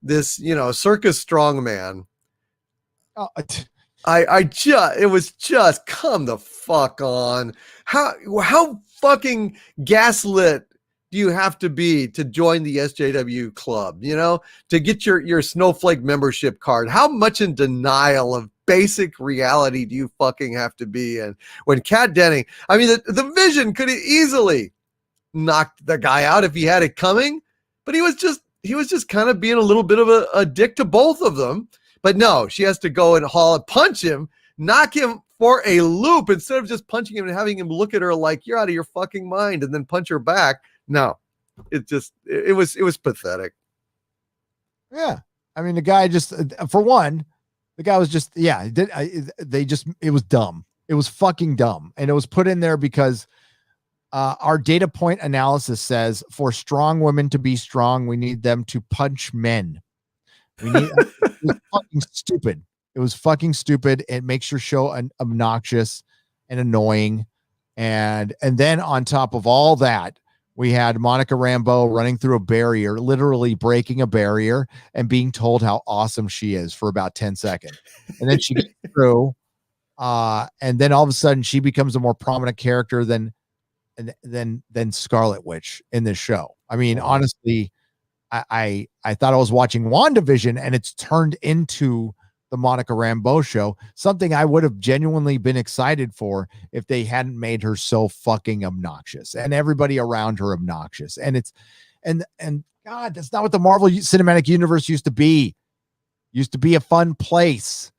this, circus strongman. It was just come the fuck on. How fucking gaslit do you have to be to join the SJW club, to get your snowflake membership card? How much in denial of basic reality do you fucking have to be? And when Kat Denning, the Vision could have easily knocked the guy out if he had it coming, but he was just kind of being a little bit of a dick to both of them. But no, she has to go and punch him, knock him for a loop instead of just punching him and having him look at her like you're out of your fucking mind and then punch her back. No, it was pathetic. Yeah. The guy just, for one, the guy was just, it was dumb. It was fucking dumb. And it was put in there because our data point analysis says for strong women to be strong, we need them to punch men. It was fucking stupid. It was fucking stupid. It makes your show obnoxious and annoying. And then on top of all that, We had Monica Rambeau running through a barrier, literally breaking a barrier and being told how awesome she is for about 10 seconds. And then she gets through. And then all of a sudden she becomes a more prominent character than Scarlet Witch in this show. I mean, honestly, I thought I was watching WandaVision, and it's turned into the Monica Rambeau show, something I would have genuinely been excited for if they hadn't made her so fucking obnoxious and everybody around her obnoxious. And it's, and God, that's not what the Marvel Cinematic Universe used to be. It used to be a fun place.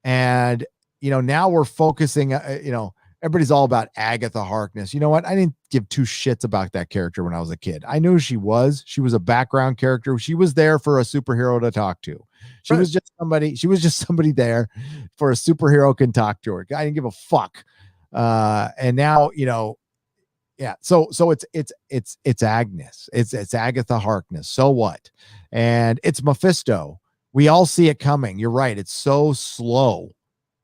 And, now we're focusing, everybody's all about Agatha Harkness. You know what? I didn't give two shits about that character when I was a kid. I knew who she was. She was a background character. She was there for a superhero to talk to. She was just somebody there for a superhero can talk to her. I didn't give a fuck. And now, yeah. So it's Agnes. It's Agatha Harkness. So what? And it's Mephisto. We all see it coming. You're right. It's so slow.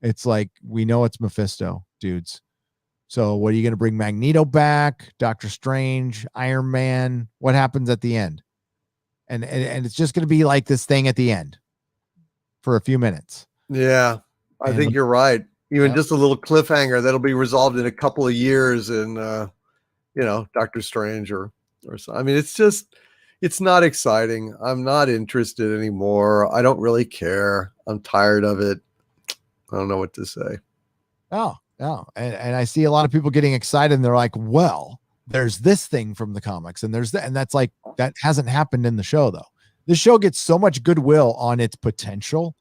It's like, we know it's Mephisto, dudes. So what are you going to bring Magneto back? Doctor Strange, Iron Man? What happens at the end? And it's just going to be like this thing at the end for a few minutes. Yeah, I think you're right. Even just a little cliffhanger that'll be resolved in a couple of years in, Doctor Strange or so. I mean, it's not exciting. I'm not interested anymore. I don't really care. I'm tired of it. I don't know what to say. Oh, no. And I see a lot of people getting excited and they're like, well, there's this thing from the comics and there's that. And that's like, that hasn't happened in the show though. The show gets so much goodwill on its potential.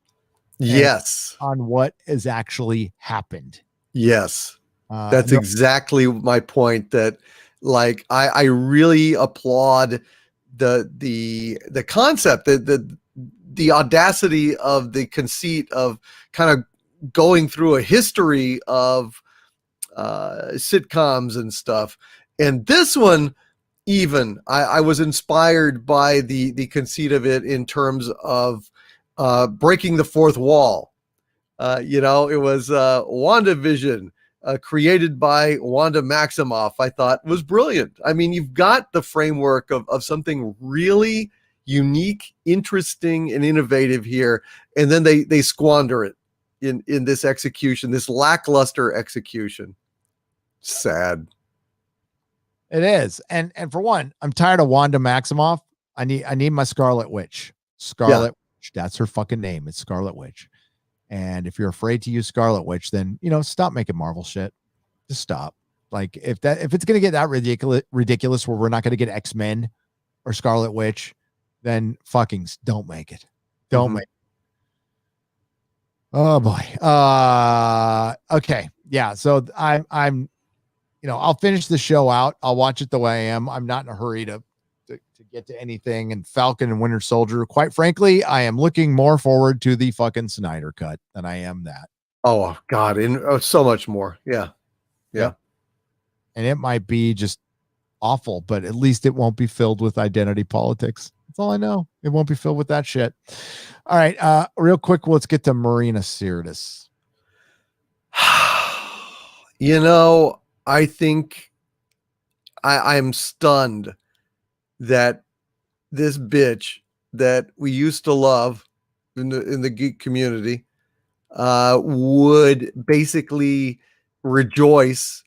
Yes. On what has actually happened. Yes. That's exactly my point, that like, I really applaud the concept, the audacity of the conceit of kind of going through a history of sitcoms and stuff. And this one, even I was inspired by the conceit of it in terms of breaking the fourth wall. It was WandaVision, created by Wanda Maximoff. I thought was brilliant. I mean, you've got the framework of something really unique, interesting, and innovative here, and then they squander it in this execution, this lackluster execution. Sad. It is. And for one, I'm tired of Wanda Maximoff. I need my Scarlet Witch. Scarlet Witch. That's her fucking name. It's Scarlet Witch. And if you're afraid to use Scarlet Witch, then stop making Marvel shit. Just stop. Like if it's gonna get that ridiculous where we're not gonna get X-Men or Scarlet Witch, then fucking don't make it. Don't make it. Oh boy. Okay. Yeah. So I'm I'll finish the show out. I'll watch it the way I am. I'm not in a hurry to get to anything. And Falcon and Winter Soldier, quite frankly, I am looking more forward to the fucking Snyder cut than I am that. Oh God. And so much more. Yeah. Yeah. And it might be just awful, but at least it won't be filled with identity politics. That's all I know. It won't be filled with that shit. All right. Real quick, let's get to Marina Sirtis. I think I'm stunned that this bitch that we used to love in the geek community would basically rejoice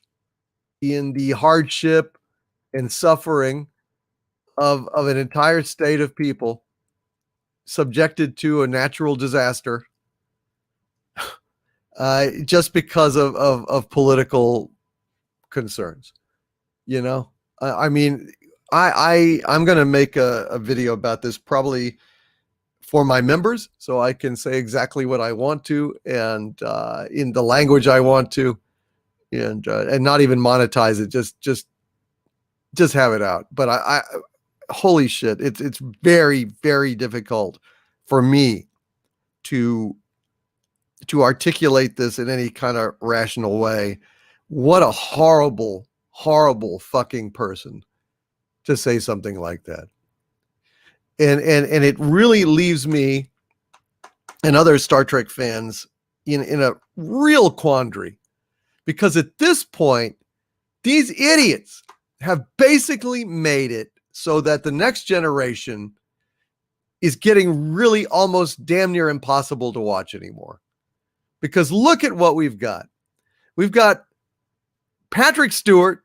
in the hardship and suffering of an entire state of people subjected to a natural disaster just because of political concerns. I mean, I'm going to make a video about this probably for my members, so I can say exactly what I want to and in the language I want to, and not even monetize it. Just have it out. But I holy shit, it's very, very difficult for me to articulate this in any kind of rational way. What a horrible, horrible fucking person to say something like that. And it really leaves me and other Star Trek fans in a real quandary, because at this point, these idiots have basically made it so that the next generation is getting really almost damn near impossible to watch anymore. Because look at what we've got. We've got Patrick Stewart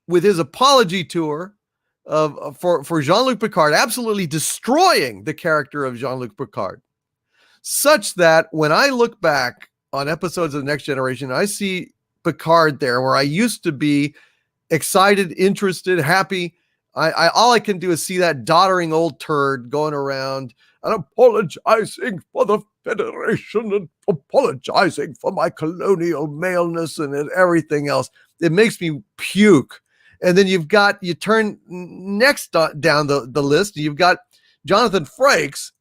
with his apology tour for Jean-Luc Picard, absolutely destroying the character of Jean-Luc Picard, such that when I look back on episodes of The Next Generation, I see Picard there where I used to be excited, interested, happy. All I can do is see that doddering old turd going around and apologizing for the Federation and apologizing for my colonial maleness and everything else. It makes me puke. And then you turn next down the list. You've got Jonathan Frakes,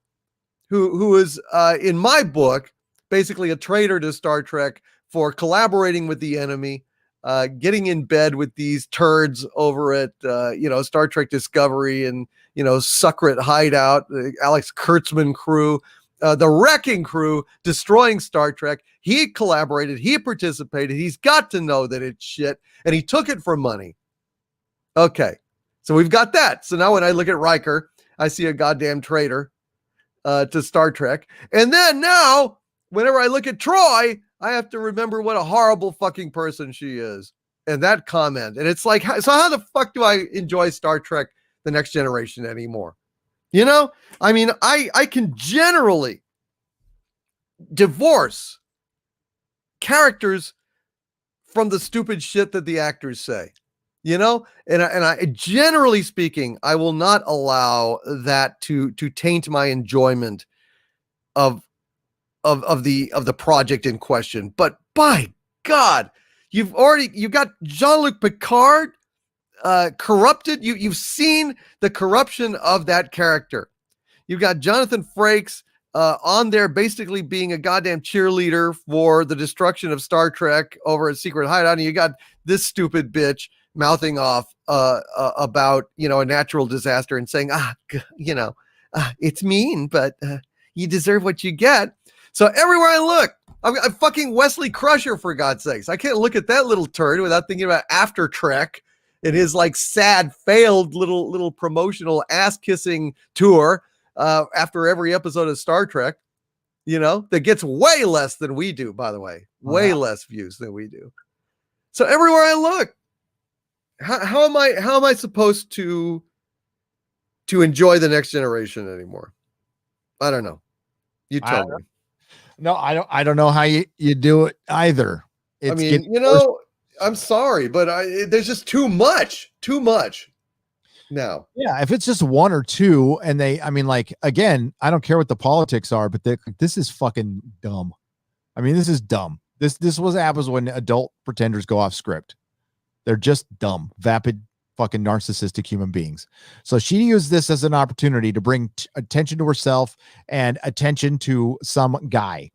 who is, in my book, basically a traitor to Star Trek for collaborating with the enemy, getting in bed with these turds over at, Star Trek Discovery and, Sucret Hideout, Alex Kurtzman crew, the Wrecking Crew, destroying Star Trek. He collaborated. He participated. He's got to know that it's shit, and he took it for money. Okay, so we've got that. So now when I look at Riker, I see a goddamn traitor to Star Trek. And then now, whenever I look at Troy, I have to remember what a horrible fucking person she is. And that comment. And it's like, so how the fuck do I enjoy Star Trek The Next Generation anymore? I mean, I can generally divorce characters from the stupid shit that the actors say. And I generally speaking, I will not allow that to taint my enjoyment of the project in question. But by God, you've got Jean-Luc Picard corrupted. You've seen the corruption of that character. You've got Jonathan Frakes on there basically being a goddamn cheerleader for the destruction of Star Trek over at Secret Hideout. And you got this stupid bitch mouthing off about, a natural disaster and saying, it's mean, but you deserve what you get. So everywhere I look, I'm fucking Wesley Crusher, for God's sakes. I can't look at that little turd without thinking about After Trek and his like sad, failed little promotional ass kissing tour after every episode of Star Trek, that gets way less than we do, by the way, way less views than we do. So everywhere I look, how am I supposed to enjoy The Next Generation anymore? I don't know. You tell me. No, I don't know how you do it either. I'm sorry, but there's just too much now. Yeah. If it's just one or two and again, I don't care what the politics are, but this is fucking dumb. This is dumb. This was happens when adult pretenders go off script. They're just dumb, vapid, fucking narcissistic human beings. So she used this as an opportunity to bring attention to herself and attention to some guy.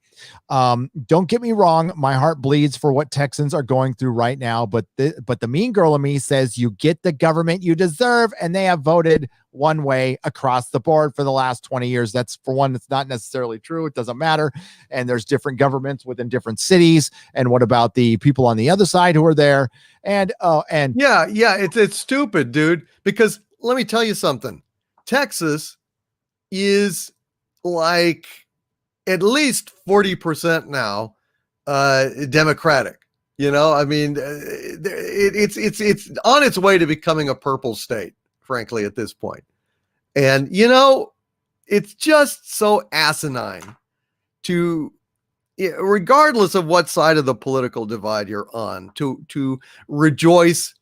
Don't get me wrong. My heart bleeds for what Texans are going through right now, but the mean girl in me says you get the government you deserve, and they have voted one way across the board for the last 20 years. That's, for one, it's not necessarily true. It doesn't matter. And there's different governments within different cities. And what about the people on the other side who are there? And it's stupid, dude, because let me tell you something. Texas is like at least 40% now Democratic. It's on its way to becoming a purple state, frankly, at this point. And it's just so asinine to, regardless of what side of the political divide you're on, to rejoice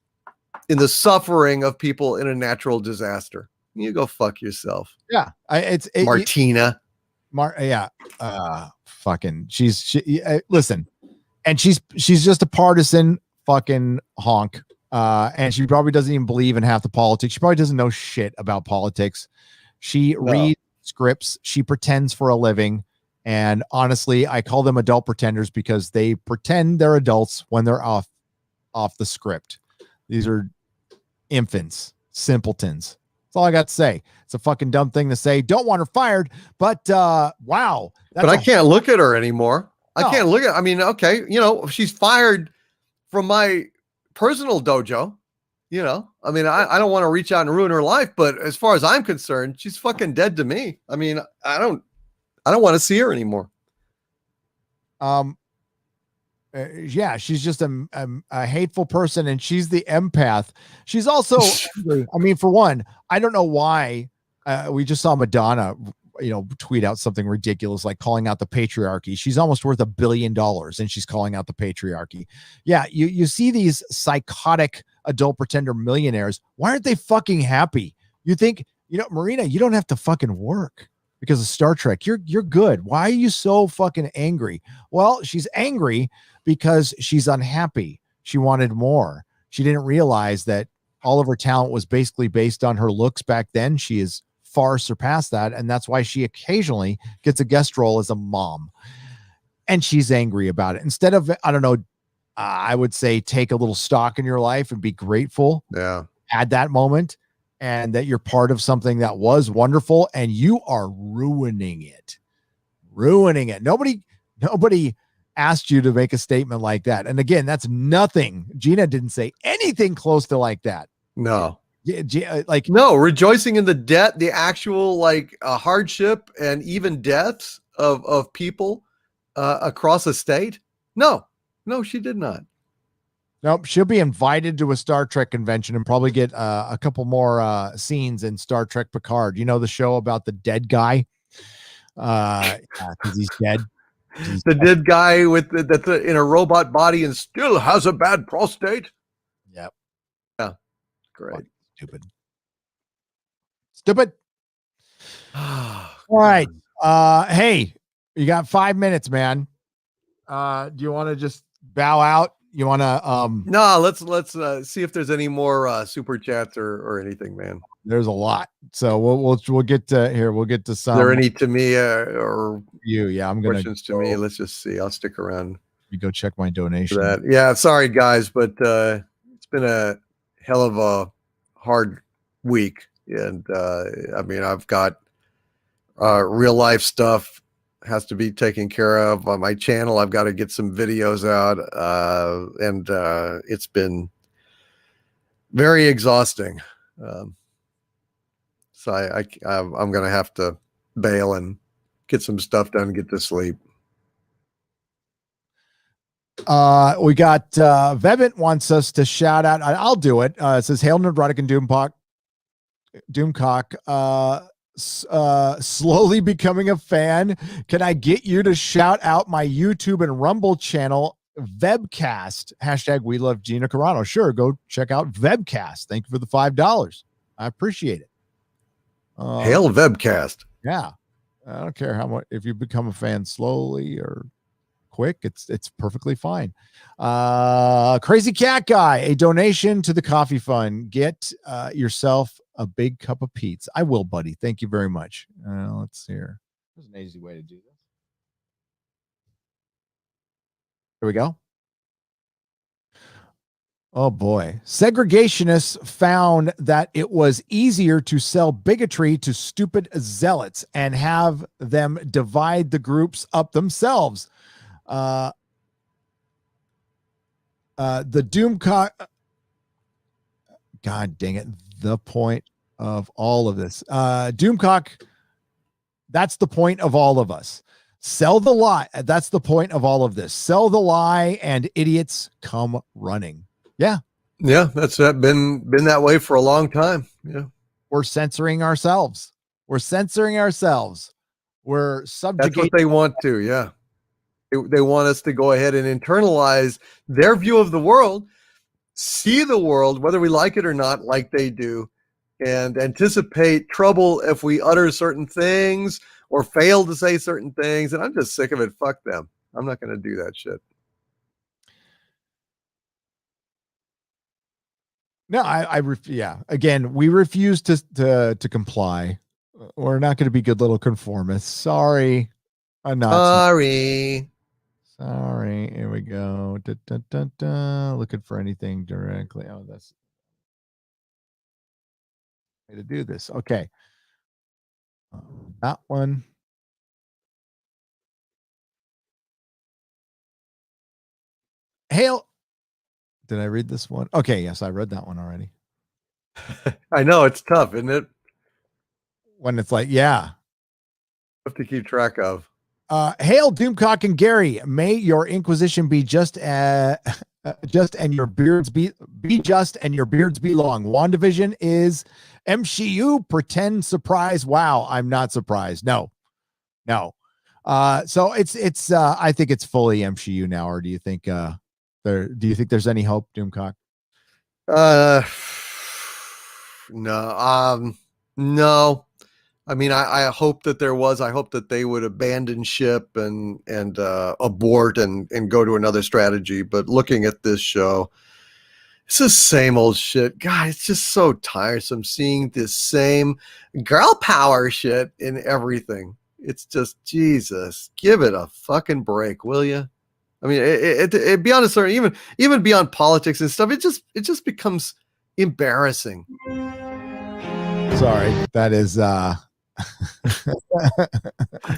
in the suffering of people in a natural disaster. You go fuck yourself. Yeah, Martina. Fucking listen, and she's just a partisan fucking honk, and she probably doesn't even believe in half the politics. She probably doesn't know shit about politics. She reads scripts, she pretends for a living, and honestly, I call them adult pretenders because they pretend they're adults when they're off the script. These are infants, simpletons. That's all I got to say. It's a fucking dumb thing to say. Don't want her fired, but wow. But I can't look at her anymore. No. I can't look at, okay, she's fired from my personal dojo. You know, I mean, I don't want to reach out and ruin her life, but as far as I'm concerned, she's fucking dead to me. I mean, I don't want to see her anymore. Yeah, she's just a hateful person, and she's the empath. She's also, I mean, for one, I don't know why. We just saw Madonna, tweet out something ridiculous like calling out the patriarchy. She's almost worth $1 billion, and she's calling out the patriarchy. Yeah, you see these psychotic adult pretender millionaires. Why aren't they fucking happy? You think, Marina, you don't have to fucking work because of Star Trek. You're good. Why are you so fucking angry? Well, she's angry because she's unhappy. She wanted more. She didn't realize that all of her talent was basically based on her looks back then. She is far surpassed that, and that's why she occasionally gets a guest role as a mom, and she's angry about it. Instead of, I don't know, I would say take a little stock in your life and be grateful. Yeah. At that moment, and that you're part of something that was wonderful, and you are ruining it. Nobody asked you to make a statement like that. And again, that's nothing. Gina didn't say anything close to like that. No. Like, no, rejoicing in the debt, the actual hardship and even deaths of people across a state. No, she did not. Nope. She'll be invited to a Star Trek convention and probably get a couple more scenes in Star Trek Picard. You know, the show about the dead guy? Because he's dead. The dead guy that's in a robot body and still has a bad prostate. Yep. Yeah. Great. Stupid. All right. Hey, you got 5 minutes, man. Do you want to just bow out? You want to no, let's see if there's any more super chats or anything, man. There's a lot. So we'll get to here. We'll get to some. Are there any to me or you? Yeah, I'm gonna questions to me. Let's just see. I'll stick around. You go check my donation. Yeah, sorry guys, but it's been a hell of a hard week, and I mean, I've got real life stuff has to be taken care of on my channel. I've got to get some videos out, and it's been very exhausting. So I'm going to have to bail and get some stuff done and get to sleep. We got Vebit wants us to shout out. I'll do it. It says, "Hail Nerdrotic and Doomcock. Slowly becoming a fan. Can I get you to shout out my YouTube and Rumble channel, Webcast? # we love Gina Carano." Sure, go check out Webcast. Thank you for the $5. I appreciate it. Hail Webcast. Yeah, I don't care how much, if you become a fan slowly or quick, it's perfectly fine. Crazy Cat Guy, a donation to the coffee fund. Get yourself a big cup of Pete's. I will, buddy. Thank you very much. Let's see here. There's an easy way to do this. Here we go. Oh boy. Segregationists found that it was easier to sell bigotry to stupid zealots and have them divide the groups up themselves. The Doomcock. God dang it. The point of all of this. Doomcock, that's the point of all of us. Sell the lie. That's the point of all of this. Sell the lie and idiots come running. Yeah. Yeah, that's been that way for a long time. Yeah. We're censoring ourselves. We're subjugating. That's what they want to, yeah. They want us to go ahead and internalize their view of the world, see the world, whether we like it or not, like they do, and anticipate trouble if we utter certain things or fail to say certain things. And I'm just sick of it. Fuck them. I'm not going to do that shit. No, yeah. Again, we refuse to comply. We're not going to be good little conformists. Sorry. I'm not. Sorry. Here we go. Looking for anything directly. Oh, that's way to do this. Okay. That one. Hail. Did I read this one? Okay. Yes, I read that one already. I know it's tough, isn't it? When it's like, yeah. Tough to keep track of. Hail Doomcock and Gary. May your inquisition be just and your beards be just and your beards be long. WandaVision is MCU. Pretend surprise. Wow, I'm not surprised. No. So it's I think it's fully MCU now. Or do you think there's any hope, Doomcock? No. I mean, I hope that there was. I hope that they would abandon ship and abort and go to another strategy. But looking at this show, it's the same old shit. God, it's just so tiresome seeing this same girl power shit in everything. It's just, Jesus, give it a fucking break, will you? I mean, it beyond a certain, even beyond politics and stuff, it just becomes embarrassing. Sorry, that is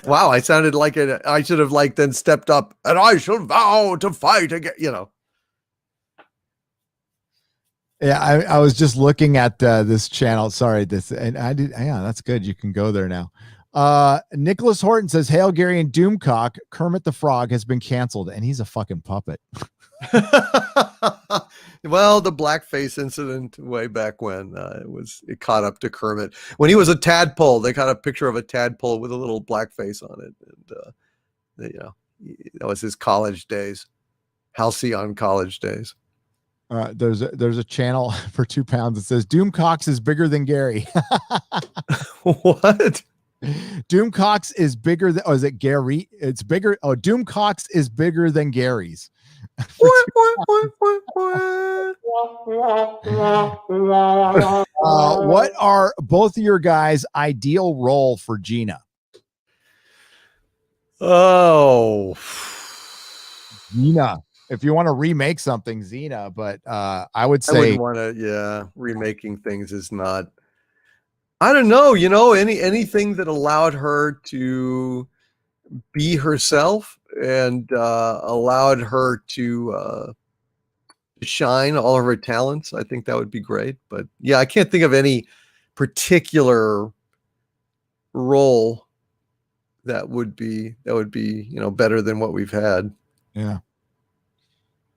wow, I sounded like it. I should have then stepped up and I shall vow to fight again, Yeah, I was just looking at this channel. Sorry, and I did. Yeah, that's good. You can go there now. Nicholas Horton says, "Hail Gary and Doomcock. Kermit the Frog has been canceled, and he's a fucking puppet." Well, the blackface incident way back when it caught up to Kermit when he was a tadpole. They got a picture of a tadpole with a little blackface on it, and that was his college days, halcyon college days. There's a channel for £2 that says Doomcox is bigger than Gary. What? Doomcox is bigger than, is it Gary? It's bigger. Oh, Doomcox is bigger than Gary's. What are both of your guys' ideal role for Gina? Oh, Gina. If you want to remake something, Xena, but I would say I wouldn't want to. Yeah, remaking things is not. I don't know. Anything that allowed her to be herself and allowed her to shine all of her talents. I think that would be great. But yeah, I can't think of any particular role that would be better than what we've had. Yeah.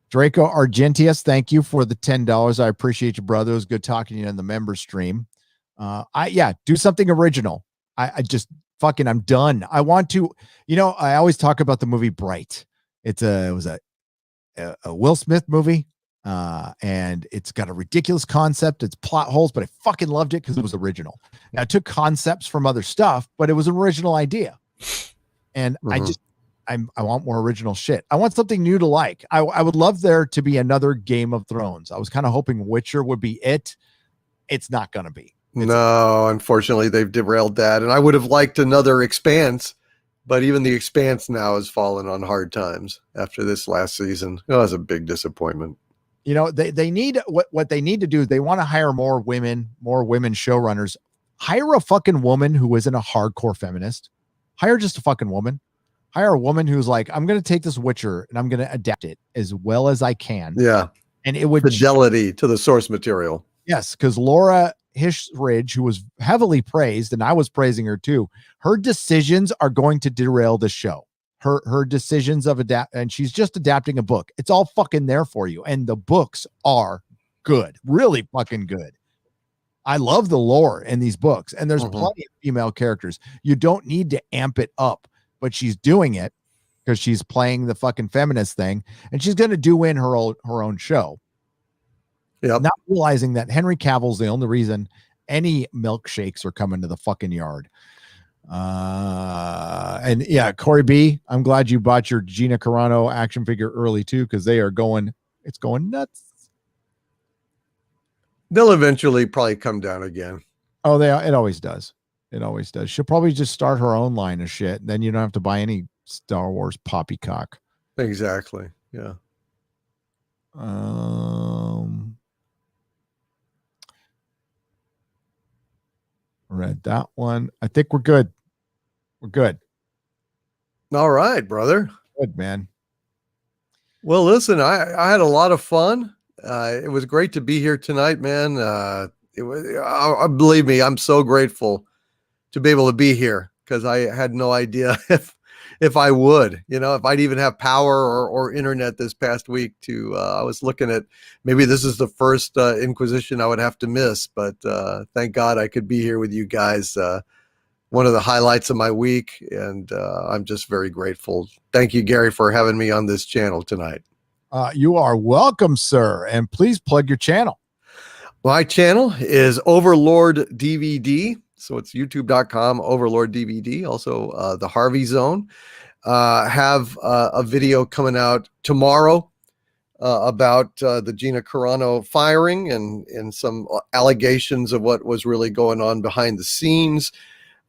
Draco Argentius, thank you for the $10. I appreciate you, brother. It was good talking to you in the member stream. Do something original. I'm done. I want to, I always talk about the movie Bright. It was a Will Smith movie. And it's got a ridiculous concept. It's plot holes, but I fucking loved it because it was original. Now, it took concepts from other stuff, but it was an original idea. And I want more original shit. I want something new to like. I would love there to be another Game of Thrones. I was kind of hoping Witcher would be it. It's not going to be. No, unfortunately, they've derailed that. And I would have liked another Expanse, but even the Expanse now has fallen on hard times after this last season. It was a big disappointment. They need what they need to do is they want to hire more women showrunners. Hire a fucking woman who isn't a hardcore feminist. Hire just a fucking woman. Hire a woman who's like, I'm going to take this Witcher and I'm going to adapt it as well as I can. Yeah. And it would fidelity to the source material. Yes. Because Laura Hishridge, who was heavily praised, and I was praising her too, her decisions are going to derail the show. Her decisions of adapt, and she's just adapting a book. It's all fucking there for you. And the books are good, really fucking good. I love the lore in these books, and there's plenty of female characters. You don't need to amp it up, but she's doing it because she's playing the fucking feminist thing, and she's going to do in her own show. Yep. Not realizing that Henry Cavill's the only reason any milkshakes are coming to the fucking yard. And yeah, Corey B, I'm glad you bought your Gina Carano action figure early too, because it's going nuts. They'll eventually probably come down again. Oh, it always does. It always does. She'll probably just start her own line of shit. Then you don't have to buy any Star Wars poppycock. Exactly. Yeah. Read that one. I think we're good. We're good. All right, brother. Good, man. Well, listen, I had a lot of fun. It was great to be here tonight, man. it was, believe me, I'm so grateful to be able to be here, because I had no idea if I would, if I'd even have power or internet this past week to, I was looking at, maybe this is the first Inquisition I would have to miss, but thank God I could be here with you guys. One of the highlights of my week, and I'm just very grateful. Thank you, Gary, for having me on this channel tonight. You are welcome, sir. And please plug your channel. My channel is Overlord DVD. So it's youtube.com Overlord DVD. Also, the Harvey Zone. Have a video coming out tomorrow about the Gina Carano firing and some allegations of what was really going on behind the scenes.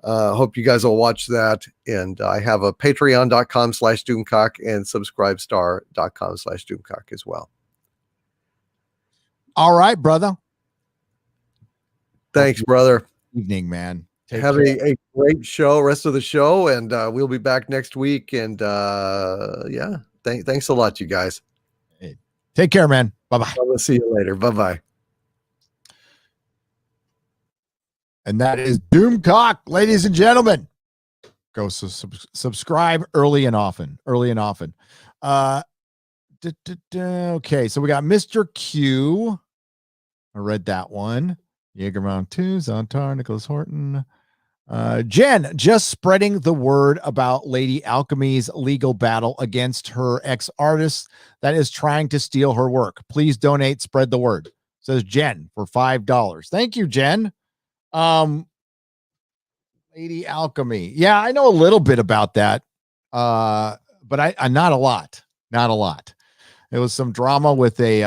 Hope you guys will watch that. And I have a patreon.com/Doomcock and subscribestar.com/Doomcock as well. All right, brother. Thanks, brother. Evening, man. Have a great show, rest of the show, and we'll be back next week. And yeah, thanks a lot, you guys. Hey, take care, man. Bye-bye. We'll see you later. Bye-bye. And that is Doomcock, ladies and gentlemen. Go subscribe early and often. Okay, so we got Mr. Q. I read that one. Jaegermount 2, Zontar, Nicholas Horton. Jen, just spreading the word about Lady Alchemy's legal battle against her ex-artist that is trying to steal her work. Please donate, spread the word. Says Jen for $5. Thank you, Jen. Lady Alchemy. Yeah, I know a little bit about that. But I not a lot. It was some drama with a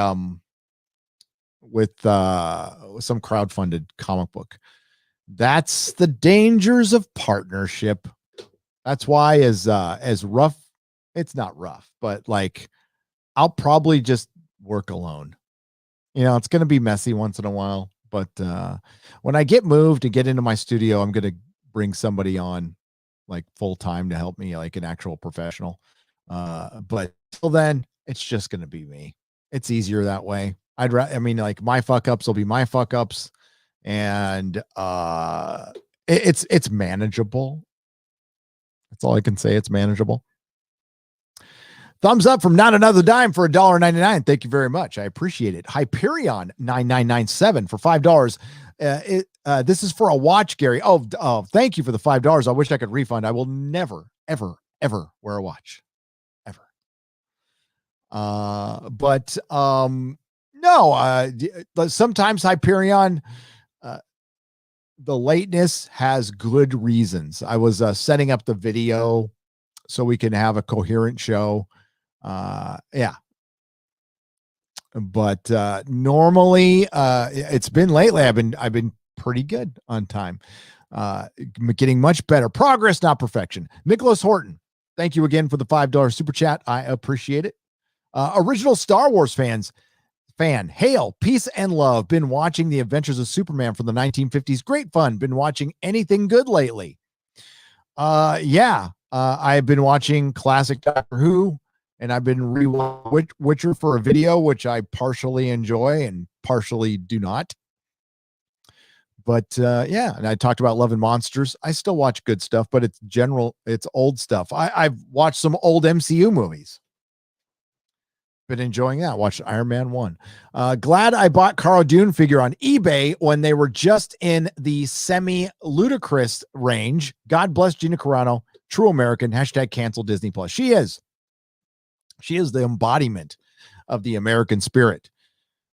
some crowdfunded comic book. That's the dangers of partnership. That's why as rough, it's not rough, but like I'll probably just work alone. It's going to be messy once in a while, but when I get moved and get into my studio, I'm going to bring somebody on like full time to help me, like an actual professional. But till then, it's just going to be me. It's easier that way. Like my fuck ups will be my fuck ups, and it's manageable. That's all I can say. It's manageable. Thumbs up from Not Another Dime for $1.99. Thank you very much. I appreciate it. Hyperion 9997 for $5. This is for a watch, Gary. Oh, thank you for the $5. I wish I could refund. I will never, ever, ever wear a watch. Ever. No, sometimes Hyperion, the lateness has good reasons. I was setting up the video so we can have a coherent show. Yeah. But normally, it's been lately. I've been pretty good on time. Getting much better. Progress, not perfection. Nicholas Horton, thank you again for the $5 super chat. I appreciate it. Original Star Wars fan, hail, peace and love. Been watching the Adventures of Superman from the 1950s. Great fun. Been watching anything good lately? Yeah. I've been watching classic Doctor Who, and I've been rewatching Witcher for a video, which I partially enjoy and partially do not. But yeah, and I talked about Love and Monsters. I still watch good stuff, but it's old stuff. I've watched some old MCU movies. Been enjoying that. Watched Iron Man 1. Glad I bought Cara Dune figure on eBay when they were just in the semi-ludicrous range. God bless Gina Carano. True American. # cancel Disney Plus. She is the embodiment of the American spirit.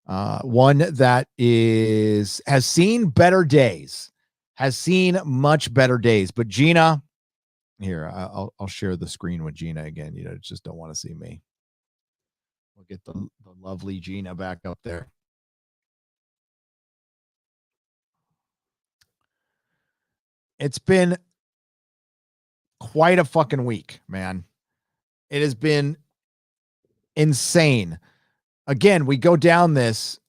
One that has seen better days, has seen much better days. But Gina, here, I'll share the screen with Gina again. Just don't want to see me. We'll get the lovely Gina back up there. It's been quite a fucking week, man. It has been insane. Again, we go down this.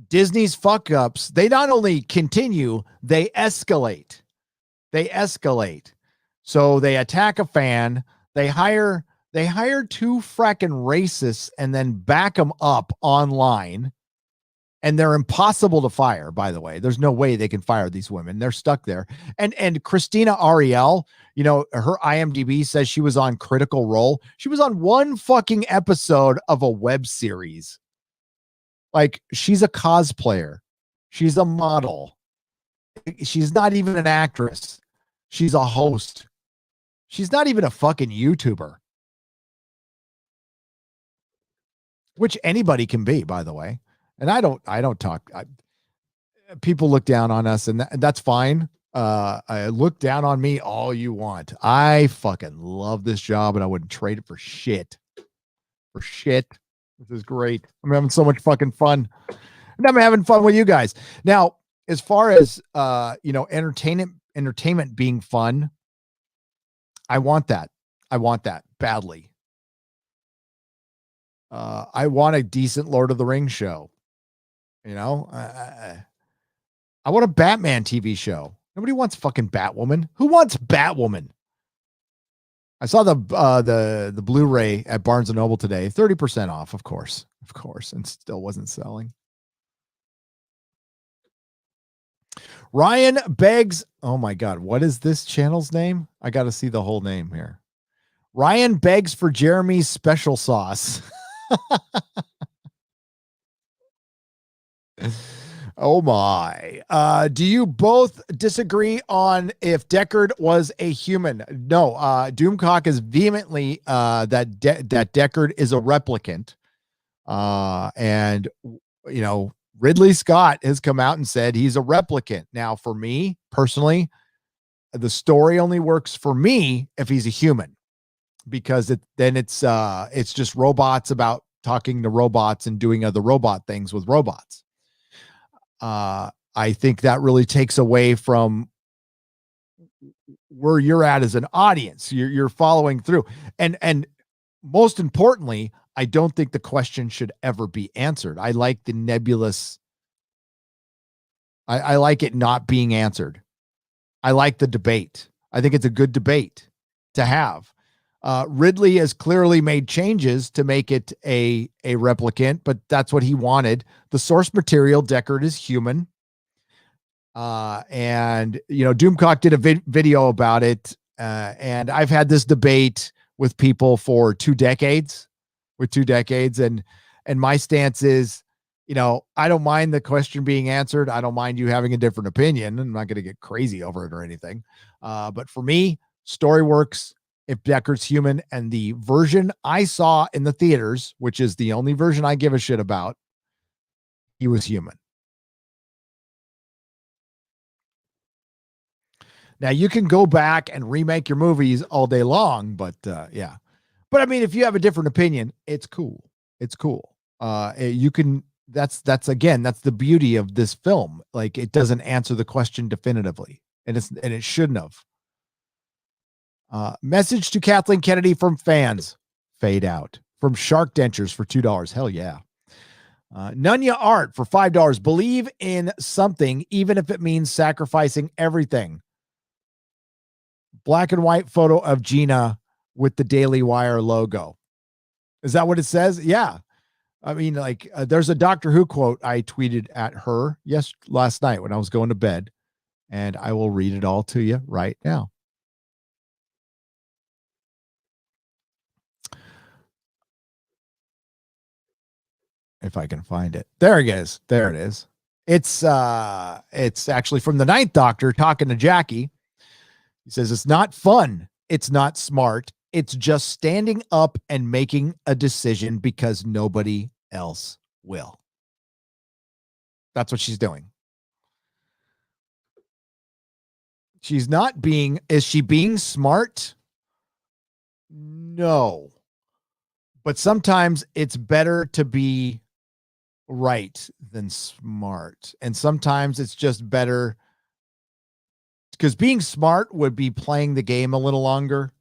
Disney's fuck ups, they not only continue, they escalate. So they attack a fan, they hire 2 fracking racists and then back them up online. And they're impossible to fire, by the way. There's no way they can fire these women. They're stuck there. And Christina Ariel, you know, her IMDb says she was on Critical Role. She was on one fucking episode of a web series. Like, she's a cosplayer. She's a model. She's not even an actress. She's a host. She's not even a fucking YouTuber. Which anybody can be, by the way. And I don't talk. People look down on us, and that's fine. I look down on me all you want. I fucking love this job, and I wouldn't trade it for shit. For shit. This is great. I'm having so much fucking fun. And I'm having fun with you guys. Now, as far as entertainment being fun, I want that. I want that badly. I want a decent Lord of the Rings show. You know, I want a Batman TV show. Nobody wants fucking Batwoman. Who wants Batwoman? I saw the Blu-ray at Barnes and Noble today, 30% off, of course, and still wasn't selling. Ryan begs. Oh my God, what is this channel's name? I got to see the whole name here. Ryan begs for Jeremy's special sauce. Oh my. Do you both disagree on if Deckard was a human? No. Doomcock is vehemently that Deckard is a replicant. And you know, Ridley Scott has come out and said he's a replicant. Now, for me personally, the story only works for me if he's a human, because then it's just robots about talking to robots and doing other robot things with robots. I think that really takes away from where you're at as an audience. You're following through. And most importantly, I don't think the question should ever be answered. I like the nebulous. I like it not being answered. I like the debate. I think it's a good debate to have. Ridley has clearly made changes to make it a replicant, but that's what he wanted. The source material, Deckard is human. And, you know, Doomcock did a video about it. And I've had this debate with people for 2 decades, and my stance is, you know, I don't mind the question being answered. I don't mind you having a different opinion. I'm not going to get crazy over it or anything. But for me, story works if Deckard's human, and the version I saw in the theaters, which is the only version I give a shit about, he was human. Now you can go back and remake your movies all day long, but yeah. But I mean, if you have a different opinion, it's cool. It's cool. You can, that's the beauty of this film. Like, it doesn't answer the question definitively, and it shouldn't have. Message to Kathleen Kennedy from fans. Fade out. From Shark Dentures for $2. Hell yeah. Nunya Art for $5. Believe in something, even if it means sacrificing everything. Black and white photo of Gina with the Daily Wire logo. Is that what it says? Yeah. I mean, like, there's a Doctor Who quote I tweeted at her last night when I was going to bed, and I will read it all to you right now. If I can find it. There it is. There it is. It's actually from the Ninth Doctor talking to Jackie. He says, it's not fun. It's not smart. It's just standing up and making a decision because nobody else will. That's what she's doing. Is she being smart? No. But sometimes it's better to be right than smart. And sometimes it's just better, because being smart would be playing the game a little longer,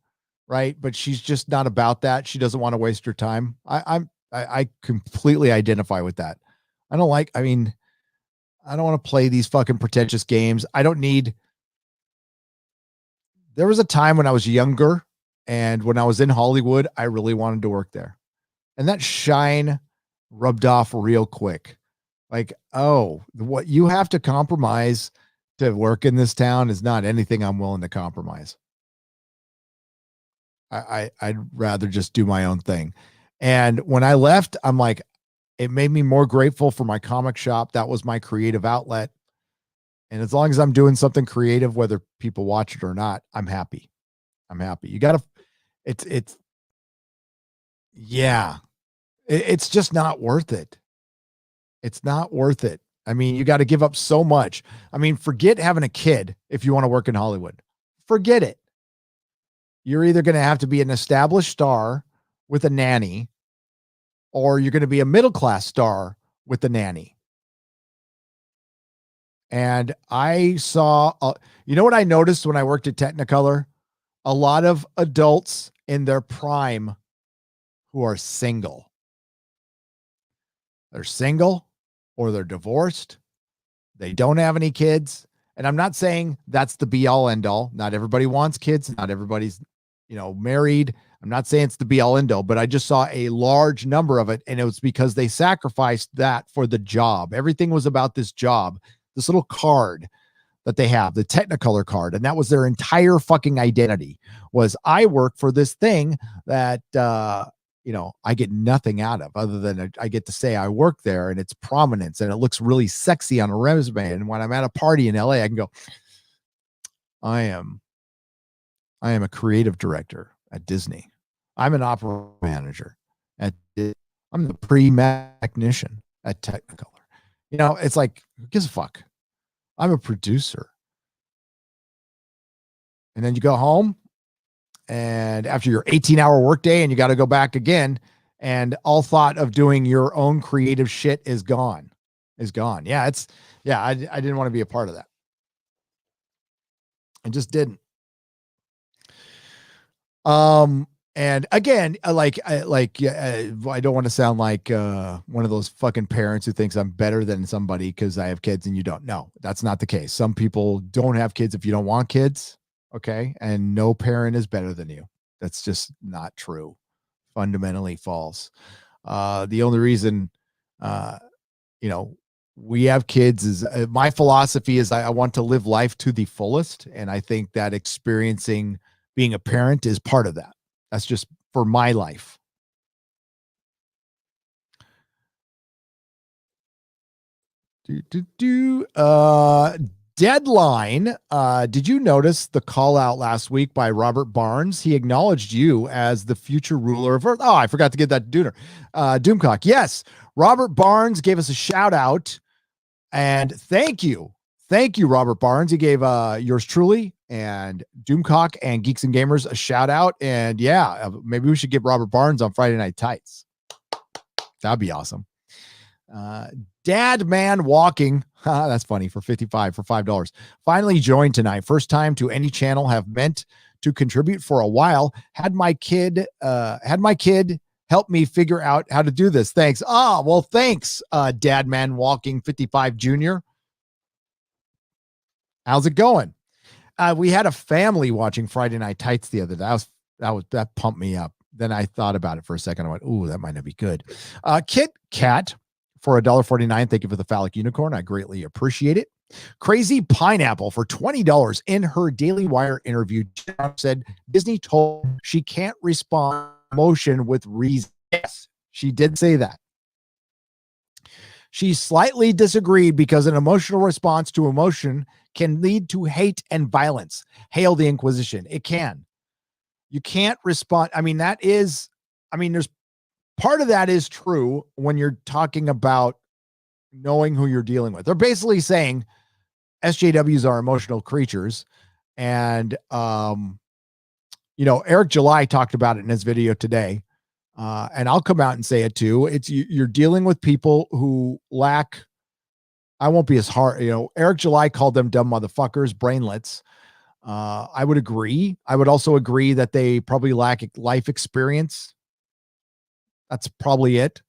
right? But she's just not about that. She doesn't want to waste her time. I completely identify with that. I don't want to play these fucking pretentious games. There was a time when I was younger, and when I was in Hollywood, I really wanted to work there. And that shine rubbed off real quick. Like, oh, what you have to compromise to work in this town is not anything I'm willing to compromise. I'd rather just do my own thing. And when I left, I'm like, it made me more grateful for my comic shop. That was my creative outlet. And as long as I'm doing something creative, whether people watch it or not, I'm happy. I'm happy. You gotta, it's just not worth it. It's not worth it. I mean, you got to give up so much. I mean, forget having a kid if you want to work in Hollywood. Forget it. You're either going to have to be an established star with a nanny, or you're going to be a middle-class star with a nanny. And I saw, you know what I noticed when I worked at Technicolor? A lot of adults in their prime who are single. They're single or they're divorced. They don't have any kids. And I'm not saying that's the be all end all. Not everybody wants kids. Not everybody's, married. I'm not saying it's the be all end all, but I just saw a large number of it. And it was because they sacrificed that for the job. Everything was about this job, this little card that they have, the Technicolor card. And that was their entire fucking identity, was I work for this thing that, I get nothing out of, other than I get to say I work there, and it's prominence and it looks really sexy on a resume. And when I'm at a party in LA, I can go, I am a creative director at Disney. I'm an opera manager at Disney. I'm the pre-med technician at Technicolor. It's like, who gives a fuck? I'm a producer. And then you go home, and after your 18-hour workday, and you got to go back again, and all thought of doing your own creative shit is gone. Yeah, I didn't want to be a part of that. I just didn't. And again, I don't want to sound like one of those fucking parents who thinks I'm better than somebody because I have kids and you don't. No, that's not the case. Some people don't have kids if you don't want kids. Okay. And no parent is better than you. That's just not true. Fundamentally false. The only reason, we have kids is my philosophy is I want to live life to the fullest. And I think that experiencing being a parent is part of that. That's just for my life. Deadline. Did you notice the call out last week by Robert Barnes? He acknowledged you as the future ruler of Earth. Oh, I forgot to get that to Doomcock. Yes, Robert Barnes gave us a shout out, and thank you, Robert Barnes. He gave yours truly and Doomcock and Geeks and Gamers a shout out. And yeah, maybe we should get Robert Barnes on Friday Night Tights. That'd be awesome. Dad Man Walking. That's funny. For $5. Finally joined tonight. First time to any channel. Have meant to contribute for a while. Had my kid help me figure out how to do this. Thanks. Well, thanks, Dad Man Walking 55 Jr. How's it going? We had a family watching Friday Night Tights the other day. That pumped me up. Then I thought about it for a second. I went, ooh, that might not be good. Kit Kat for $1.49. Thank you for the phallic unicorn. I greatly appreciate it. Crazy Pineapple for $20 in her Daily Wire interview said Disney told her she can't respond to emotion with reason. Yes, she did say that. She slightly disagreed because an emotional response to emotion can lead to hate and violence. Hail the Inquisition. It can. You can't respond. There's part of that is true when you're talking about knowing who you're dealing with. They're basically saying SJWs are emotional creatures. And, Eric July talked about it in his video today. And I'll come out and say it too. You're dealing with people who lack, I won't be as hard. Eric July called them dumb motherfuckers, brainlets. I would agree. I would also agree that they probably lack life experience. That's probably it.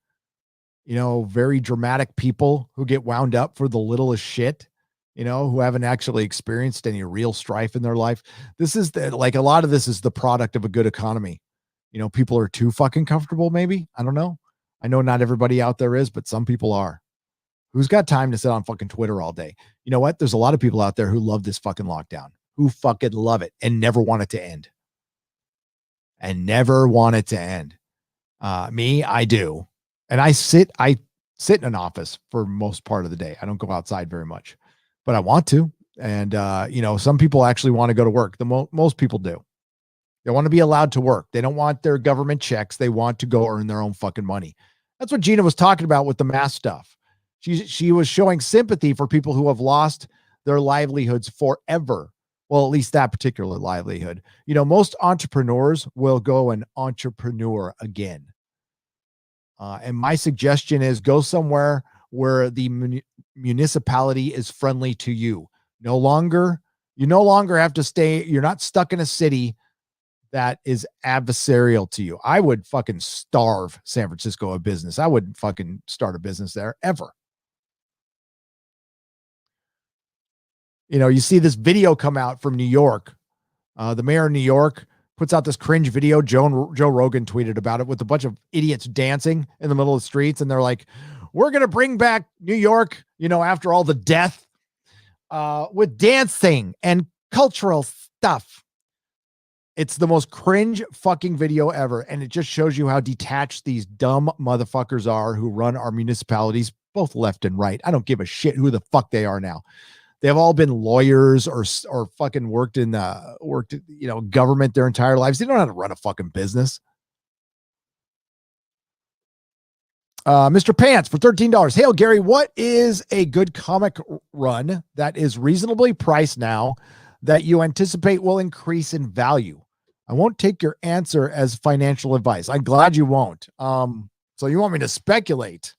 Very dramatic people who get wound up for the littlest shit, who haven't actually experienced any real strife in their life. This is a lot of this is the product of a good economy. People are too fucking comfortable, maybe. I don't know. I know not everybody out there is, but some people are. Who's got time to sit on fucking Twitter all day? You know what? There's a lot of people out there who love this fucking lockdown, who fucking love it and never want it to end. And never want it to end. Me, I do. And I sit in an office for most part of the day. I don't go outside very much, but I want to. And, some people actually want to go to work. Most people do. They want to be allowed to work. They don't want their government checks. They want to go earn their own fucking money. That's what Gina was talking about with the mask stuff. She was showing sympathy for people who have lost their livelihoods forever. Well, at least that particular livelihood. Most entrepreneurs will go an entrepreneur again. And my suggestion is go somewhere where the municipality is friendly to you. You no longer have to stay. You're not stuck in a city that is adversarial to you. I would fucking starve San Francisco of business. I wouldn't fucking start a business there ever. You see this video come out from New York. The mayor of New York puts out this cringe video. Joe Rogan tweeted about it with a bunch of idiots dancing in the middle of the streets. And they're like, we're going to bring back New York, after all the death, with dancing and cultural stuff. It's the most cringe fucking video ever. And it just shows you how detached these dumb motherfuckers are who run our municipalities, both left and right. I don't give a shit who the fuck they are now. They've all been lawyers or fucking worked government their entire lives. They don't know how to run a fucking business. Mr. Pants for $13. Hail, Gary. What is a good comic run that is reasonably priced now that you anticipate will increase in value? I won't take your answer as financial advice. I'm glad you won't. So you want me to speculate?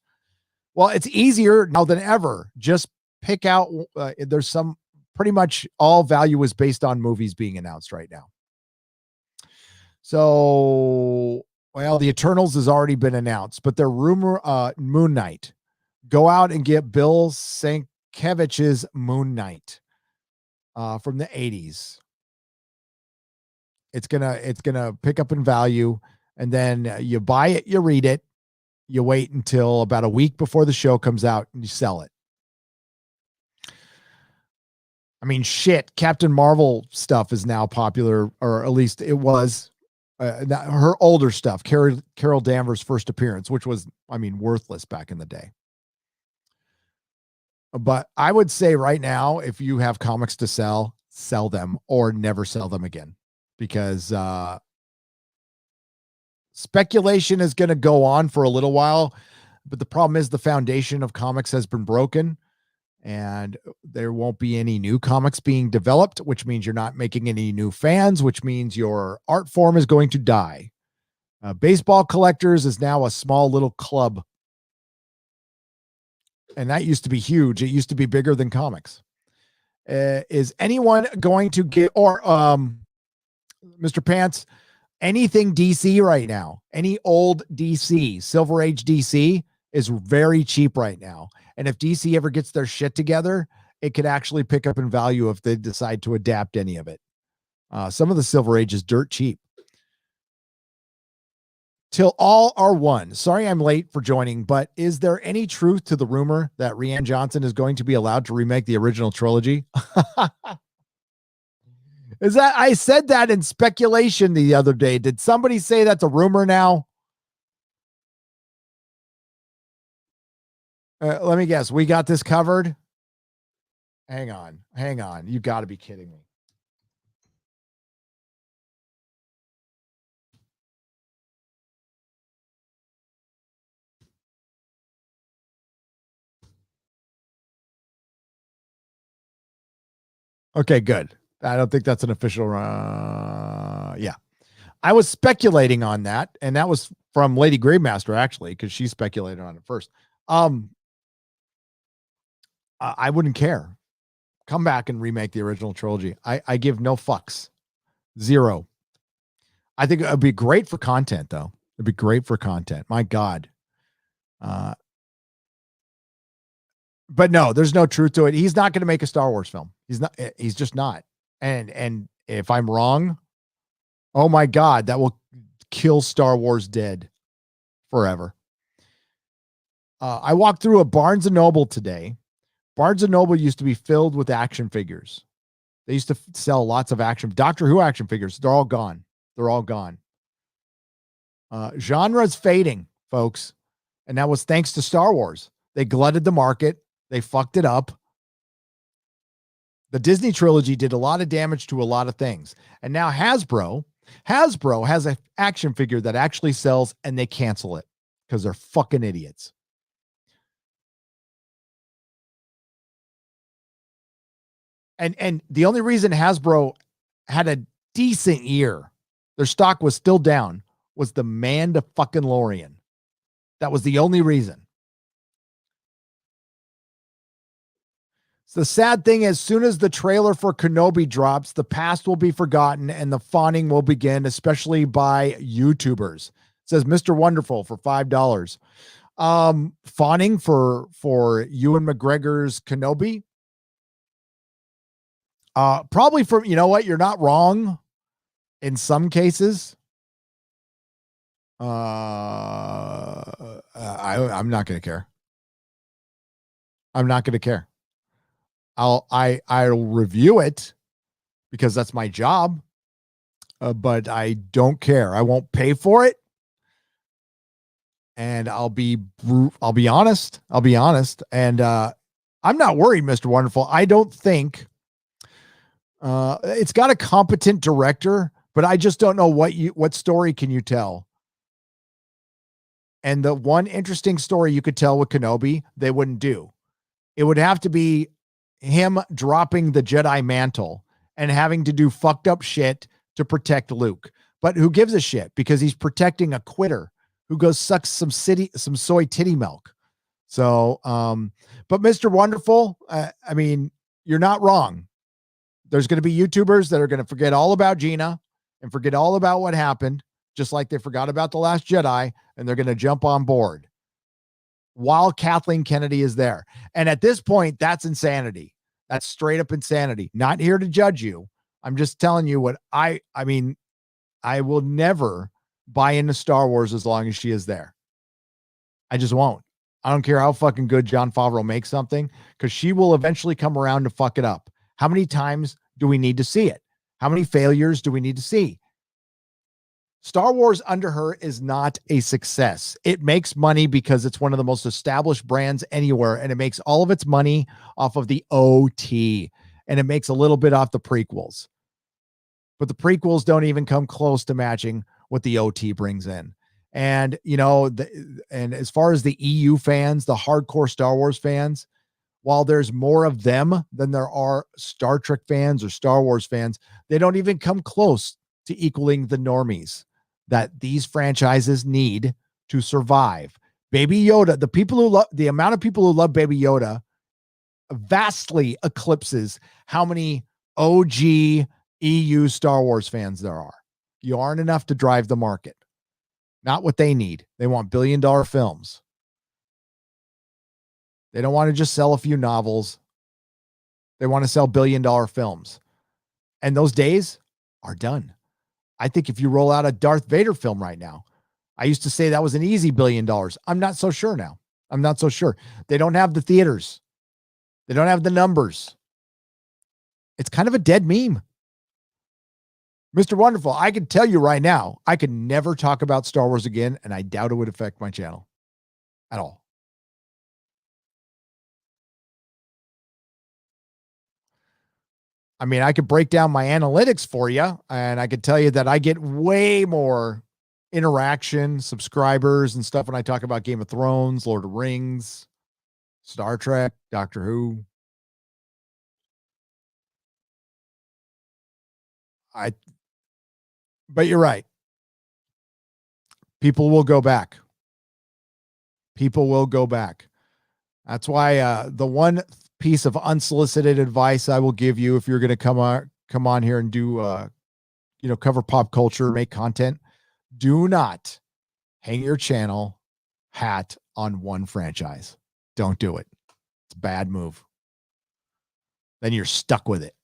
Well, it's easier now than ever. Just pick out. There's some pretty much all value is based on movies being announced right now. So, well, the Eternals has already been announced, but their rumor, Moon Knight. Go out and get Bill Sienkiewicz's Moon Knight from the 80s. It's gonna pick up in value, and then you buy it, you read it, you wait until about a week before the show comes out, and you sell it. I mean, shit, Captain Marvel stuff is now popular, or at least it was. Her older stuff, Carol Danvers' first appearance, which was, worthless back in the day. But I would say right now, if you have comics to sell them or never sell them again, because speculation is going to go on for a little while. But the problem is the foundation of comics has been broken. And there won't be any new comics being developed, which means you're not making any new fans, which means your art form is going to die. Baseball collectors is now a small little club. And that used to be huge. It used to be bigger than comics. Is anyone going to get, or Mr. Pants, anything DC right now? Any old DC, Silver Age DC is very cheap right now. And if DC ever gets their shit together, it could actually pick up in value if they decide to adapt any of it. Some of the Silver Age is dirt cheap. Till all are one. Sorry I'm late for joining, but is there any truth to the rumor that Rian Johnson is going to be allowed to remake the original trilogy? I said that in speculation the other day. Did somebody say that's a rumor now? Let me guess. We got this covered. Hang on. You got to be kidding me. Okay, good. I don't think that's an official. Yeah. I was speculating on that, and that was from Lady Gravemaster, actually, because she speculated on it first. I wouldn't care. Come back and remake the original trilogy. I give no fucks. Zero. I think it would be great for content, though. It'd be great for content. My God. But no, there's no truth to it. He's not going to make a Star Wars film. He's just not. And if I'm wrong, oh my God, that will kill Star Wars dead forever. I walked through a Barnes & Noble today. Barnes & Noble used to be filled with action figures. They used to sell lots of Doctor Who action figures. They're all gone. They're all gone. Genre's fading, folks. And that was thanks to Star Wars. They glutted the market. They fucked it up. The Disney trilogy did a lot of damage to a lot of things. And now Hasbro has an action figure that actually sells, and they cancel it because they're fucking idiots. And the only reason Hasbro had a decent year, their stock was still down, was the Mandalorian. That was the only reason. So the sad thing is, as soon as the trailer for Kenobi drops, the past will be forgotten and the fawning will begin, especially by YouTubers. It says Mr. Wonderful for $5. Fawning for Ewan McGregor's Kenobi. Probably from, you know what? You're not wrong in some cases. I'm not going to care. I'm not going to care. I'll review it because that's my job. But I don't care. I won't pay for it. And I'll be honest. And, I'm not worried, Mr. Wonderful. I don't think, it's got a competent director, but I just don't know what story can you tell? And the one interesting story you could tell with Kenobi, they wouldn't do. It would have to be him dropping the Jedi mantle and having to do fucked up shit to protect Luke. But who gives a shit? Because he's protecting a quitter who goes sucks some soy titty milk. So, but Mr. Wonderful, I mean, you're not wrong. There's going to be YouTubers that are going to forget all about Gina and forget all about what happened, just like they forgot about The Last Jedi, and they're going to jump on board while Kathleen Kennedy is there. And at this point, that's insanity. That's straight up insanity. Not here to judge you. I'm just telling you what I mean, I will never buy into Star Wars as long as she is there. I just won't. I don't care how fucking good Jon Favreau makes something, because she will eventually come around to fuck it up. How many times do we need to see it? How many failures do we need to see? Star Wars under her is not a success. It makes money because it's one of the most established brands anywhere, and it makes all of its money off of the OT, and it makes a little bit off the prequels. But the prequels don't even come close to matching what the OT brings in. And, you know, and as far as the EU fans, the hardcore Star Wars fans, while there's more of them than there are Star Trek fans or Star Wars fans, they don't even come close to equaling the normies that these franchises need to survive. Baby Yoda, the amount of people who love Baby Yoda vastly eclipses how many OG EU Star Wars fans there are. You aren't enough to drive the market. Not what they need. They want billion-dollar films. They don't want to just sell a few novels. They want to sell billion-dollar films. And those days are done. I think if you roll out a Darth Vader film right now, I used to say that was an easy $1 billion. I'm not so sure now. I'm not so sure. They don't have the theaters. They don't have the numbers. It's kind of a dead meme. Mr. Wonderful, I can tell you right now, I could never talk about Star Wars again, and I doubt it would affect my channel at all. I mean, I could break down my analytics for you, and I could tell you that I get way more interaction, subscribers, and stuff when I talk about Game of Thrones, Lord of the Rings, Star Trek, Doctor Who. But you're right. People will go back. People will go back. That's why the one piece of unsolicited advice I will give you, if you're going to come on here and do, cover pop culture, make content, do not hang your channel hat on one franchise. Don't do it. It's a bad move. Then you're stuck with it.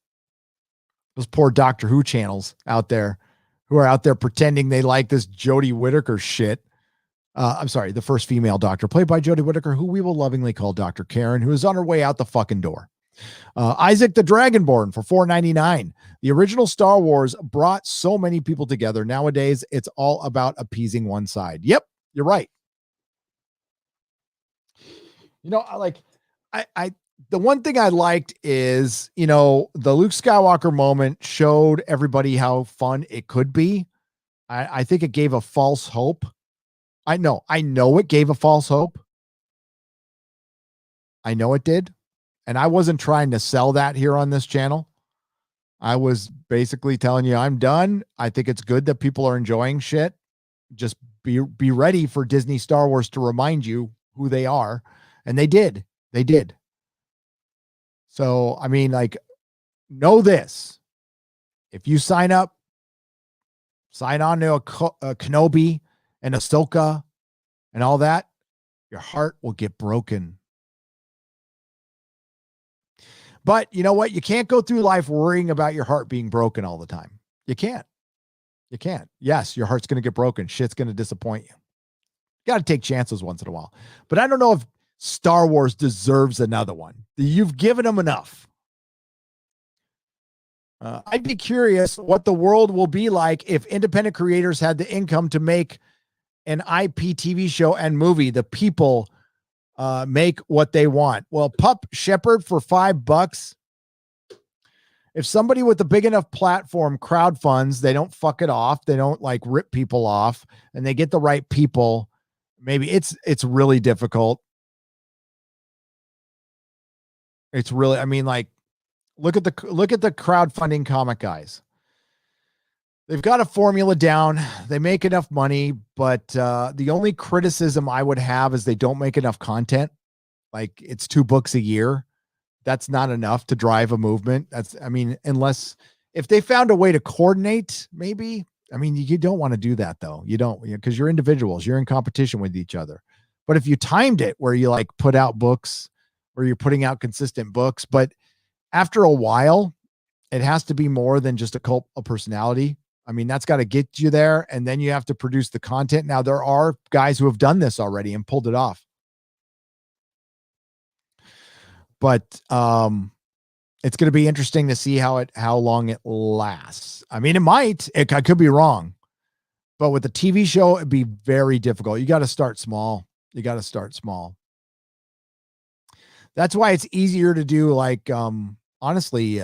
Those poor Doctor Who channels out there who are out there pretending they like this Jodie Whittaker shit. I'm sorry, the first female doctor, played by Jodie Whittaker, who we will lovingly call Dr. Karen, who is on her way out the fucking door. Isaac the Dragonborn for $4.99. The original Star Wars brought so many people together. Nowadays, it's all about appeasing one side. Yep, you're right. You know, the one thing I liked is, you know, the Luke Skywalker moment showed everybody how fun it could be. I think it gave a false hope. I know it gave a false hope. I know it did. And I wasn't trying to sell that here on this channel. I was basically telling you I'm done. I think it's good that people are enjoying shit. Just be ready for Disney Star Wars to remind you who they are. And they did. They did. So, I mean, like, know this. If you sign on to a Kenobi and Ahsoka and all that, your heart will get broken. But you know what? You can't go through life worrying about your heart being broken all the time. You can't. You can't. Yes, your heart's going to get broken. Shit's going to disappoint you. You got to take chances once in a while. But I don't know if Star Wars deserves another one. You've given them enough. I'd be curious what the world will be like if independent creators had the income to make an IP TV show and movie. The people make what they want. Well, Pup Shepherd for $5. If somebody with a big enough platform crowdfunds, they don't fuck it off. They don't like rip people off, and they get the right people. Maybe it's really difficult. It's really, I mean, like, look at the crowdfunding comic guys. They've got a formula down. They make enough money, but the only criticism I would have is they don't make enough content. Like, it's 2 books a year. That's not enough to drive a movement. Unless if they found a way to coordinate, maybe. I mean, you don't want to do that though. You don't, because you're individuals. You're in competition with each other. But if you timed it where you like put out books, or you're putting out consistent books, but after a while, it has to be more than just a cult of personality. I mean, that's got to get you there, and then you have to produce the content. Now, there are guys who have done this already and pulled it off. But it's going to be interesting to see how long it lasts. I mean, I could be wrong, but with the TV show, it'd be very difficult. You got to start small. That's why it's easier to do, like, honestly,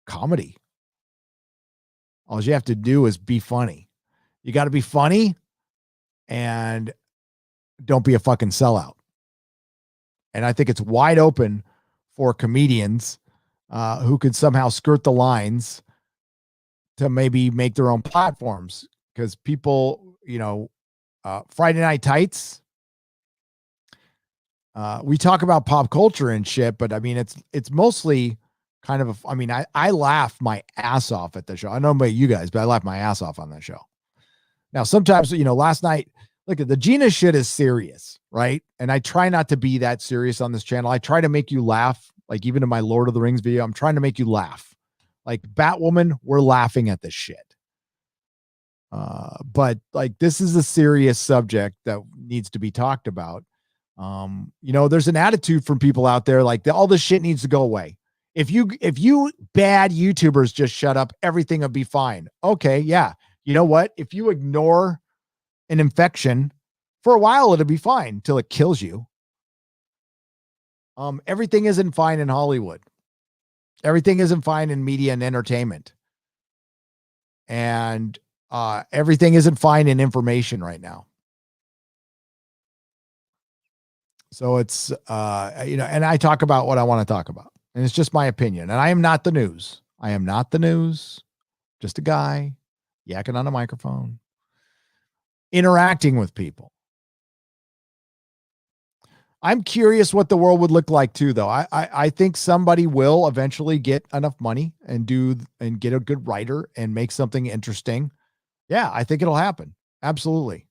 comedy. All you have to do is be funny. You got to be funny and don't be a fucking sellout. And I think it's wide open for comedians who could somehow skirt the lines to maybe make their own platforms. Because people, Friday Night Tights, we talk about pop culture and shit, but I mean, it's mostly kind of I laugh my ass off at the show. I don't know about you guys, but I laugh my ass off on that show. Now, sometimes, last night, look, at the Gina shit is serious, right? And I try not to be that serious on this channel. I try to make you laugh. Like, even in my Lord of the Rings video, I'm trying to make you laugh. Like Batwoman, we're laughing at this shit. But like, this is a serious subject that needs to be talked about. There's an attitude from people out there like all this shit needs to go away. If you bad YouTubers just shut up, everything will be fine. Okay, yeah. You know what? If you ignore an infection for a while, it'll be fine until it kills you. Everything isn't fine in Hollywood. Everything isn't fine in media and entertainment. And everything isn't fine in information right now. So it's, and I talk about what I want to talk about. And it's just my opinion. And I am not the news. I am not the news. Just a guy yakking on a microphone, interacting with people. I'm curious what the world would look like too, though. I think somebody will eventually get enough money and get a good writer and make something interesting. Yeah, I think it'll happen. Absolutely.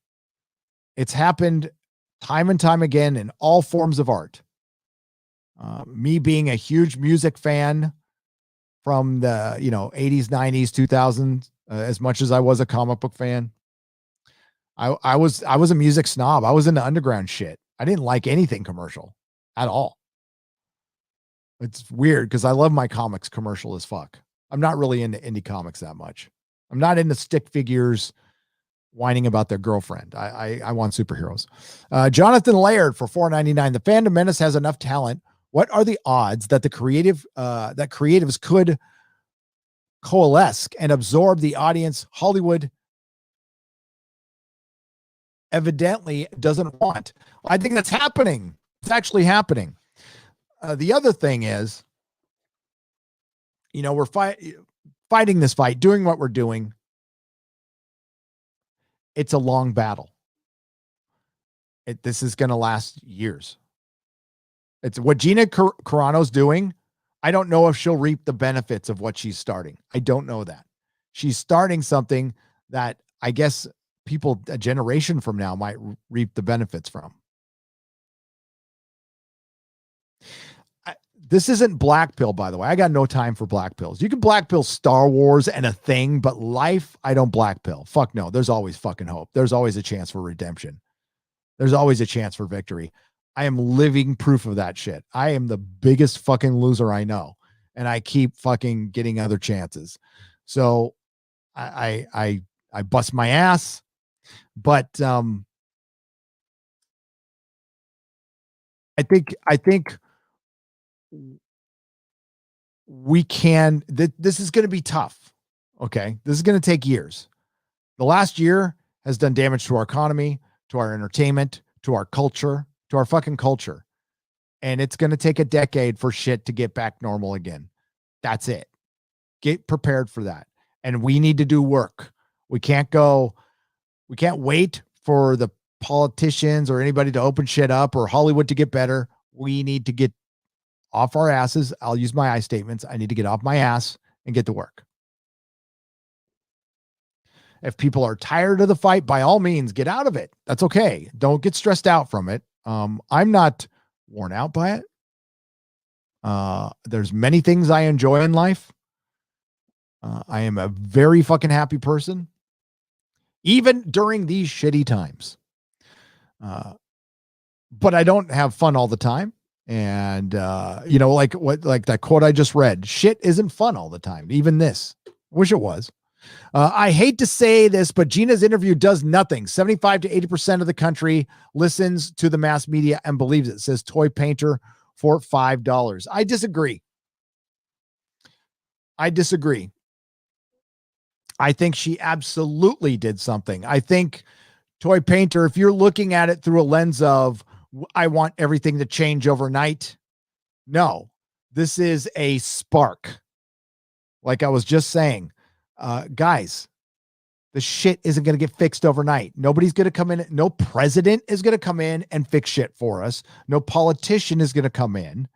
It's happened time and time again in all forms of art. Me being a huge music fan from the 80s, 90s, 2000s, as much as I was a comic book fan, I was a music snob. I was into underground shit. I didn't like anything commercial at all. It's weird because I love my comics commercial as fuck. I'm not really into indie comics that much. I'm not into stick figures whining about their girlfriend. I want superheroes. Jonathan Laird for $4.99. The Fandom Menace has enough talent. What are the odds that creatives could coalesce and absorb the audience Hollywood evidently doesn't want? I think that's happening. It's actually happening. The other thing is, we're fighting this fight, doing what we're doing. It's a long battle. This is going to last years. It's what Gina Carano's doing. I don't know if she'll reap the benefits of what she's starting. I don't know that. She's starting something that I guess people a generation from now might reap the benefits from. This isn't black pill, by the way. I got no time for black pills. You can black pill Star Wars and a thing, but life, I don't black pill. Fuck no. There's always fucking hope. There's always a chance for redemption. There's always a chance for victory. I am living proof of that shit. I am the biggest fucking loser I know. And I keep fucking getting other chances. So I bust my ass, but I think we can, this is going to be tough. Okay. This is going to take years. The last year has done damage to our economy, to our entertainment, to our culture, to our fucking culture. And it's going to take a decade for shit to get back normal again. That's it. Get prepared for that. And we need to do work. We can't wait for the politicians or anybody to open shit up or Hollywood to get better. We need to get off our asses. I'll use my I statements. I need to get off my ass and get to work. If people are tired of the fight, by all means, get out of it. That's okay. Don't get stressed out from it. I'm not worn out by it. There's many things I enjoy in life. I am a very fucking happy person, even during these shitty times. But I don't have fun all the time. And, like that quote I just read, shit isn't fun all the time. Even this, wish it was. I hate to say this, but Gina's interview does nothing. 75 to 80% of the country listens to the mass media and believes it, says Toy Painter for $5. I disagree. I think she absolutely did something. I think Toy Painter, if you're looking at it through a lens of, I want everything to change overnight. No, this is a spark. Like I was just saying, guys, the shit isn't going to get fixed overnight. Nobody's going to come in. No president is going to come in and fix shit for us. No politician is going to come in.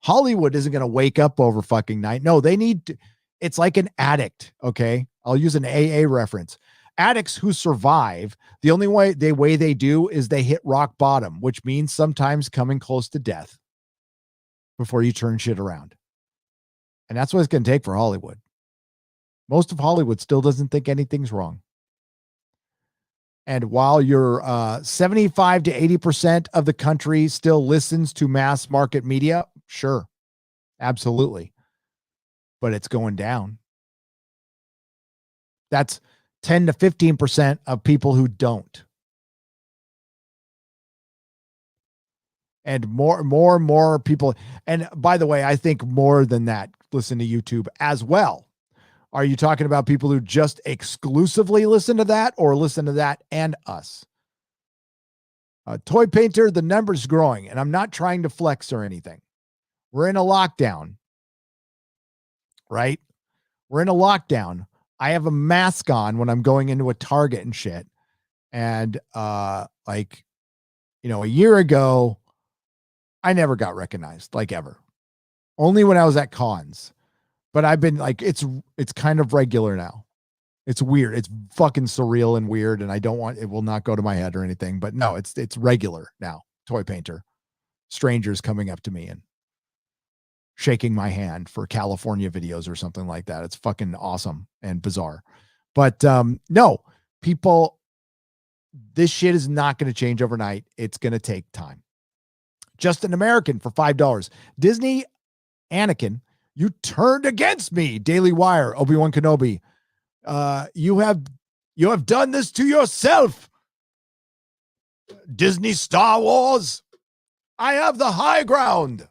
Hollywood isn't going to wake up over fucking night. No, they need to, it's like an addict. Okay. I'll use an AA reference. Addicts who survive, the only way they do is they hit rock bottom, which means sometimes coming close to death before you turn shit around. And that's what it's going to take for Hollywood. Most of Hollywood still doesn't think anything's wrong. And while you're 75 to 80% of the country still listens to mass market media, sure, absolutely. But it's going down. That's 10 to 15% of people who don't. And more people. And by the way, I think more than that listen to YouTube as well. Are you talking about people who just exclusively listen to that or listen to that and us? Toy Painter, the number's growing, and I'm not trying to flex or anything. We're in a lockdown, right? We're in a lockdown. I have a mask on when I'm going into a Target and shit. And a year ago, I never got recognized, like ever. Only when I was at cons. But I've been like, it's kind of regular now. It's weird. It's fucking surreal and weird. And it will not go to my head or anything. But no, it's regular now. Toy Painter. Strangers coming up to me and shaking my hand for California videos or something like that. It's fucking awesome and bizarre. But no, people this shit is not going to change overnight. It's going to take time. Just an American for $5. Disney, Anakin, you turned against me. Daily Wire, Obi-Wan Kenobi. You have done this to yourself. Disney Star Wars. I have the high ground.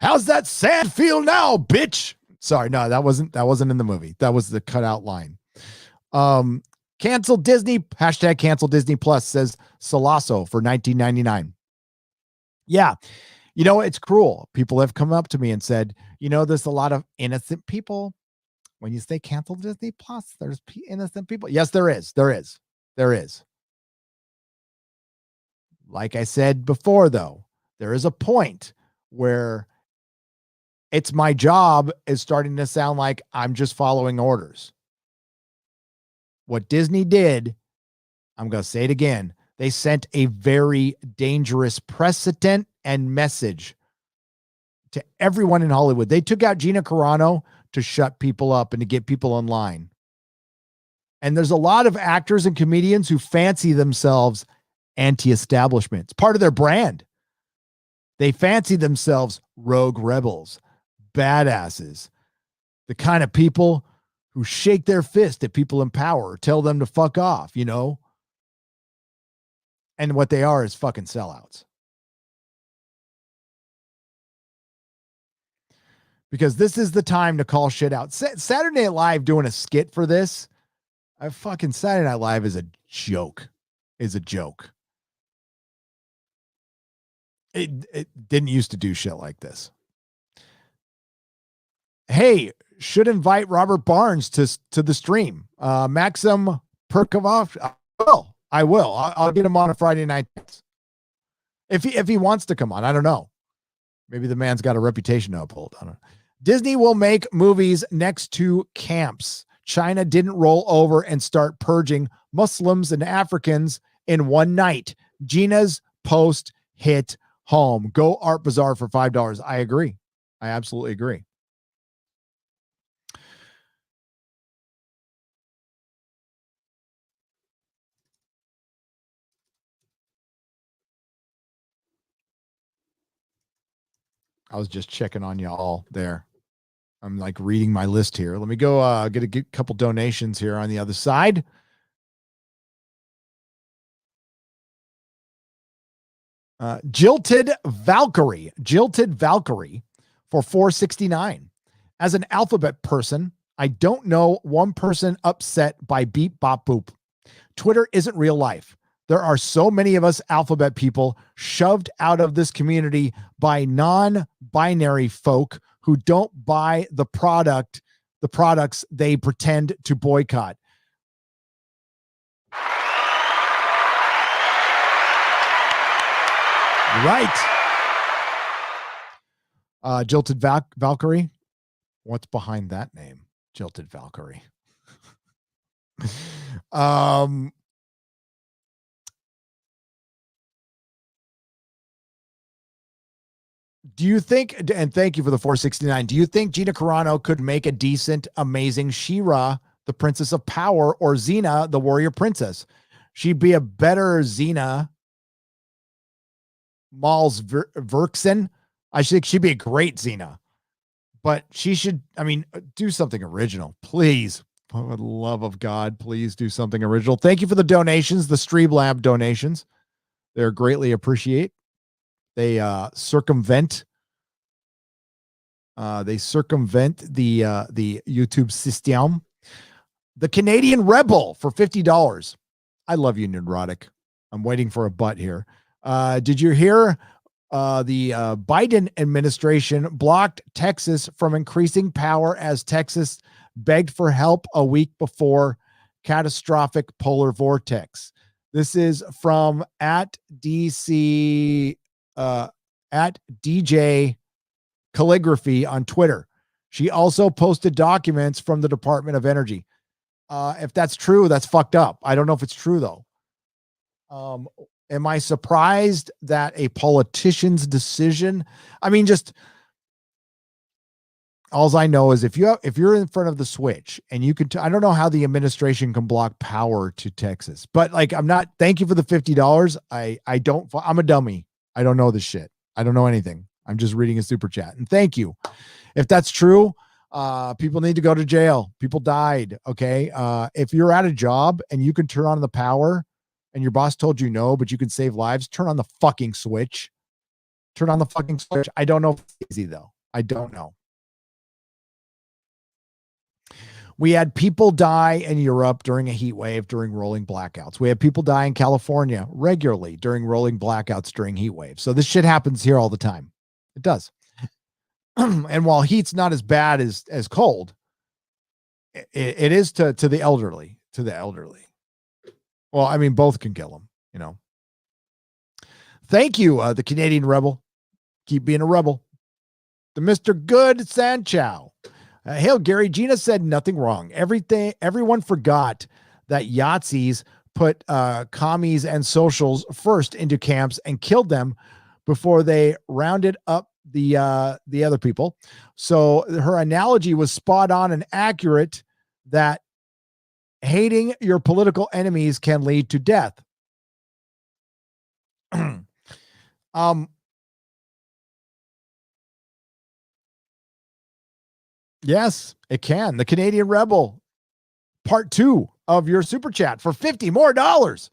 How's that sand feel now, bitch? Sorry, no, that wasn't in the movie. That was the cutout line. Cancel Disney, hashtag cancel Disney Plus, says Salasso for $19.99. Yeah, you know, it's cruel. People have come up to me and said, you know, there's a lot of innocent people. When you say cancel Disney Plus, there's innocent people. Yes, there is. There is. There is. Like I said before, though, there is a point where it's my job is starting to sound like I'm just following orders. What Disney did, I'm going to say it again, they sent a very dangerous precedent and message to everyone in Hollywood. They took out Gina Carano to shut people up and to get people online. And there's a lot of actors and comedians who fancy themselves anti-establishment. It's part of their brand. They fancy themselves rogue rebels, badasses, the kind of people who shake their fist at people in power, tell them to fuck off, you know? And what they are is fucking sellouts. Because this is the time to call shit out. Saturday Night Live doing a skit for this. Fucking Saturday Night Live is a joke. Is a joke. It didn't used to do shit like this. Hey, should invite Robert Barnes to the stream. Maxim Perkov. I will. I'll get him on a Friday night. If he wants to come on, I don't know. Maybe the man's got a reputation to uphold. I don't know. Disney will make movies next to camps. China didn't roll over and start purging Muslims and Africans in one night. Gina's post hit home. Go Art Bazaar for $5. I agree. I absolutely agree. I was just checking on y'all there. I'm like reading my list here. Let me go get a couple donations here on the other side. Jilted Valkyrie for $4.69. As an alphabet person, I don't know one person upset by beep bop boop. Twitter isn't real life. There are so many of us alphabet people shoved out of this community by non-binary folk who don't buy the products they pretend to boycott. Right. Jilted Valkyrie. What's behind that name? Jilted Valkyrie. Do you think, and thank you for the $4.69, do you think Gina Carano could make a decent, amazing She-Ra, the Princess of Power, or Xena, the Warrior Princess? She'd be a better Xena. Mal's Verksen. I think she'd be a great Xena. But she should, do something original. Please. For the love of God, please do something original. Thank you for the donations, the Streamlab donations. They're greatly appreciated. They circumvent the YouTube system. The Canadian Rebel for $50. I love you, Nerdrotic. I'm waiting for a butt here. Did you hear the Biden administration blocked Texas from increasing power as Texas begged for help a week before catastrophic polar vortex? This is from at DC at DJ Calligraphy on Twitter. She also posted documents from the Department of Energy. If that's true, that's fucked up. I don't know if it's true though. Am I surprised that a politician's decision? All I know is if you're in front of the switch and you could, I don't know how the administration can block power to Texas, but like, thank you for the $50. I'm a dummy. I don't know this shit. I don't know anything. I'm just reading a super chat, and thank you. If that's true, people need to go to jail. People died. Okay. If you're at a job and you can turn on the power and your boss told you no, but you can save lives, turn on the fucking switch. Turn on the fucking switch. I don't know if it's easy though. I don't know. We had people die in Europe during a heat wave during rolling blackouts. We had people die in California regularly during rolling blackouts during heat waves. So this shit happens here all the time. It does. And while heat's not as bad as cold, it is to the elderly. Well, I mean, both can kill them, you know. Thank you, the Canadian Rebel. Keep being a rebel. The Mr. Good Sanchow. Hail, Gary. Gina said nothing wrong. Everyone forgot that Yahtzees put commies and socials first into camps and killed them before they rounded up the other people. So her analogy was spot on and accurate that hating your political enemies can lead to death. Yes, it can. The Canadian Rebel, part 2 of your super chat for $50 more.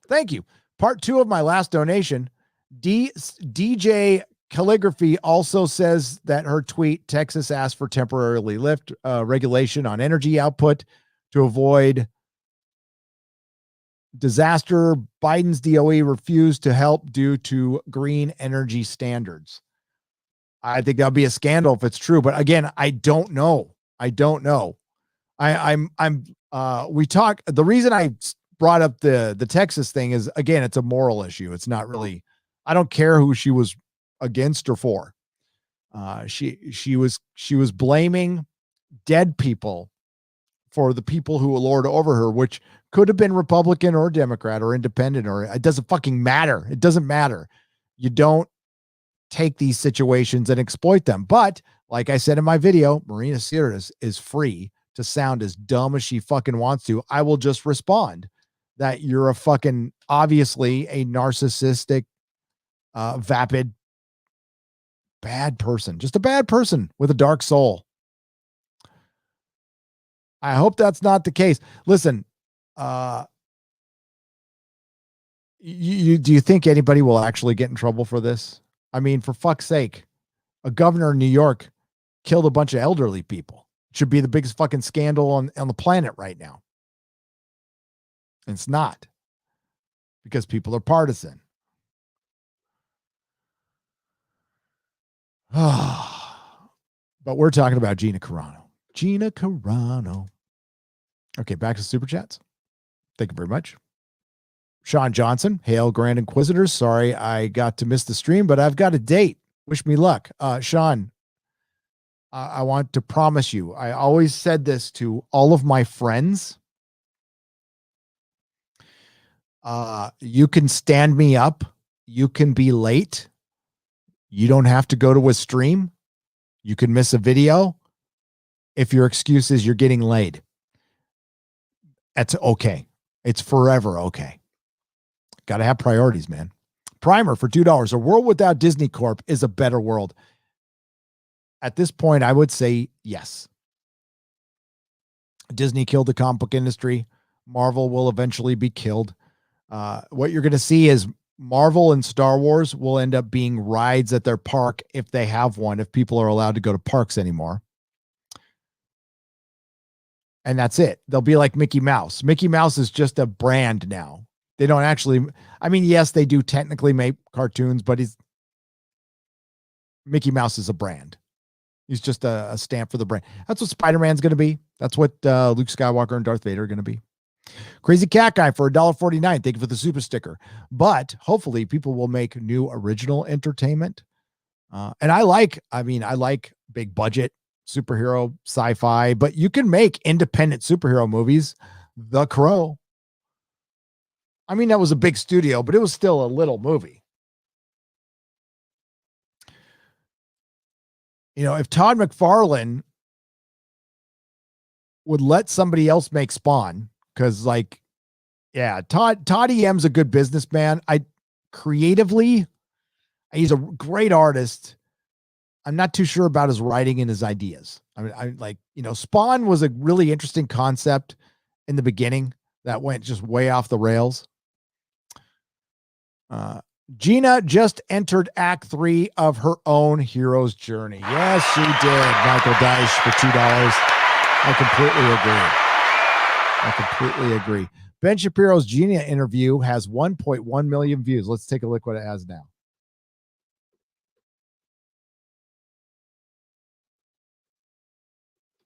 Thank you. Part 2 of my last donation. DJ Calligraphy also says that her tweet, Texas asked for temporarily lift regulation on energy output to avoid disaster. Biden's DOE refused to help due to green energy standards. I think that'll be a scandal if it's true. But again, I don't know. The reason I brought up the Texas thing is, again, it's a moral issue. It's not really, I don't care who she was against or for. She was blaming dead people for the people who lord over her, which could have been Republican or Democrat or independent, or it doesn't fucking matter. It doesn't matter. You don't take these situations and exploit them. But like I said in my video, Marina Sirtis is free to sound as dumb as she fucking wants to. I will just respond that you're a fucking, obviously a narcissistic, vapid, bad person, just a bad person with a dark soul. I hope that's not the case. Listen, do you think anybody will actually get in trouble for this? I mean, for fuck's sake, a governor in New York killed a bunch of elderly people. It should be the biggest fucking scandal on the planet right now. And it's not, because people are partisan. But we're talking about Gina Carano. Gina Carano. Okay, back to super chats. Thank you very much. Sean Johnson, hail Grand Inquisitors. Sorry I got to miss the stream, but I've got a date. Wish me luck. Sean, I want to promise you, I always said this to all of my friends. You can stand me up. You can be late. You don't have to go to a stream. You can miss a video. If your excuse is you're getting laid, that's okay. It's forever okay. Got to have priorities, man. Primer for $2. A world without Disney Corp is a better world. At this point, I would say yes. Disney killed the comic book industry. Marvel will eventually be killed. What you're going to see is Marvel and Star Wars will end up being rides at their park, if they have one, if people are allowed to go to parks anymore. And that's it. They'll be like Mickey Mouse. Mickey Mouse is just a brand now. They don't actually, I mean, yes, they do technically make cartoons, but Mickey Mouse is a brand. He's just a stamp for the brand. That's what Spider-Man's going to be. That's what Luke Skywalker and Darth Vader are going to be. Crazy Cat Guy for $1.49. Thank you for the super sticker. But hopefully people will make new original entertainment. And I like big budget superhero sci-fi, but you can make independent superhero movies. The Crow. I mean, that was a big studio, but it was still a little movie. You know, if Todd McFarlane would let somebody else make Spawn, because like, yeah, Todd EM's a good businessman. Creatively, he's a great artist. I'm not too sure about his writing and his ideas. I mean, I like, Spawn was a really interesting concept in the beginning that went just way off the rails. Gina just entered Act 3 of her own hero's journey. Yes, she did. Michael Dyche for $2. I completely agree. Ben Shapiro's Gina interview has 1.1 million views. Let's take a look what it has now.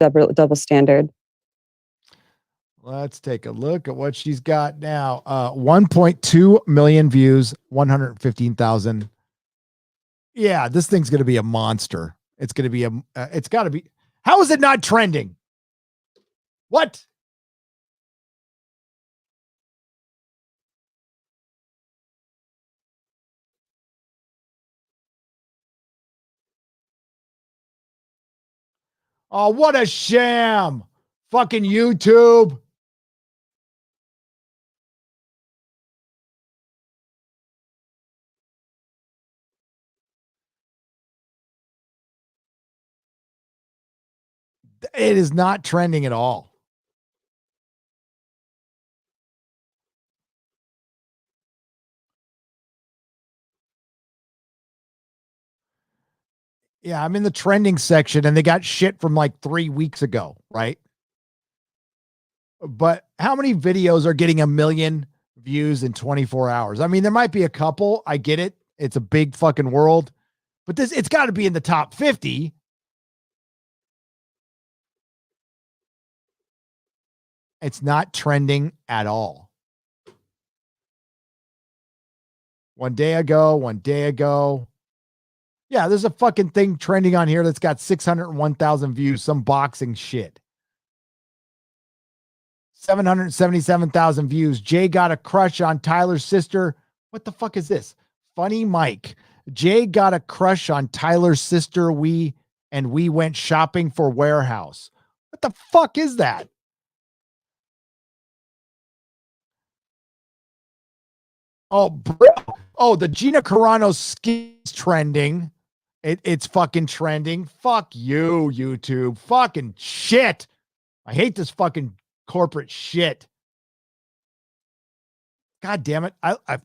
Double standard. Let's take a look at what she's got now. 1.2 million views, 115,000. Yeah, this thing's going to be a monster. It's going to be it's got to be. How is it not trending? What? Oh, what a sham. Fucking YouTube. It is not trending at all. Yeah, I'm in the trending section and they got shit from like 3 weeks ago, right? But how many videos are getting 1 million views in 24 hours? I mean, there might be a couple. I get it. It's a big fucking world. But it's got to be in the top 50. It's not trending at all. One day ago. Yeah, there's a fucking thing trending on here that's got 601,000 views, some boxing shit. 777,000 views. Jay got a crush on Tyler's sister. What the fuck is this? Funny Mike. Jay got a crush on Tyler's sister. We went shopping for Warehouse. What the fuck is that? Oh, the Gina Carano skin's trending. It's fucking trending. Fuck you, YouTube. Fucking shit. I hate this fucking corporate shit. God damn it. I've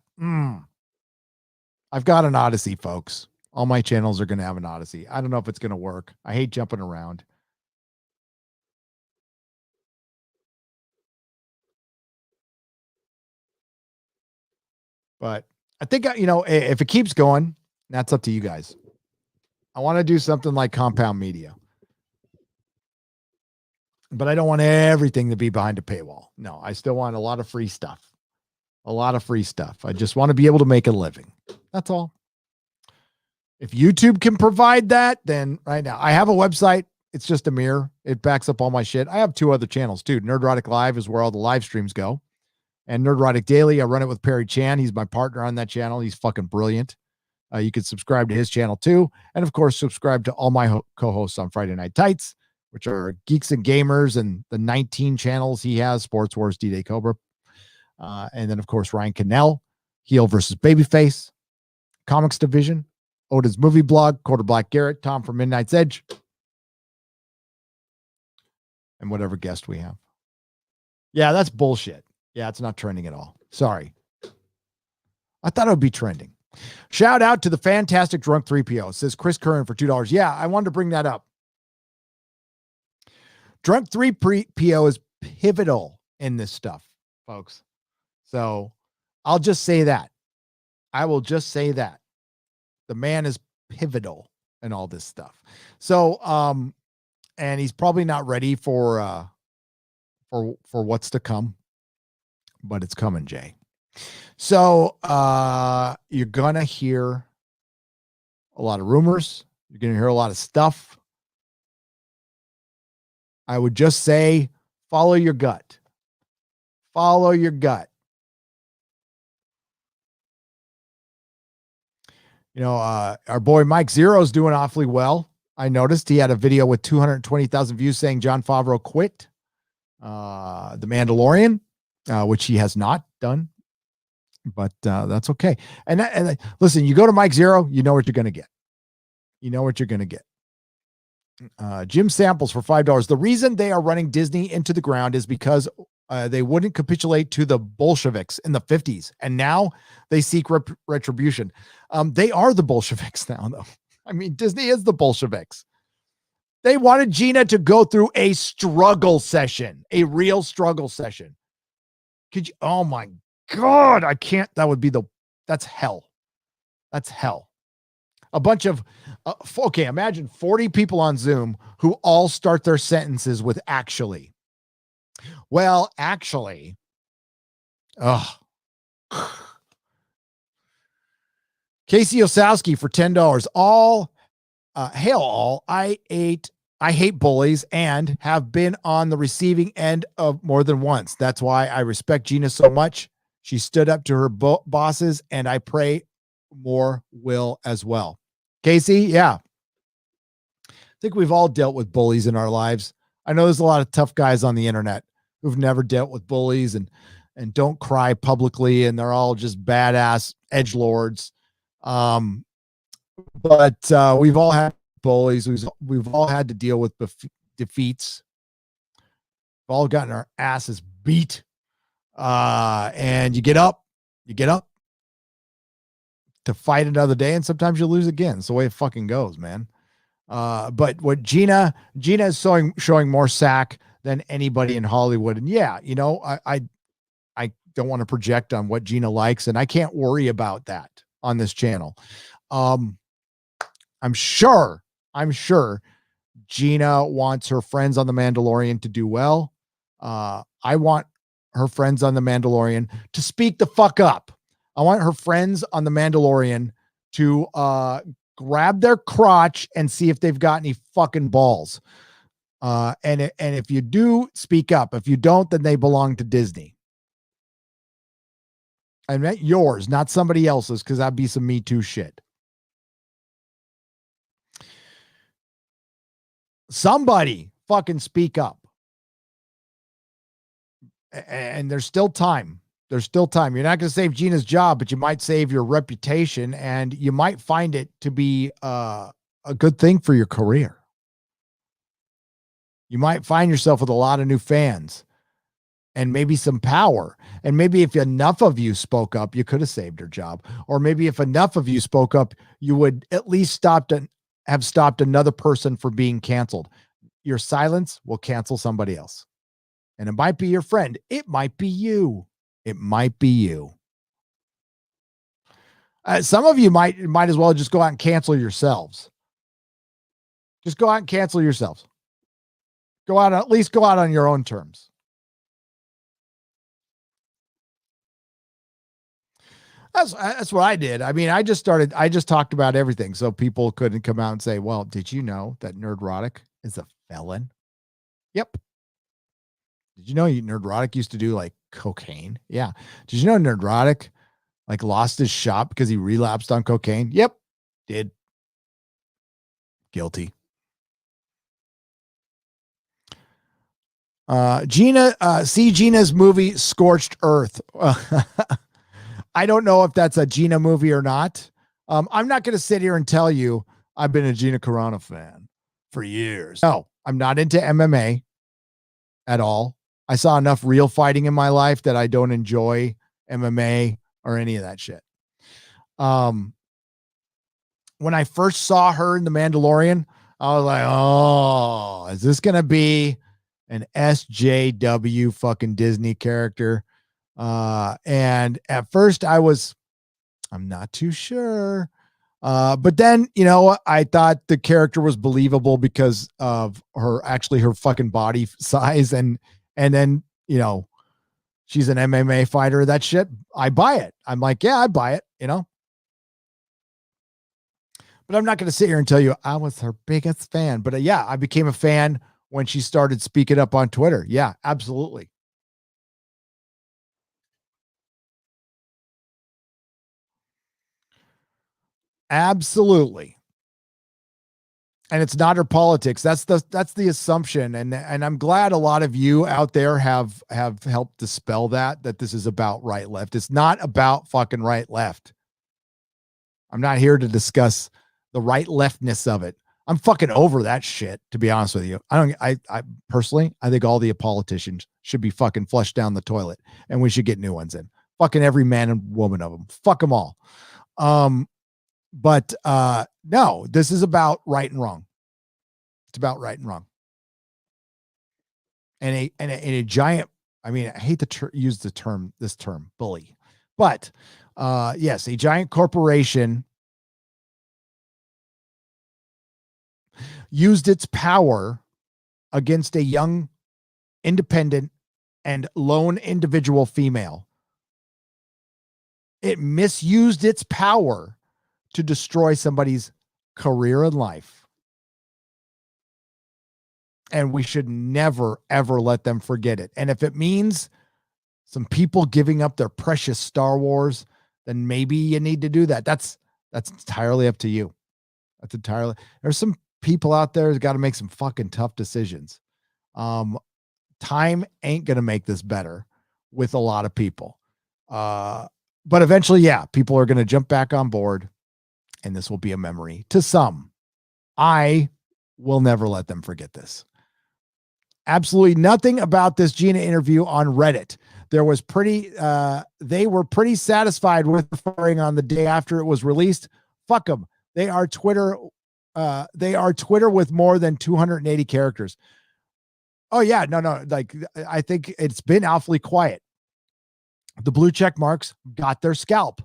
got an Odyssey, folks. All my channels are going to have an Odyssey. I don't know if it's going to work. I hate jumping around. But I think, if it keeps going, that's up to you guys. I want to do something like Compound Media. But I don't want everything to be behind a paywall. No, I still want a lot of free stuff. I just want to be able to make a living. That's all. If YouTube can provide that, then right now I have a website. It's just a mirror. It backs up all my shit. I have 2 other channels too. Nerdrotic Live is where all the live streams go. And Nerdrotic Daily, I run it with Perry Chan. He's my partner on that channel. He's fucking brilliant. You can subscribe to his channel too. And of course, subscribe to all my co-hosts on Friday Night Tights, which are Geeks and Gamers and the 19 channels he has, Sports Wars, D-Day Cobra. And then, of course, Ryan Cannell, Heel versus Babyface, Comics Division, Odin's Movie Blog, Quarter Black Garrett, Tom from Midnight's Edge, and whatever guest we have. Yeah, that's bullshit. Yeah, it's not trending at all. Sorry. I thought it would be trending. Shout out to the fantastic Drunk 3PO. It says Chris Curran for $2. Yeah, I wanted to bring that up. Drunk 3PO is pivotal in this stuff, folks. So I'll just say that. I will just say that. The man is pivotal in all this stuff. So, and he's probably not ready for what's to come, but it's coming, Jay. So, you're going to hear a lot of rumors. You're going to hear a lot of stuff. I would just say, follow your gut. Follow your gut. Our boy Mike Zero's doing awfully well. I noticed he had a video with 220,000 views saying Jon Favreau quit. The Mandalorian, which he has not done, but that's okay. And listen, you go to Mike Zero, you know what you're going to get. You know what you're going to get. Jim Samples for $5. The reason they are running Disney into the ground is because they wouldn't capitulate to the Bolsheviks in the 50s, and now they seek retribution. They are the Bolsheviks now, though. I mean, Disney is the Bolsheviks. They wanted Gina to go through a struggle session, a real struggle session. Could you? Oh my God, I can't. That's hell. That's hell. A bunch of, okay, imagine 40 people on Zoom who all start their sentences with actually. Well, actually, Casey Osowski for $10. Hail all. I hate bullies and have been on the receiving end of more than once. That's why I respect Gina so much. She stood up to her bosses, and I pray more will as well. Casey, yeah. I think we've all dealt with bullies in our lives. I know there's a lot of tough guys on the internet who've never dealt with bullies and don't cry publicly, and they're all just badass edgelords. But we've all had bullies. We've all had to deal with defeats. We've all gotten our asses beat. And you get up to fight another day, and sometimes you lose again. It's the way it fucking goes, man. But what Gina is showing more sack than anybody in Hollywood. And yeah, you know, I don't want to project on what Gina likes, and I can't worry about that on this channel. I'm sure Gina wants her friends on The Mandalorian to do well. I want her friends on The Mandalorian to speak the fuck up. I want her friends on The Mandalorian to grab their crotch and see if they've got any fucking balls. And if you do, speak up. If you don't, then they belong to Disney. I meant yours, not somebody else's, because that'd be some Me Too shit. Somebody fucking speak up. And there's still time. There's still time. You're not going to save Gina's job, but you might save your reputation, and you might find it to be a good thing for your career. You might find yourself with a lot of new fans and maybe some power. And maybe if enough of you spoke up, you could have saved her job. Or maybe if enough of you spoke up, you would at least have stopped another person from being canceled. Your silence will cancel somebody else. And it might be your friend. It might be you. It might be you. Some of you might as well just go out and cancel yourselves. Just go out and cancel yourselves. At least go out on your own terms. That's what I did. I mean, I just talked about everything so people couldn't come out and say, well, did you know that Nerdrotic is a felon? Yep. Did you know Nerdrotic used to do like cocaine? Yeah. Did you know Nerdrotic like lost his shop because he relapsed on cocaine? Yep. Did. Guilty. See Gina's movie Scorched Earth. I don't know if that's a Gina movie or not. I'm not going to sit here and tell you I've been a Gina Carano fan for years. No, I'm not into MMA at all. I saw enough real fighting in my life that I don't enjoy MMA or any of that shit. When I first saw her in The Mandalorian, I was like, oh, is this going to be an SJW fucking Disney character? And at first I'm not too sure. But then, you know, I thought the character was believable because of her fucking body size. And then, you know, she's an MMA fighter. That shit, I buy it. I'm like, yeah, I buy it, you know. But I'm not going to sit here and tell you I was her biggest fan. But yeah, I became a fan when she started speaking up on Twitter. Yeah, absolutely. Absolutely. And it's not her politics. That's the assumption. And I'm glad a lot of you out there have helped dispel that this is about right left. It's not about fucking right left. I'm not here to discuss the right leftness of it. I'm fucking over that shit, to be honest with you. I personally, I think all the politicians should be fucking flushed down the toilet and we should get new ones in. Fucking every man and woman of them. Fuck them all. But no, this is about right and wrong. It's about right and wrong. And a giant, I mean, I hate to use this term, bully, but yes, a giant corporation used its power against a young, independent, and lone individual female. It misused its power to destroy somebody's career in life. And we should never, ever let them forget it. And if it means some people giving up their precious Star Wars, then maybe you need to do that. That's entirely up to you. There's some people out there who's got to make some fucking tough decisions. Time ain't going to make this better with a lot of people. But eventually, yeah, people are going to jump back on board and this will be a memory to some. I will never let them forget this. Absolutely nothing about this Gina interview on Reddit. They were pretty satisfied with the firing on the day after it was released. Fuck them. They are Twitter with more than 280 characters. Oh yeah, no. Like, I think it's been awfully quiet. The blue check marks got their scalp.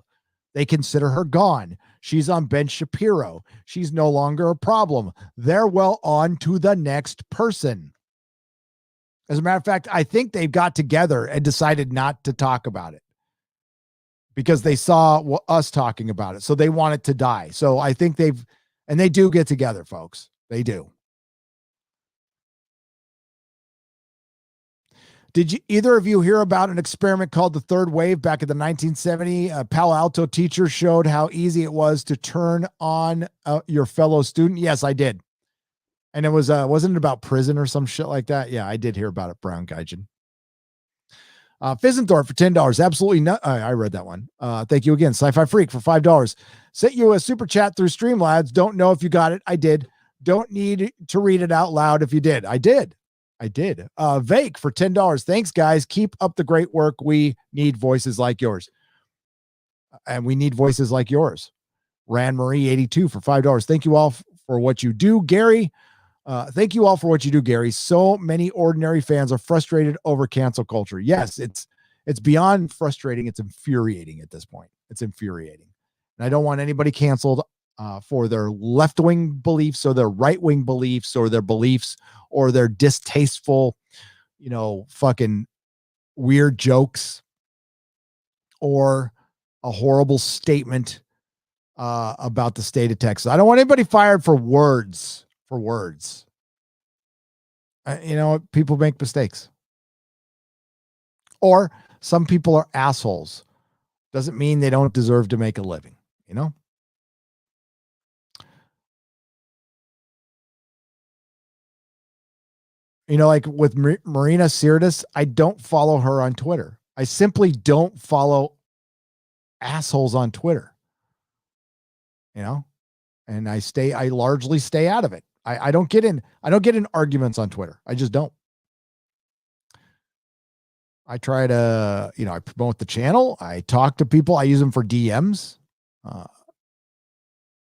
They consider her gone. She's on Ben Shapiro. She's no longer a problem. They're well on to the next person. As a matter of fact, I think they got together and decided not to talk about it because they saw us talking about it. So they want it to die. So I think they do get together, folks. They do. Did either of you hear about an experiment called the third wave back in the 1970s? A Palo Alto teacher showed how easy it was to turn on your fellow student. Yes, I did. And it was, wasn't it about prison or some shit like that? Yeah, I did hear about it, Brown Gaijin. Fizzendorf for $10. Absolutely not. I read that one. Thank you again. Sci-Fi Freak for $5. Sent you a super chat through Streamlabs. Don't know if you got it. I did. Don't need to read it out loud if you did. I did. Vake for $10. Thanks, guys. Keep up the great work. We need voices like yours. And we need voices like yours. Ran Marie 82 for $5. Thank you all for what you do, Gary. Thank you all for what you do, Gary. So many ordinary fans are frustrated over cancel culture. Yes, it's beyond frustrating. It's infuriating at this point. It's infuriating. And I don't want anybody canceled for their left-wing beliefs or their right-wing beliefs or their beliefs or their distasteful, fucking weird jokes or a horrible statement about the state of Texas. I don't want anybody fired for words. People make mistakes. Or some people are assholes. Doesn't mean they don't deserve to make a living, like with Marina Sirtis, I don't follow her on Twitter. I simply don't follow assholes on Twitter. And I largely stay out of it. I don't get in arguments on Twitter. I just don't. I try to, I promote the channel. I talk to people. I use them for DMs.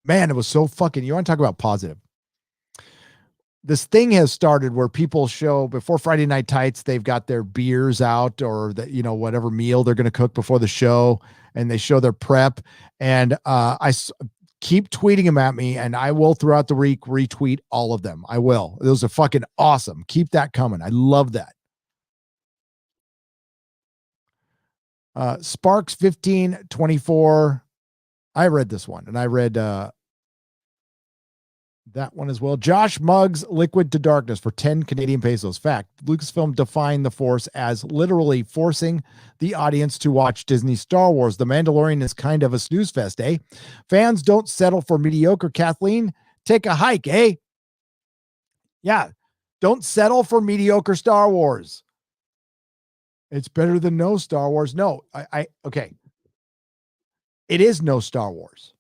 Man, it was so fucking, you want to talk about positive. This thing has started where people show before Friday Night Tights, they've got their beers out or whatever meal they're going to cook before the show, and they show their prep. And I keep tweeting them at me, and I will throughout the week retweet all of them. I will. Those are fucking awesome. Keep that coming. I love that. Sparks 1524. I read this one, and I read that one as well. Josh Muggs Liquid to Darkness for 10 Canadian pesos. Fact, Lucasfilm defined the Force as literally forcing the audience to watch Disney Star Wars. The Mandalorian is kind of a snooze fest, eh? Fans don't settle for mediocre. Kathleen, take a hike, eh? Yeah. Don't settle for mediocre Star Wars. It's better than no Star Wars. No, okay. It is no Star Wars.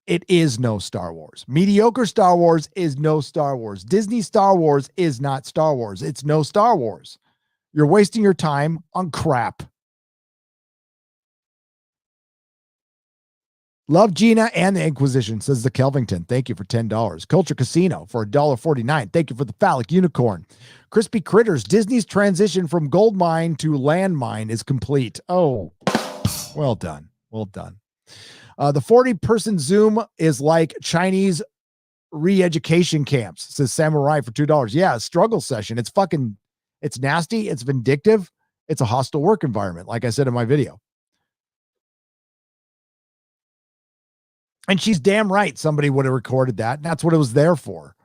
It is no Star Wars. Mediocre Star Wars is no Star Wars. Disney Star Wars is not Star Wars. It's no Star Wars. You're wasting your time on crap. Love Gina and the Inquisition, says the Kelvington. Thank you for $10. Culture Casino for $1.49. Thank you for the phallic unicorn. Crispy Critters, Disney's transition from gold mine to landmine is complete. Oh, well done. Well done. The 40-person Zoom is like Chinese re-education camps, says Samurai for $2. Yeah, a struggle session. It's nasty. It's vindictive. It's a hostile work environment, like I said in my video. And she's damn right. Somebody would have recorded that. And that's what it was there for.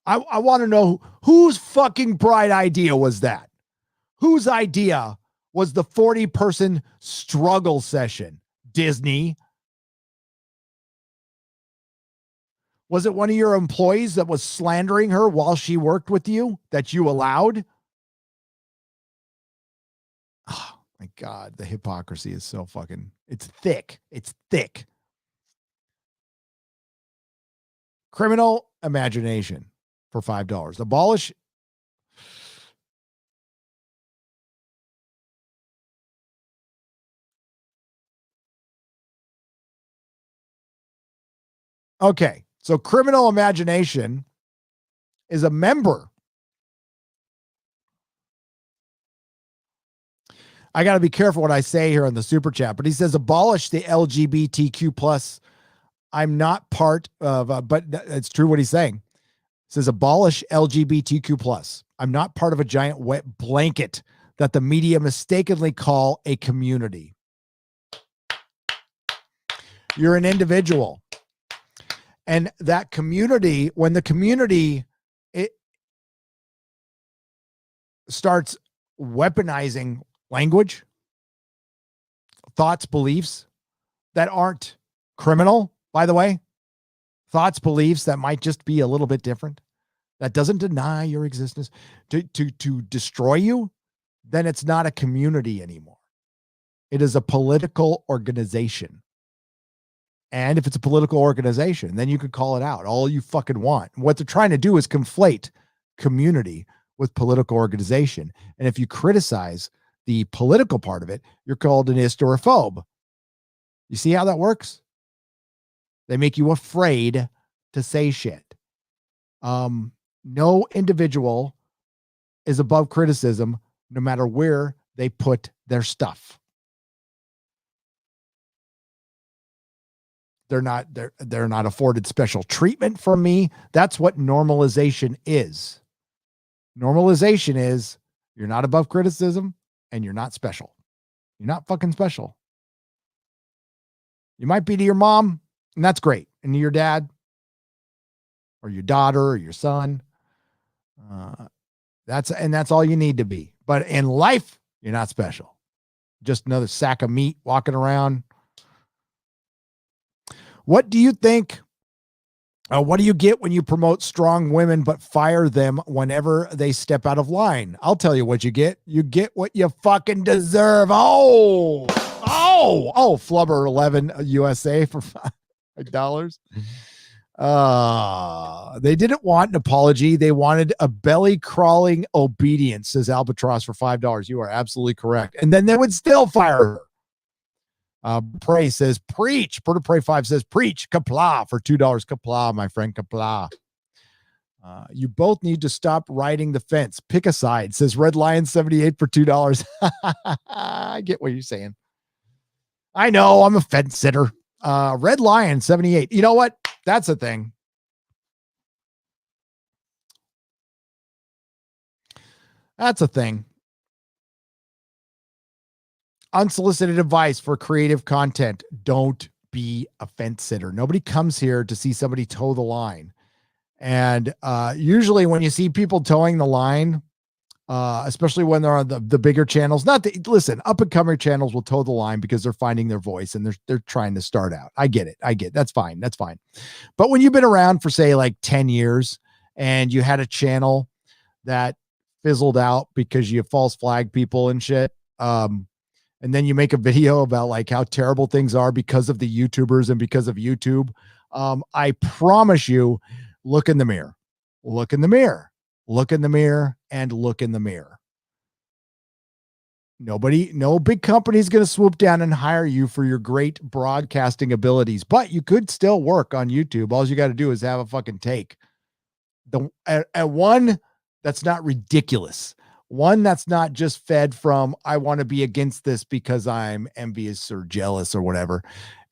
I want to know whose fucking bright idea was that? Whose idea was the 40-person struggle session? Disney? Was it one of your employees that was slandering her while she worked with you that you allowed? Oh my God, the hypocrisy is so fucking, it's thick. It's thick. Criminal imagination for $5. Abolish. Okay. So criminal imagination is a member. I got to be careful what I say here on the super chat, but he says abolish the LGBTQ plus. I'm not part of, but it's true what he's saying. It says abolish LGBTQ plus. I'm not part of a giant wet blanket that the media mistakenly call a community. You're an individual. And that community, when the community it starts weaponizing language, thoughts, beliefs that aren't criminal, by the way, thoughts, beliefs that might just be a little bit different, that doesn't deny your existence, to destroy you, then it's not a community anymore. It is a political organization. And if it's a political organization, then you could call it out all you fucking want. What they're trying to do is conflate community with political organization. And if you criticize the political part of it, you're called an historophobe. You see how that works? They make you afraid to say shit. No individual is above criticism, no matter where they put their stuff. They're not afforded special treatment from me. That's what normalization is. Normalization is you're not above criticism and you're not special. You're not fucking special. You might be to your mom, and that's great. And to your dad or your daughter or your son. That's all you need to be. But in life, you're not special. Just another sack of meat walking around. What do you think? What do you get when you promote strong women but fire them whenever they step out of line? I'll tell you what you get. You get what you fucking deserve. Oh, Flubber 11 USA for $5. They didn't want an apology. They wanted a belly crawling obedience, says Albatross for $5. You are absolutely correct. And then they would still fire her. Pray says preach. Berta Pray 5 says preach. Kapla for $2. Kapla, my friend. Kapla. You both need to stop riding the fence. Pick a side, says Red Lion 78 for $2. I get what you're saying. I know I'm a fence sitter. Red Lion 78. You know what? That's the thing. That's a thing. Unsolicited advice for creative content. Don't be a fence sitter. Nobody comes here to see somebody toe the line. And usually when you see people towing the line, especially when they're on the bigger channels. Listen, up and coming channels will toe the line because they're finding their voice and they're trying to start out. I get it. That's fine. But when you've been around for say like 10 years and you had a channel that fizzled out because you false flag people and shit, and then you make a video about like how terrible things are because of the YouTubers and because of YouTube, I promise you, look in the mirror, and look in the mirror. No big company is going to swoop down and hire you for your great broadcasting abilities, but you could still work on YouTube. All you got to do is have a fucking take. At one that's not ridiculous. One that's not just fed from, I want to be against this because I'm envious or jealous or whatever.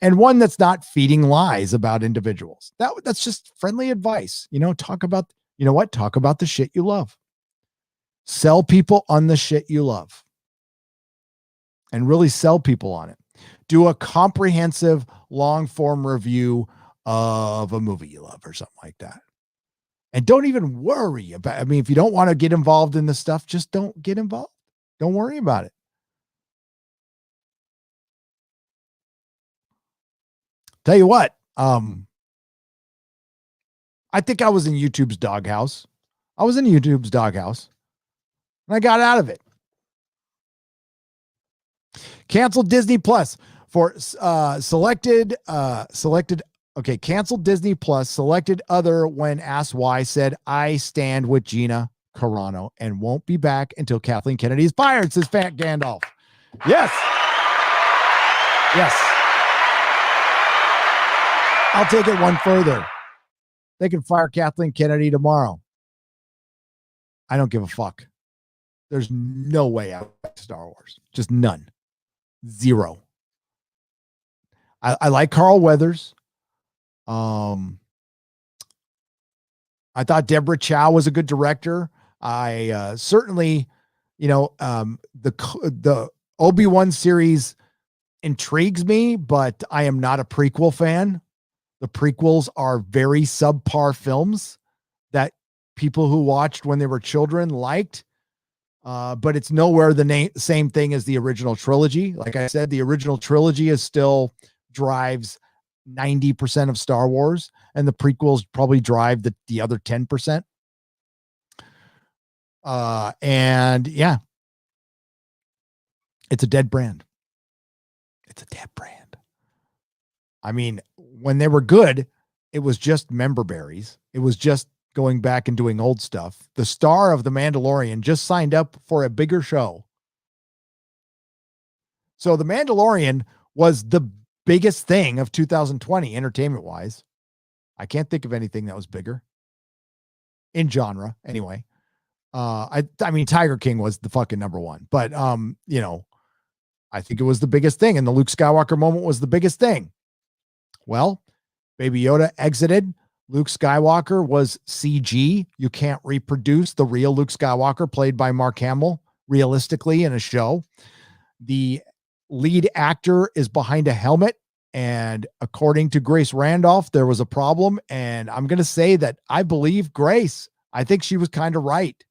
And one that's not feeding lies about individuals. That's just friendly advice. Talk about the shit you love. Sell people on the shit you love. And really sell people on it. Do a comprehensive long form review of a movie you love or something like that. And don't even worry about, if you don't want to get involved in this stuff, just don't get involved. Don't worry about it. Tell you what, I think I was in YouTube's doghouse. And I got out of it. Canceled Disney Plus for canceled Disney Plus, selected other when asked why, said, I stand with Gina Carano and won't be back until Kathleen Kennedy is fired, says Fat Gandalf. Yes. I'll take it one further. They can fire Kathleen Kennedy tomorrow. I don't give a fuck. There's no way out of Star Wars. Just none. Zero. I like Carl Weathers. I thought Deborah Chow was a good director. I certainly, the Obi-Wan series intrigues me, but I am not a prequel fan. The prequels are very subpar films that people who watched when they were children liked. But it's nowhere the same thing as the original trilogy. Like I said, the original trilogy still drives 90% of Star Wars, and the prequels probably drive the other 10%. And yeah, it's a dead brand. When they were good, it was just member berries. It was just going back and doing old stuff. The star of The Mandalorian just signed up for a bigger show. So The Mandalorian was the biggest thing of 2020 entertainment wise. I can't think of anything that was bigger in genre anyway. Tiger King was the fucking number one, but I think it was the biggest thing, and the Luke Skywalker moment was the biggest thing. Well, Baby Yoda exited. Luke Skywalker was CG. You can't reproduce the real Luke Skywalker played by Mark Hamill realistically in a show. The lead actor is behind a helmet, and according to Grace Randolph, there was a problem. And I'm going to say that I believe Grace. I think she was kind of right.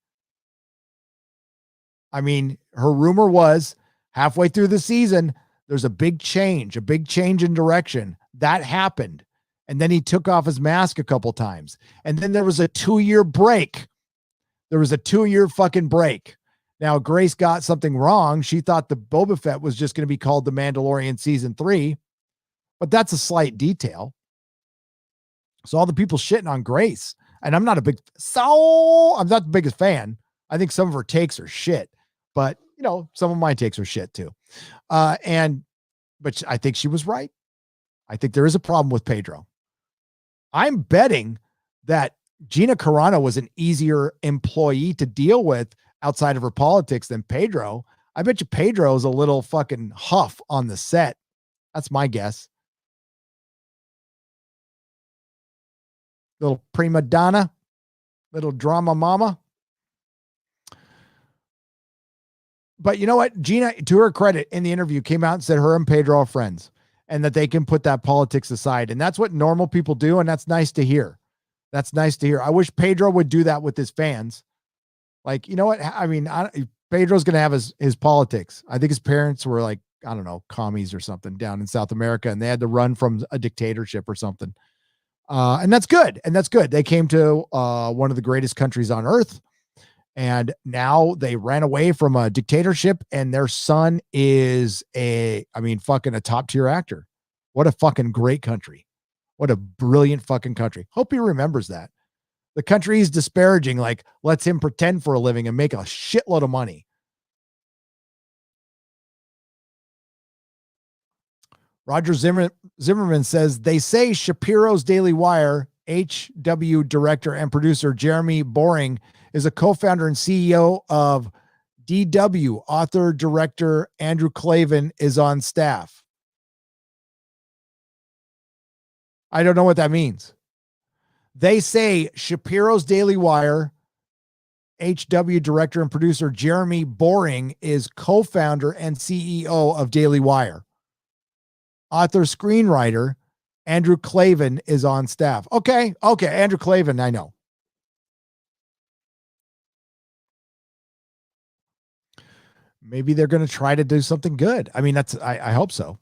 Her rumor was halfway through the season, there's a big change in direction. That happened. And then he took off his mask a couple times. And then there was a 2-year break. There was a 2-year fucking break. Now, Grace got something wrong. She thought the Boba Fett was just going to be called The Mandalorian Season 3. But that's a slight detail. So all the people shitting on Grace. And I'm not the biggest fan. I think some of her takes are shit. But, some of my takes are shit too. But I think she was right. I think there is a problem with Pedro. I'm betting that Gina Carano was an easier employee to deal with outside of her politics than Pedro. I bet you Pedro is a little fucking huff on the set. That's my guess. Little prima donna, little drama mama. But you know what? Gina, to her credit, in the interview came out and said her and Pedro are friends and that they can put that politics aside. And that's what normal people do. And that's nice to hear. I wish Pedro would do that with his fans. Like, you know what? I mean, Pedro's going to have his politics. I think his parents were like, I don't know, commies or something down in South America, and they had to run from a dictatorship or something. And that's good. And that's good. They came to one of the greatest countries on earth, and now they ran away from a dictatorship, and their son is fucking a top tier actor. What a fucking great country. What a brilliant fucking country. Hope he remembers that. The country he's disparaging, like, lets him pretend for a living and make a shitload of money. Roger Zimmerman says, they say Shapiro's Daily Wire, HW director and producer Jeremy Boring is a co-founder and CEO of DW. Author, director Andrew Klavan is on staff. I don't know what that means. They say Shapiro's Daily Wire, HW director and producer Jeremy Boring is co-founder and CEO of Daily Wire. Author, screenwriter Andrew Klavan is on staff. Okay. Andrew Klavan, I know. Maybe they're going to try to do something good. I mean, I hope so.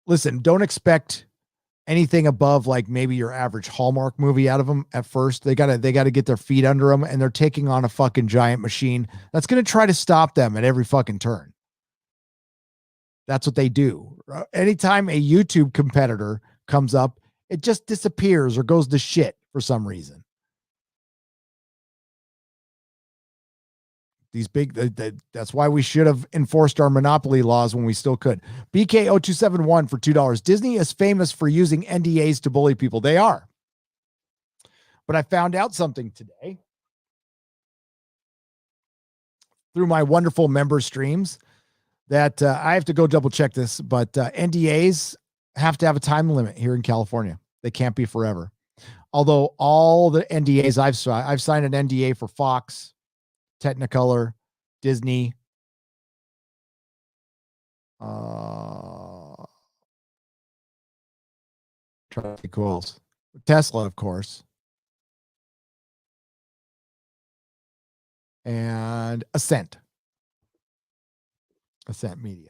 Listen, don't expect anything above like maybe your average Hallmark movie out of them at first. They got to get their feet under them, and they're taking on a fucking giant machine that's going to try to stop them at every fucking turn. That's what they do. Anytime a YouTube competitor comes up, it just disappears or goes to shit for some reason. These big, that's why we should have enforced our monopoly laws when we still could. BK0271 for $2. Disney is famous for using NDAs to bully people. They are. But I found out something today through my wonderful member streams that I have to go double check this, but NDAs have to have a time limit here in California. They can't be forever. Although all the NDAs I've signed an NDA for Fox, Technicolor, Disney, Tesla, of course, and Ascent Media.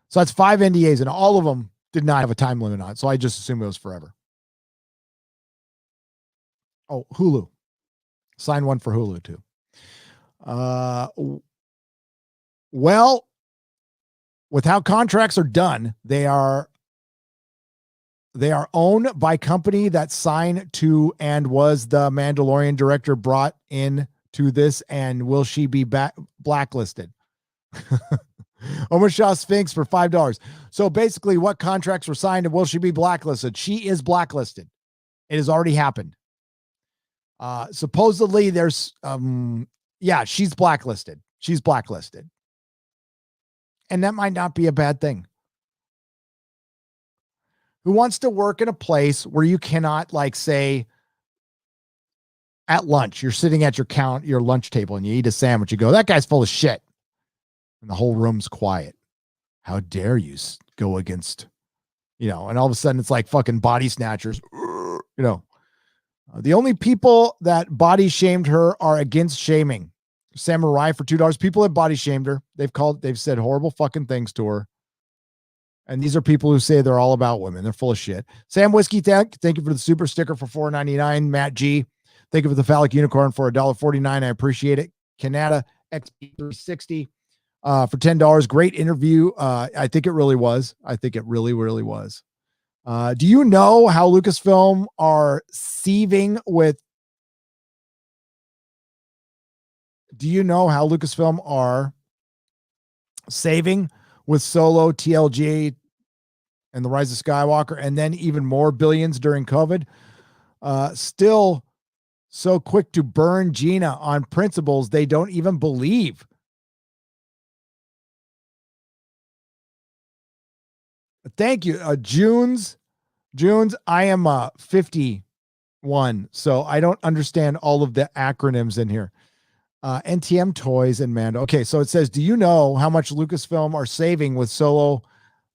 So that's 5 NDAs, and all of them did not have a time limit on it. So I just assumed it was forever. Oh, Hulu. Sign one for Hulu too. Well, with how contracts are done, they are owned by company that signed to and was the Mandalorian director brought in to this, and will she be blacklisted? Omershaw Sphinx for $5. So basically, what contracts were signed and will she be blacklisted? She is blacklisted. It has already happened. Supposedly there's she's blacklisted. She's blacklisted. And that might not be a bad thing. Who wants to work in a place where you cannot, like, say, at lunch, you're sitting at your lunch table and you eat a sandwich, you go, that guy's full of shit. And the whole room's quiet. How dare you go against, and all of a sudden it's like fucking body snatchers, the only people that body shamed her are against shaming. Samurai for $2. People have body shamed her. They've said horrible fucking things to her. And these are people who say they're all about women. They're full of shit. Sam Whiskey, thank you for the super sticker for $4.99. Matt G, thank you for the phallic unicorn for $1.49. I appreciate it. Canada XP360 for $10. Great interview. I think it really was. I think it really, really was. Do you know how Lucasfilm are saving with Solo, TLG, and the Rise of Skywalker, and then even more billions during COVID? Still so quick to burn Gina on principles they don't even believe. Thank you. Junes, I am 51, so I don't understand all of the acronyms in here. NTM Toys and Mando. Okay, so it says, do you know how much Lucasfilm are saving with Solo,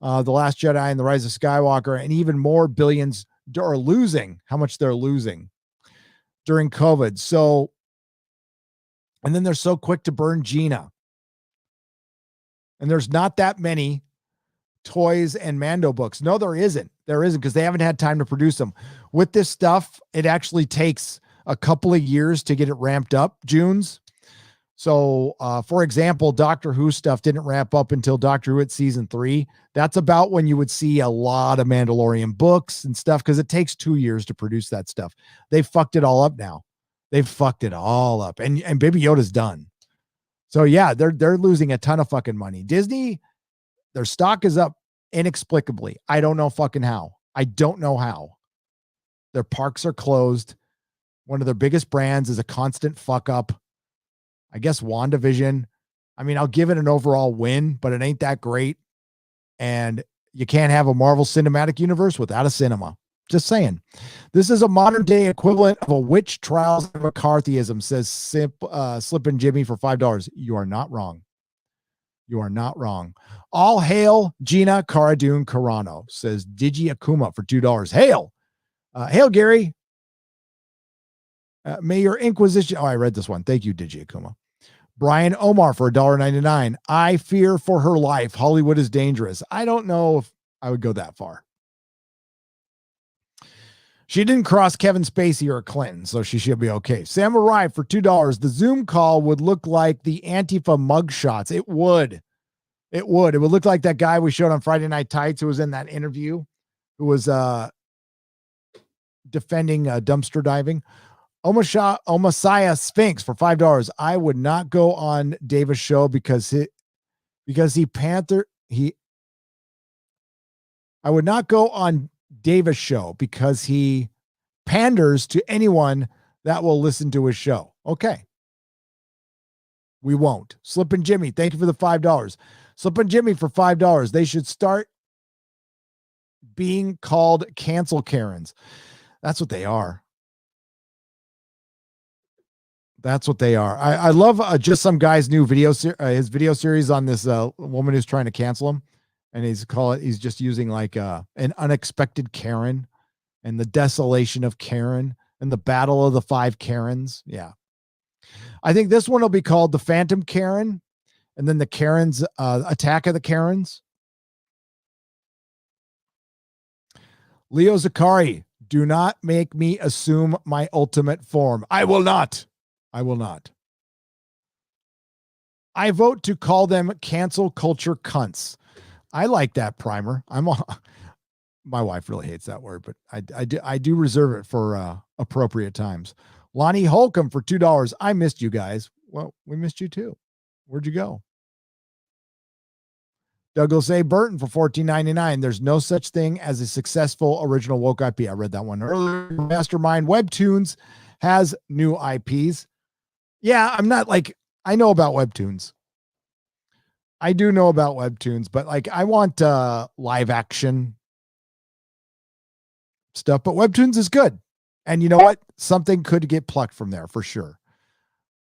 The Last Jedi, and The Rise of Skywalker, and even more billions are losing, how much they're losing during COVID? So And then they're so quick to burn Gina. And there's not that many toys and Mando books. No, there isn't. There isn't, because they haven't had time to produce them. With this stuff, it actually takes a couple of years to get it ramped up, Junes. So, for example, Doctor Who stuff didn't ramp up until Doctor Who at season 3. That's about when you would see a lot of Mandalorian books and stuff, because it takes 2 years to produce that stuff. They fucked it all up now. They've fucked it all up. And Baby Yoda's done. So yeah, they're losing a ton of fucking money. Disney, their stock is up inexplicably. I don't know fucking how. I don't know how. Their parks are closed. One of their biggest brands is a constant fuck up. I guess WandaVision. I mean, I'll give it an overall win, but it ain't that great. And you can't have a Marvel Cinematic Universe without a cinema. Just saying. This is a modern day equivalent of a witch trials of McCarthyism, says Slippin' Jimmy for $5. You are not wrong. You are not wrong. All hail Gina Carano, says Digi Akuma for $2. Hail. Hail, Gary. May your inquisition. Oh, I read this one. Thank you, Digi Akuma. Brian Omar for $1.99. I fear for her life. Hollywood is dangerous. I don't know if I would go that far. She didn't cross Kevin Spacey or Clinton, so she should be okay. Samurai for $2. The Zoom call would look like the Antifa mugshots. It would. It would. It would look like that guy we showed on Friday Night Tights who was in that interview, who was defending dumpster diving. Omasiah Sphinx for $5. I would not go on Davis' show because I would not go on Davis' show because he panders to anyone that will listen to his show. Okay. We won't. Slippin' Jimmy, thank you for the $5. Slippin' Jimmy for $5. They should start being called cancel Karens. That's what they are. That's what they are. I love just some guy's new video, his video series on this woman who's trying to cancel him. And he's just using like an unexpected Karen and the desolation of Karen and the battle of the 5 Karens. Yeah. I think this one will be called the Phantom Karen, and then the Karens, Attack of the Karens. Leo Zakari, do not make me assume my ultimate form. I will not. I will not. I vote to call them cancel culture cunts. I like that primer. My wife really hates that word, but I do reserve it for appropriate times. Lonnie Holcomb for $2. I missed you guys. Well, we missed you too. Where'd you go? Douglas A. Burton for $14.99. There's no such thing as a successful original woke IP. I read that one earlier. Mastermind Webtoons has new IPs. Yeah, I'm not like, I know about Webtoons. I do know about Webtoons, but like I want live action stuff, but Webtoons is good. And you know what? Something could get plucked from there for sure.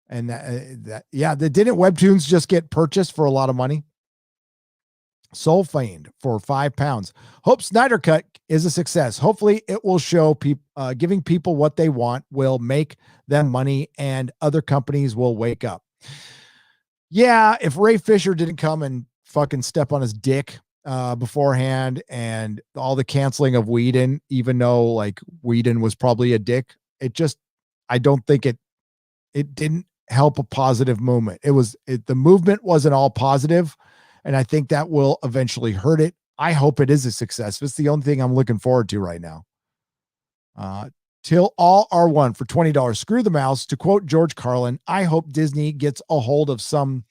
And didn't Webtoons just get purchased for a lot of money? Soul Fiend for £5. Hope Snyder Cut is a success. Hopefully it will show people, giving people what they want will make them money and other companies will wake up. Yeah, if Ray Fisher didn't come and fucking step on his dick beforehand and all the canceling of Whedon, even though like Whedon was probably a dick, I don't think it didn't help a positive movement. The movement wasn't all positive, and I think that will eventually hurt it. I hope it is a success. It's the only thing I'm looking forward to right now. Till all are one for $20. Screw the mouse. To quote George Carlin, I hope Disney gets a hold of some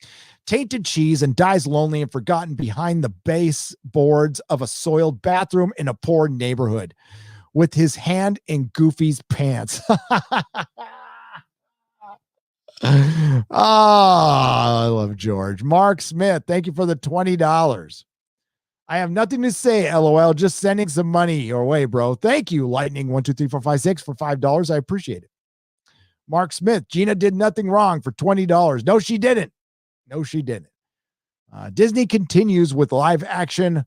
tainted cheese and dies lonely and forgotten behind the baseboards of a soiled bathroom in a poor neighborhood with his hand in Goofy's pants. I love George. Mark Smith, thank you for the $20. I have nothing to say, LOL. Just sending some money your way, bro. Thank you, Lightning 123456 for $5. I appreciate it. Mark Smith, Gina did nothing wrong for $20. No, she didn't. No, she didn't. Disney continues with live action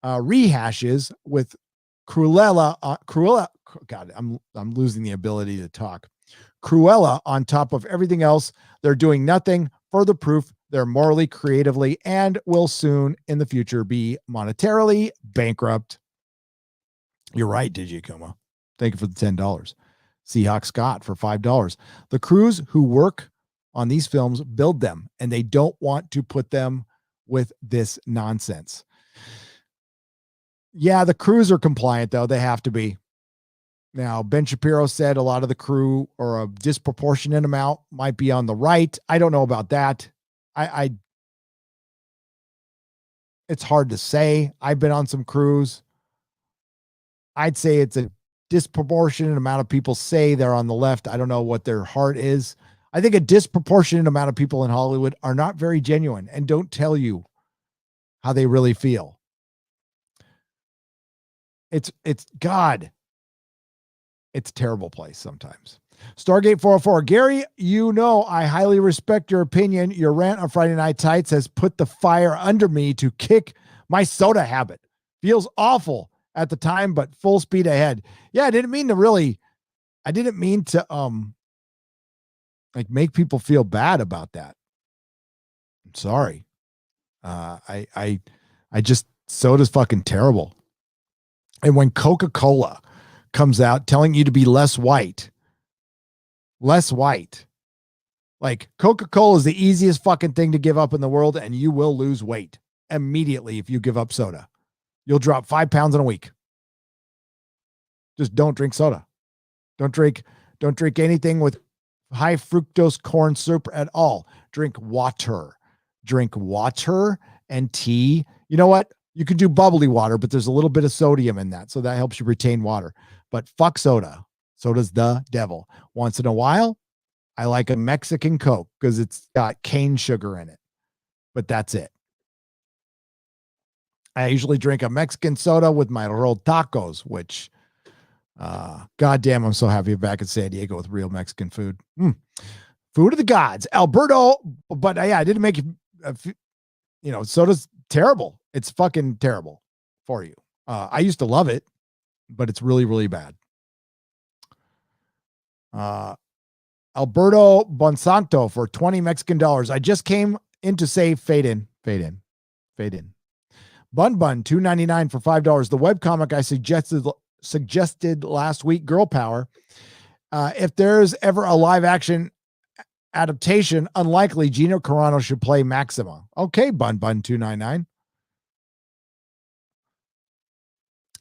rehashes with Cruella. God, I'm losing the ability to talk. Cruella on top of everything else. They're doing nothing. Further proof they're morally, creatively, and will soon in the future be monetarily bankrupt. You're right, Digicoma. Thank you for the $10. Seahawk Scott for $5. The crews who work on these films build them, and they don't want to put them with this nonsense. Yeah, the crews are compliant, though. They have to be. Now, Ben Shapiro said a lot of the crew, or a disproportionate amount, might be on the right. I don't know about that. It's hard to say. I've been on some crews. I'd say it's a disproportionate amount of people say they're on the left. I don't know what their heart is. I think a disproportionate amount of people in Hollywood are not very genuine and don't tell you how they really feel. It's God. It's a terrible place sometimes. Stargate 404. Gary, you know I highly respect your opinion. Your rant on Friday Night Tights has put the fire under me to kick my soda habit. Feels awful at the time, but full speed ahead. Yeah, I didn't mean to like make people feel bad about that. I'm sorry. I just, soda's fucking terrible. And when Coca-Cola comes out telling you to be less white, like Coca-Cola is the easiest fucking thing to give up in the world, and you will lose weight immediately if you give up soda. You'll drop 5 pounds in a week. Just don't drink soda. Don't drink anything with high fructose corn syrup at all. Drink water and tea. You know what? You can do bubbly water, but there's a little bit of sodium in that, so that helps you retain water. But fuck soda. Soda's the devil. Once in a while, I like a Mexican Coke because it's got cane sugar in it, but that's it. I usually drink a Mexican soda with my rolled tacos, which, goddamn, I'm so happy back in San Diego with real Mexican food. Food of the gods, Alberto. But yeah, I didn't make soda's terrible. It's fucking terrible for you. I used to love it, but it's really, really bad. Alberto Bonsanto for 20 Mexican dollars. I just came in to say fade in. Bun $2.99 for $5. The webcomic I suggested last week, Girl Power. If there's ever a live action adaptation, unlikely Gina Carano should play Maxima. Okay, Bun $2.99.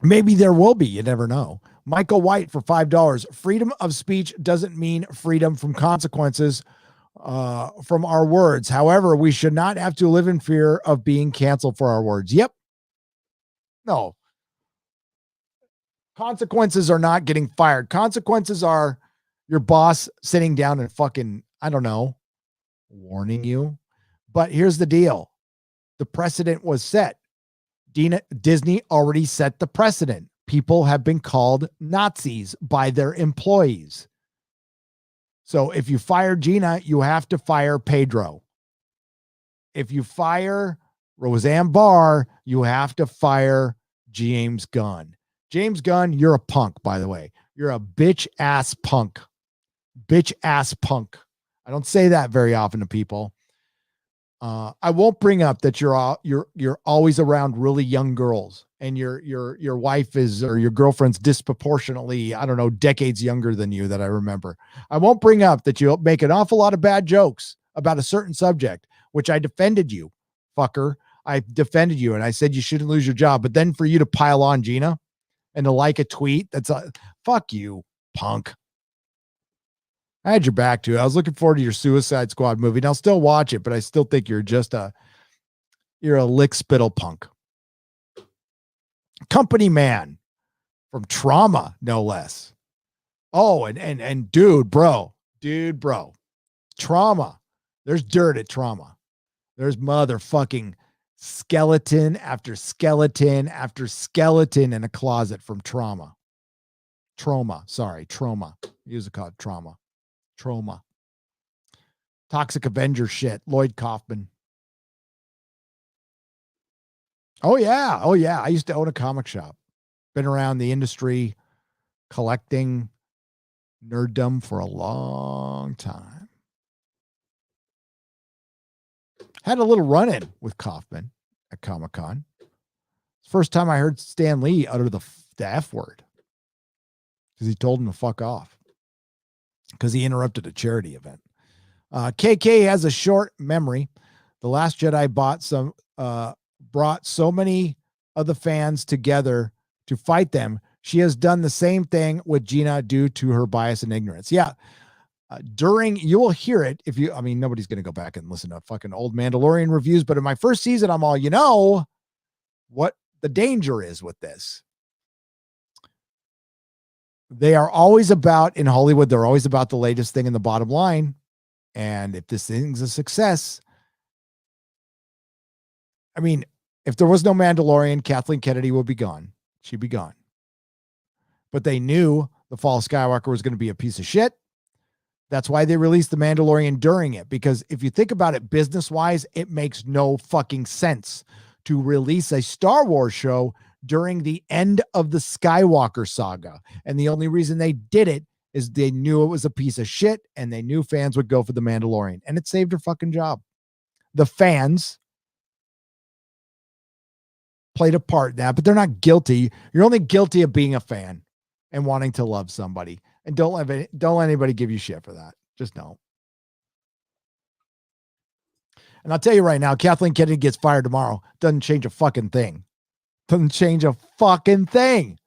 Maybe there will be. You never know. Michael White for $5. Freedom of speech doesn't mean freedom from consequences from our words. However, we should not have to live in fear of being canceled for our words. Yep. No. Consequences are not getting fired. Consequences are your boss sitting down and fucking, I don't know, warning you. But here's the deal. The precedent was set. Disney already set the precedent. People have been called Nazis by their employees. So if you fire Gina, you have to fire Pedro. If you fire Roseanne Barr, you have to fire James Gunn. James Gunn, you're a punk, by the way. You're a bitch ass punk. Bitch ass punk. I don't say that very often to people. I won't bring up that you're always around really young girls, and your wife is, or your girlfriend's disproportionately, I don't know, decades younger than you that I remember. I won't bring up that you make an awful lot of bad jokes about a certain subject, which I defended you, fucker. I defended you and I said you shouldn't lose your job. But then for you to pile on Gina and to like a tweet, that's a fuck you, punk. I had your back too. I was looking forward to your Suicide Squad movie, and I'll still watch it, but I still think you're a lick spittle punk. Company man from Trauma, no less. Oh, and dude, bro. Trauma. There's dirt at Trauma. There's motherfucking skeleton after skeleton after skeleton in a closet from Trauma. Trauma. Use the code Trauma. Toxic Avenger shit. Lloyd Kaufman. Oh yeah. I used to own a comic shop. Been around the industry collecting nerddom for a long time. Had a little run-in with Kaufman at Comic-Con. First time I heard Stan Lee utter the F word because he told him to fuck off because he interrupted a charity event. KK has a short memory. The Last Jedi brought so many of the fans together to fight them. She has done the same thing with Gina due to her bias and ignorance. Yeah. You will hear it nobody's going to go back and listen to fucking old Mandalorian reviews, but in my first season, I'm all, what the danger is with this. They are always about, in Hollywood, they're always about the latest thing in the bottom line. And if this thing's a success, if there was no Mandalorian, Kathleen Kennedy would be gone. She'd be gone. But they knew The Fall of Skywalker was going to be a piece of shit. That's why they released The Mandalorian during it. Because if you think about it business-wise, it makes no fucking sense to release a Star Wars show during the end of the Skywalker saga. And the only reason they did it is they knew it was a piece of shit and they knew fans would go for The Mandalorian. And it saved her fucking job. The fans played a part in that, but they're not guilty. You're only guilty of being a fan and wanting to love somebody. And don't let anybody give you shit for that. Just know. And I'll tell you right now, Kathleen Kennedy gets fired tomorrow. Doesn't change a fucking thing. Doesn't change a fucking thing.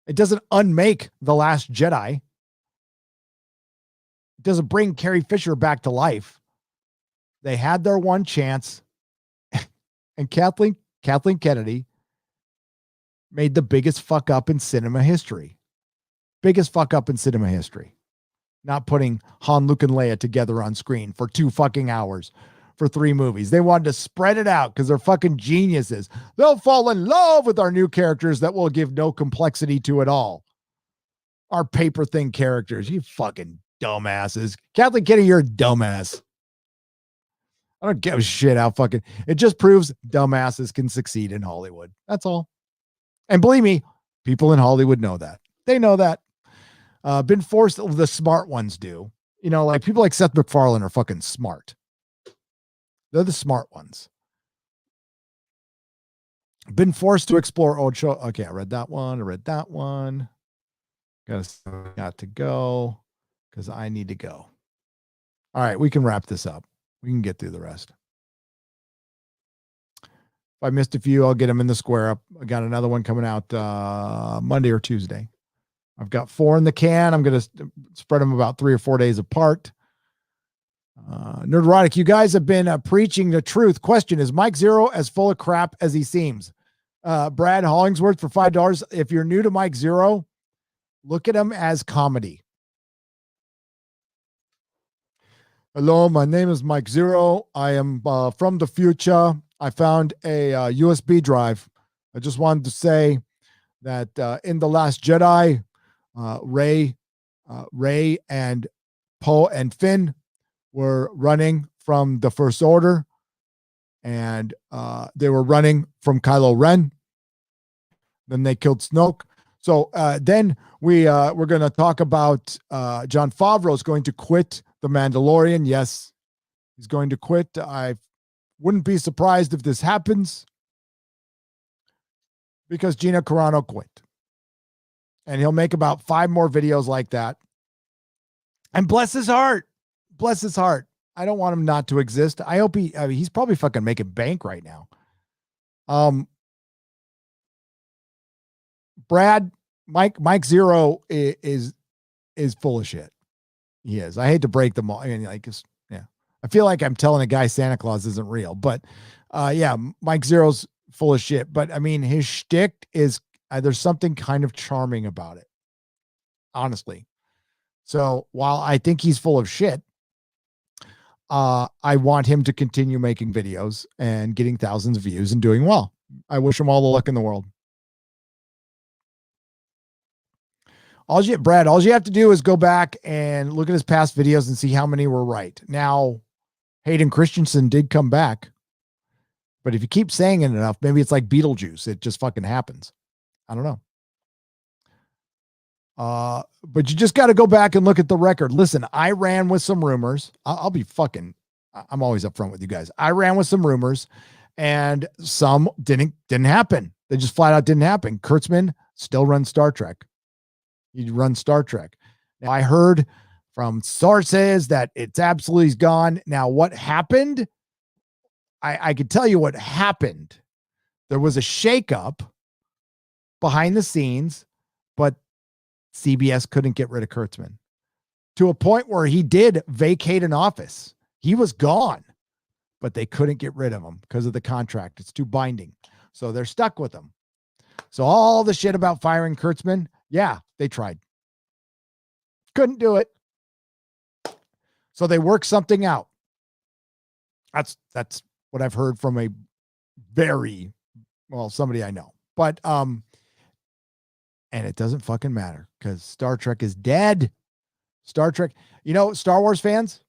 It doesn't unmake The Last Jedi. It doesn't bring Carrie Fisher back to life. They had their one chance. And Kathleen Kennedy made the biggest fuck up in cinema history. Biggest fuck up in cinema history. Not putting Han, Luke, and Leia together on screen for 2 fucking hours for 3 movies. They wanted to spread it out because they're fucking geniuses. They'll fall in love with our new characters that will give no complexity to it all. Our paper thin characters. You fucking dumbasses. Kathleen Kennedy, you're a dumbass. I don't give a shit how fucking... It just proves dumbasses can succeed in Hollywood. That's all. And believe me, people in Hollywood know that. They know that. Been forced, the smart ones do. Like people like Seth MacFarlane are fucking smart. They're the smart ones. Been forced to explore old show. Okay, I read that one. Got to go because I need to go. All right, we can wrap this up. We can get through the rest. If I missed a few, I'll get them in the square up. I got another one coming out Monday or Tuesday. I've got 4 in the can. I'm going to spread them about 3 or 4 days apart. Nerdrotic, you guys have been preaching the truth. Question, is Mike Zero as full of crap as he seems? Brad Hollingsworth for $5. If you're new to Mike Zero, look at him as comedy. Hello, my name is Mike Zero. I am from the future. I found a USB drive. I just wanted to say that in The Last Jedi, Rey and Poe and Finn were running from the First Order, and they were running from Kylo Ren. Then they killed Snoke. So then we're going to talk about Jon Favreau is going to quit The Mandalorian. Yes, he's going to quit. I wouldn't be surprised if this happens because Gina Carano quit. And he'll make about 5 more videos like that. And bless his heart. Bless his heart. I don't want him not to exist. I hope he's probably fucking making bank right now. Brad, Mike Zero is full of shit. He is. I hate to break them all. Yeah. I feel like I'm telling a guy Santa Claus isn't real, but yeah, Mike Zero's full of shit. But his shtick is there's something kind of charming about it, honestly. So while I think he's full of shit, I want him to continue making videos and getting thousands of views and doing well. I wish him all the luck in the world. Brad, all you have to do is go back and look at his past videos and see how many were right. Now, Hayden Christensen did come back, but if you keep saying it enough, maybe it's like Beetlejuice. It just fucking happens. I don't know. But you just got to go back and look at the record. Listen, I ran with some rumors. I'm always upfront with you guys. I ran with some rumors and some didn't happen. They just flat out didn't happen. Kurtzman still runs Star Trek. He runs Star Trek. Now, I heard from sources that it's absolutely gone. Now, what happened? I could tell you what happened. There was a shakeup behind the scenes, but CBS couldn't get rid of Kurtzman to a point where he did vacate an office. He was gone, but they couldn't get rid of him because of the contract. It's too binding. So they're stuck with him. So all the shit about firing Kurtzman, yeah, they tried. Couldn't do it. So they worked something out. That's what I've heard from a somebody I know. But and it doesn't fucking matter because Star Trek is dead. Star Trek, Star Wars fans,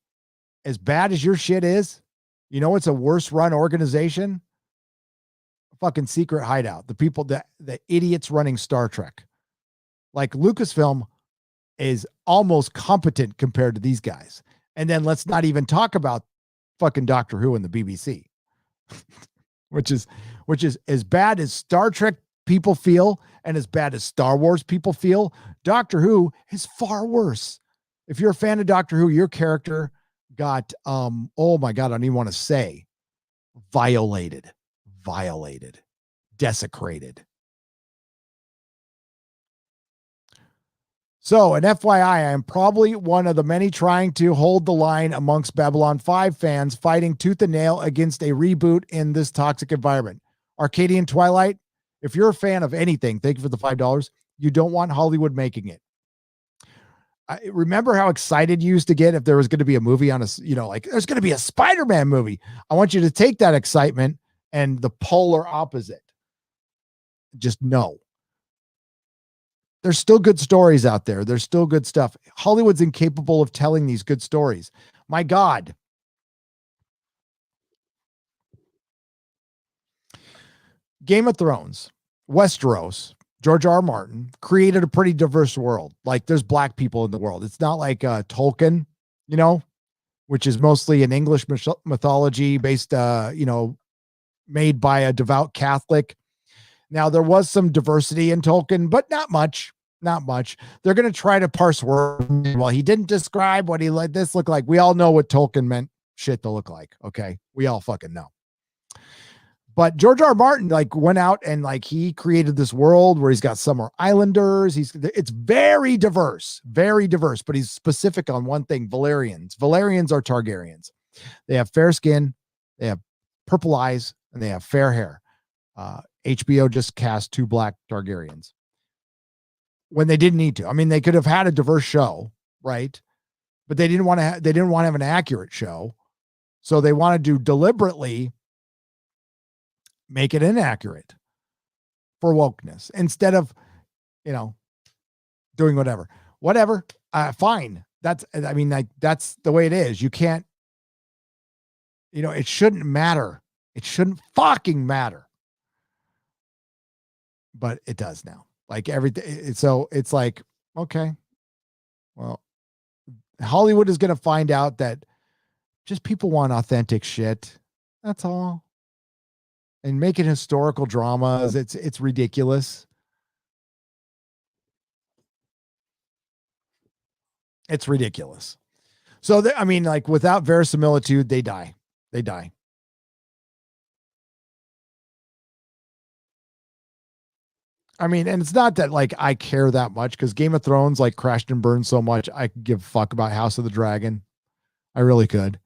as bad as your shit is, it's a worse run organization. Fucking secret hideout. The people the idiots running Star Trek. Like Lucasfilm is almost competent compared to these guys. And then let's not even talk about fucking Doctor Who and the BBC, which is as bad as Star Trek people feel and as bad as Star Wars people feel. Doctor Who is far worse. If you're a fan of Doctor Who, your character got, oh my God, I don't even want to say violated, desecrated. So, an FYI, I am probably one of the many trying to hold the line amongst Babylon 5 fans fighting tooth and nail against a reboot in this toxic environment. Arcadian Twilight, if you're a fan of anything, thank you for the $5. You don't want Hollywood making it. I remember how excited you used to get if there was going to be a movie on there's going to be a Spider-Man movie. I want you to take that excitement and the polar opposite. Just no. There's still good stories out there. There's still good stuff. Hollywood's incapable of telling these good stories. My God. Game of Thrones, Westeros, George R. Martin created a pretty diverse world. Like there's black people in the world. It's not like Tolkien, which is mostly an English mythology based, made by a devout Catholic. Now there was some diversity in Tolkien, but not much. They're going to try to parse words. Well, he didn't describe what he let this look like. We all know what Tolkien meant shit to look like. Okay. We all fucking know. But George R. Martin went out and he created this world where he's got Summer Islanders. It's very diverse, but he's specific on one thing. Valerians are Targaryens. They have fair skin. They have purple eyes and they have fair hair. HBO just cast 2 black Targaryens when they didn't need to. I mean, they could have had a diverse show, right? But they didn't want to have an accurate show. So they wanted to deliberately make it inaccurate for wokeness instead of, doing whatever, fine. That's the way it is. You can't, it shouldn't matter. It shouldn't fucking matter. But it does now. Everything. So it's okay, well, Hollywood is going to find out that just people want authentic shit. That's all. And making historical dramas, it's ridiculous. It's ridiculous. So, without verisimilitude, they die. And it's not that I care that much because Game of Thrones crashed and burned so much. I could give a fuck about House of the Dragon. I really could.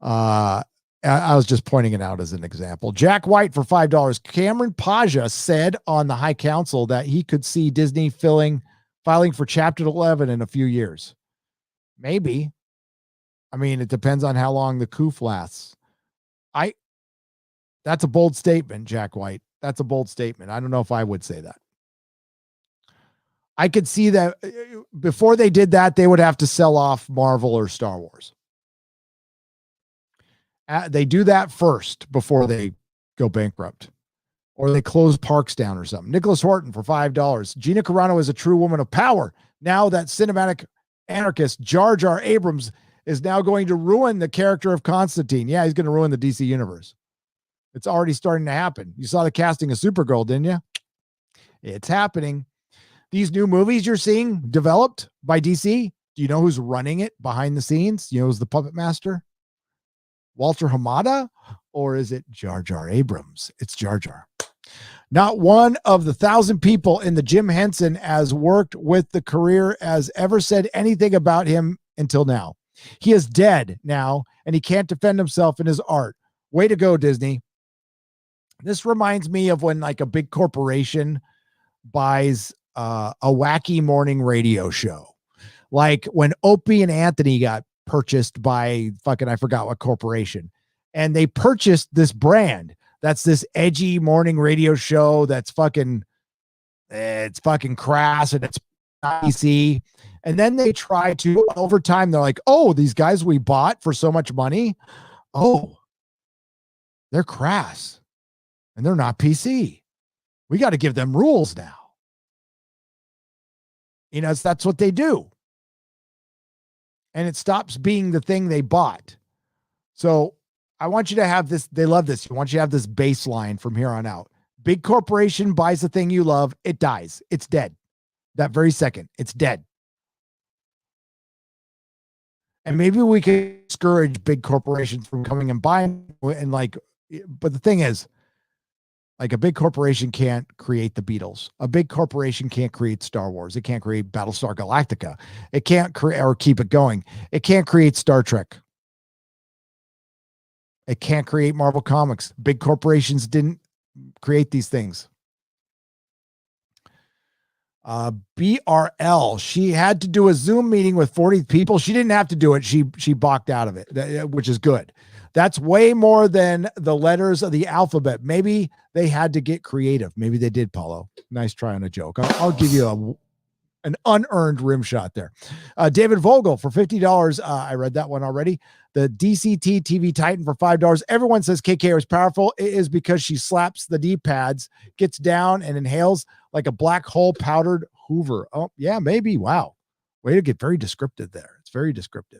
I was just pointing it out as an example. Jack White for $5. Cameron Paja said on the High Council that he could see Disney filing for Chapter 11 in a few years. Maybe. It depends on how long the coup lasts. That's a bold statement, Jack White. That's a bold statement. I don't know if I would say that. I could see that before they did that, they would have to sell off Marvel or Star Wars. They do that first before they go bankrupt. or they close parks down or something. Nicholas Horton for $5. Gina Carano is a true woman of power. Now that cinematic anarchist Jar Jar Abrams is now going to ruin the character of Constantine. Yeah, he's going to ruin the DC universe. It's already starting to happen. You saw the casting of Supergirl, didn't you? It's happening. These new movies you're seeing developed by DC, do you know who's running it behind the scenes? You know who's the puppet master? Walter Hamada? Or is it Jar Jar Abrams? It's Jar Jar. Not one of the 1,000 people in the Jim Henson has worked with the career has ever said anything about him until now. He is dead now, and he can't defend himself in his art. Way to go, Disney. This reminds me of when like a big corporation buys a wacky morning radio show. Like when Opie and Anthony got purchased by fucking, I forgot what corporation. And they purchased this brand. That's this edgy morning radio show that's fucking, it's fucking crass and it's not easy. And then they try to, over time, they're like, oh, these guys we bought for so much money. Oh, they're crass and they're not PC. We got to give them rules now. You know, that's what they do. And it stops being the thing they bought. So I want you to have this. They love this. I want you to have this baseline from here on out. Big corporation buys the thing you love. It dies. It's dead. That very second, it's dead. And maybe we could discourage big corporations from coming and buying and like, but the thing is, like a big corporation can't create the Beatles. A big corporation can't create Star Wars. It can't create Battlestar Galactica. It can't create or keep it going. It can't create Star Trek. It can't create Marvel Comics. Big corporations didn't create these things. BRL, she had to do a Zoom meeting with 40 people. She didn't have to do it. She balked out of it, which is good. That's way more than the letters of the alphabet. Maybe they had to get creative. Maybe they did, Paulo. Nice try on a joke. I'll give you an unearned rim shot there. David Vogel for $50. I read that one already. The DCT TV Titan for $5. Everyone says KK is powerful. It is because she slaps the D-pads, gets down and inhales like a black hole powdered Hoover. Oh, yeah, maybe. Wow. Way to get very descriptive there. It's very descriptive.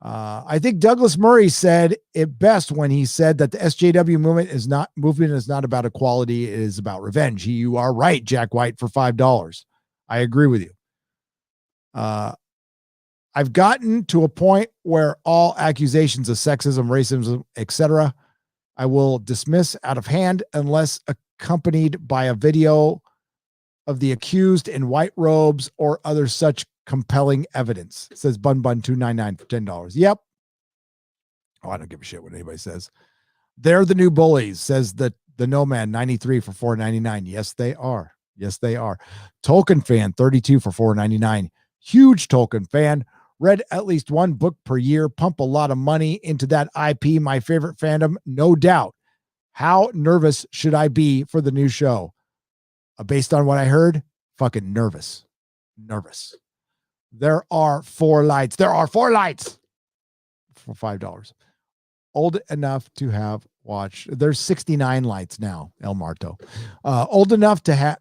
I think Douglas Murray said it best when he said that the SJW movement is not about equality. It is about revenge. You are right, Jack White, for $5. I agree with you. I've gotten to a point where all accusations of sexism, racism, etc., I will dismiss out of hand unless accompanied by a video of the accused in white robes or other such compelling evidence. It says Bun 299 for $10. Yep. Oh, I don't give a shit what anybody says. They're the new bullies, says the Nomad 93 for $4.99. Yes, they are. Yes, they are. Tolkien fan 32 for $4.99. Huge Tolkien fan. Read at least one book per year. Pump a lot of money into that IP. My favorite fandom, no doubt. How nervous should I be for the new show? Based on what I heard, fucking nervous. Nervous. There are 4 lights. There are 4 lights for $5. Old enough to have watched. There's 69 lights now, El Marto. Old enough to have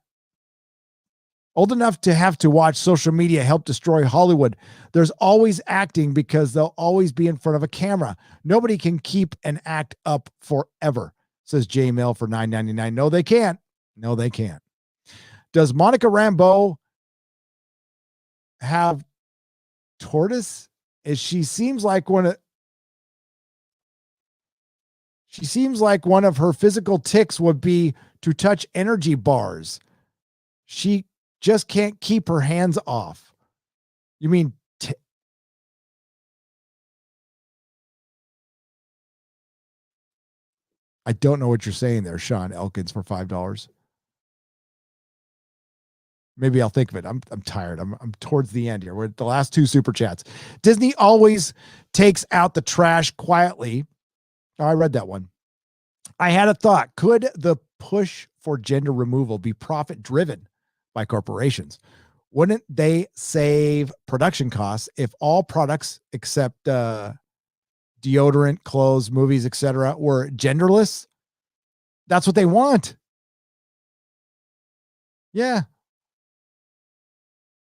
to watch social media help destroy Hollywood. There's always acting because they'll always be in front of a camera. Nobody can keep an act up forever, says J Mill for $9.99. No, they can't. No, they can't. Does Monica Rambeau have tortoise? She seems like one of her physical tics would be to touch energy bars. She just can't keep her hands off. You mean I don't know what you're saying there, Sean Elkins, for $5. Maybe I'll think of it. I'm tired. I'm towards the end here. We're at the last 2 super chats. Disney always takes out the trash quietly. Oh, I read that one. I had a thought. Could the push for gender removal be profit driven by corporations? Wouldn't they save production costs if all products except deodorant, clothes, movies, etc. were genderless? That's what they want. Yeah.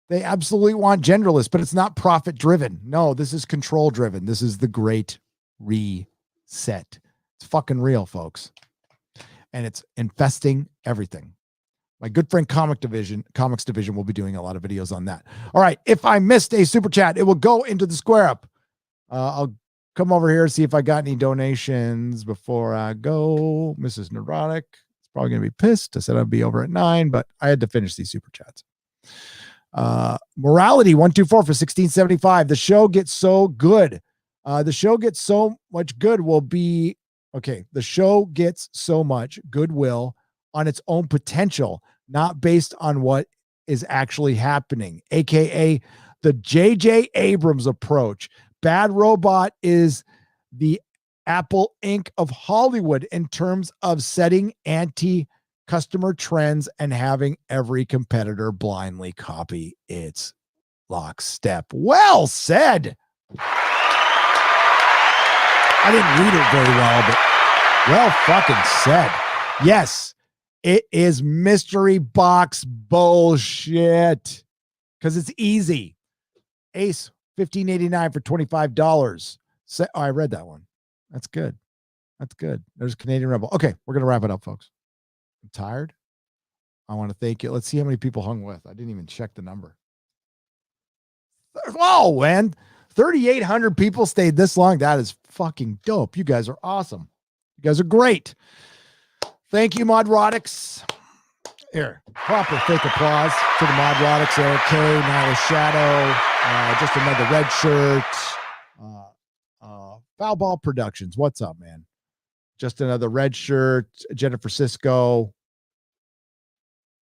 They absolutely want genderless, but it's not profit driven. No, this is control driven. This is the great reset. It's fucking real, folks. And it's infesting everything. My good friend Comics Division will be doing a lot of videos on that. All right. If I missed a super chat, it will go into the square up. I'll come over here and see if I got any donations before I go. Mrs. Nerdrotic is probably going to be pissed. I said I'd be over at 9, but I had to finish these super chats. Morality 124 for 1675. The show gets so good. The show gets so much good will be okay. The show gets so much goodwill on its own potential, not based on what is actually happening, aka the J.J. Abrams approach. Bad Robot is the Apple Inc. of Hollywood in terms of setting anti-customer trends and having every competitor blindly copy its lockstep. Well said. I didn't read it very well, but well fucking said. Yes, it is mystery box bullshit because it's easy. Ace, $15.89 for $25. I read that one. That's good. That's good. There's Canadian Rebel. Okay, we're going to wrap it up, folks. I'm tired. I want to thank you. Let's see how many people hung with. I didn't even check the number. Oh, man. 3,800 people stayed this long. That is fucking dope. You guys are awesome. You guys are great. Thank you, Modrotics. Here, proper fake applause to the Modrotics. Eric K, Nyla Shadow, just another red shirt. Foul Ball Productions. What's up, man? Just another red shirt. Jennifer Cisco.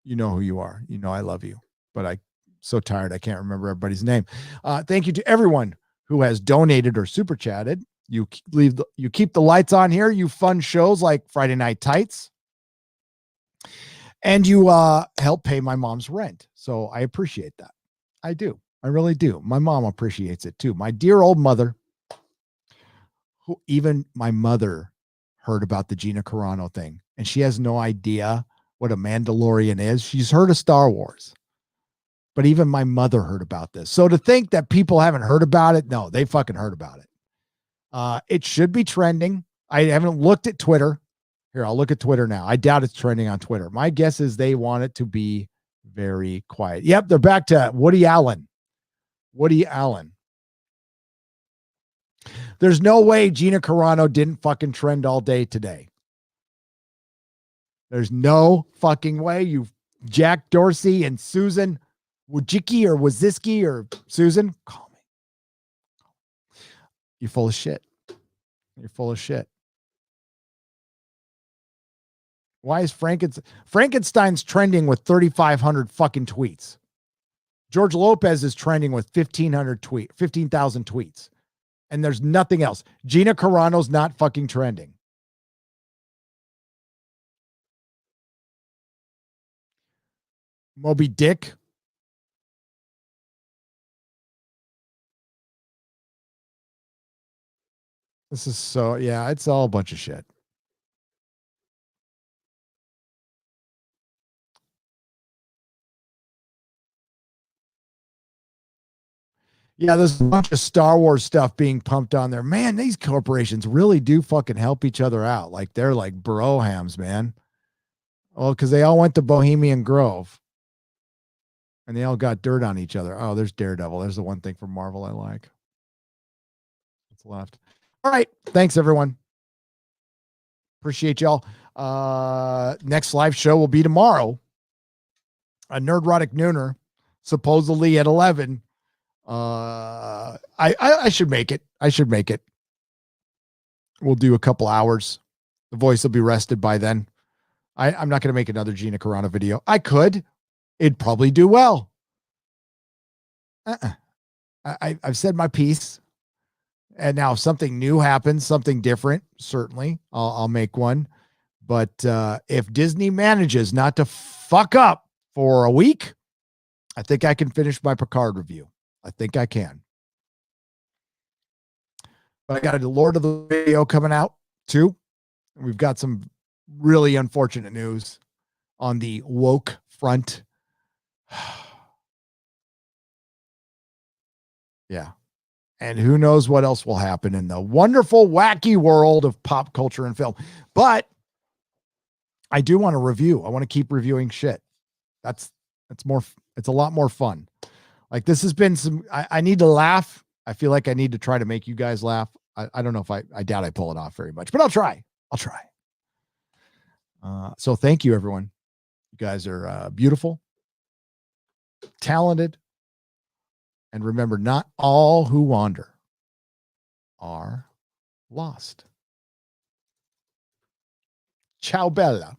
You know who you are. You know I love you, but I'm so tired I can't remember everybody's name. Thank you to everyone who has donated or super chatted. You keep the lights on here. You fund shows like Friday Night Tights. And you help pay my mom's rent. So I appreciate that. I do. I really do. My mom appreciates it too. My dear old mother, who even my mother heard about the Gina Carano thing. And she has no idea what a Mandalorian is. She's heard of Star Wars. But even my mother heard about this. So to think that people haven't heard about it, no, they fucking heard about it. It should be trending. I haven't looked at Twitter. Here, I'll look at Twitter now. I doubt it's trending on Twitter. My guess is they want it to be very quiet. Yep, they're back to Woody Allen. Woody Allen. There's no way Gina Carano didn't fucking trend all day today. There's no fucking way. You Jack Dorsey and Susan Wojcicki or Waziski or Susan, call me. You're full of shit. You're full of shit. Why is Frankenstein's trending with 3,500 fucking tweets? George Lopez is trending with 15,000 tweets. And there's nothing else. Gina Carano's not fucking trending. Moby Dick. This is so, yeah, it's all a bunch of shit. Yeah, there's a bunch of Star Wars stuff being pumped on there. Man, these corporations really do fucking help each other out. Like they're like brohams, man. Well, because they all went to Bohemian Grove. And they all got dirt on each other. Oh, there's Daredevil. There's the one thing from Marvel I like. What's left? All right. Thanks, everyone. Appreciate y'all. Next live show will be tomorrow. A Nerdrotic Nooner, supposedly at 11. I should make it. I should make it. We'll do a couple hours. The voice will be rested by then. I'm not going to make another Gina Carano video. I could. It'd probably do well. I've said my piece. And now if something new happens, something different, certainly I'll make one. But if Disney manages not to fuck up for a week, I think I can finish my Picard review. I think I can. But I got a Lord of the video coming out too. We've got some really unfortunate news on the woke front. Yeah. And who knows what else will happen in the wonderful, wacky world of pop culture and film. But I do want to review. I want to keep reviewing shit. It's a lot more fun. Like this has been I need to laugh. I feel like I need to try to make you guys laugh. I don't know if I doubt I pull it off very much, but I'll try. So thank you, everyone. You guys are beautiful, talented, and remember, not all who wander are lost. Ciao, Bella.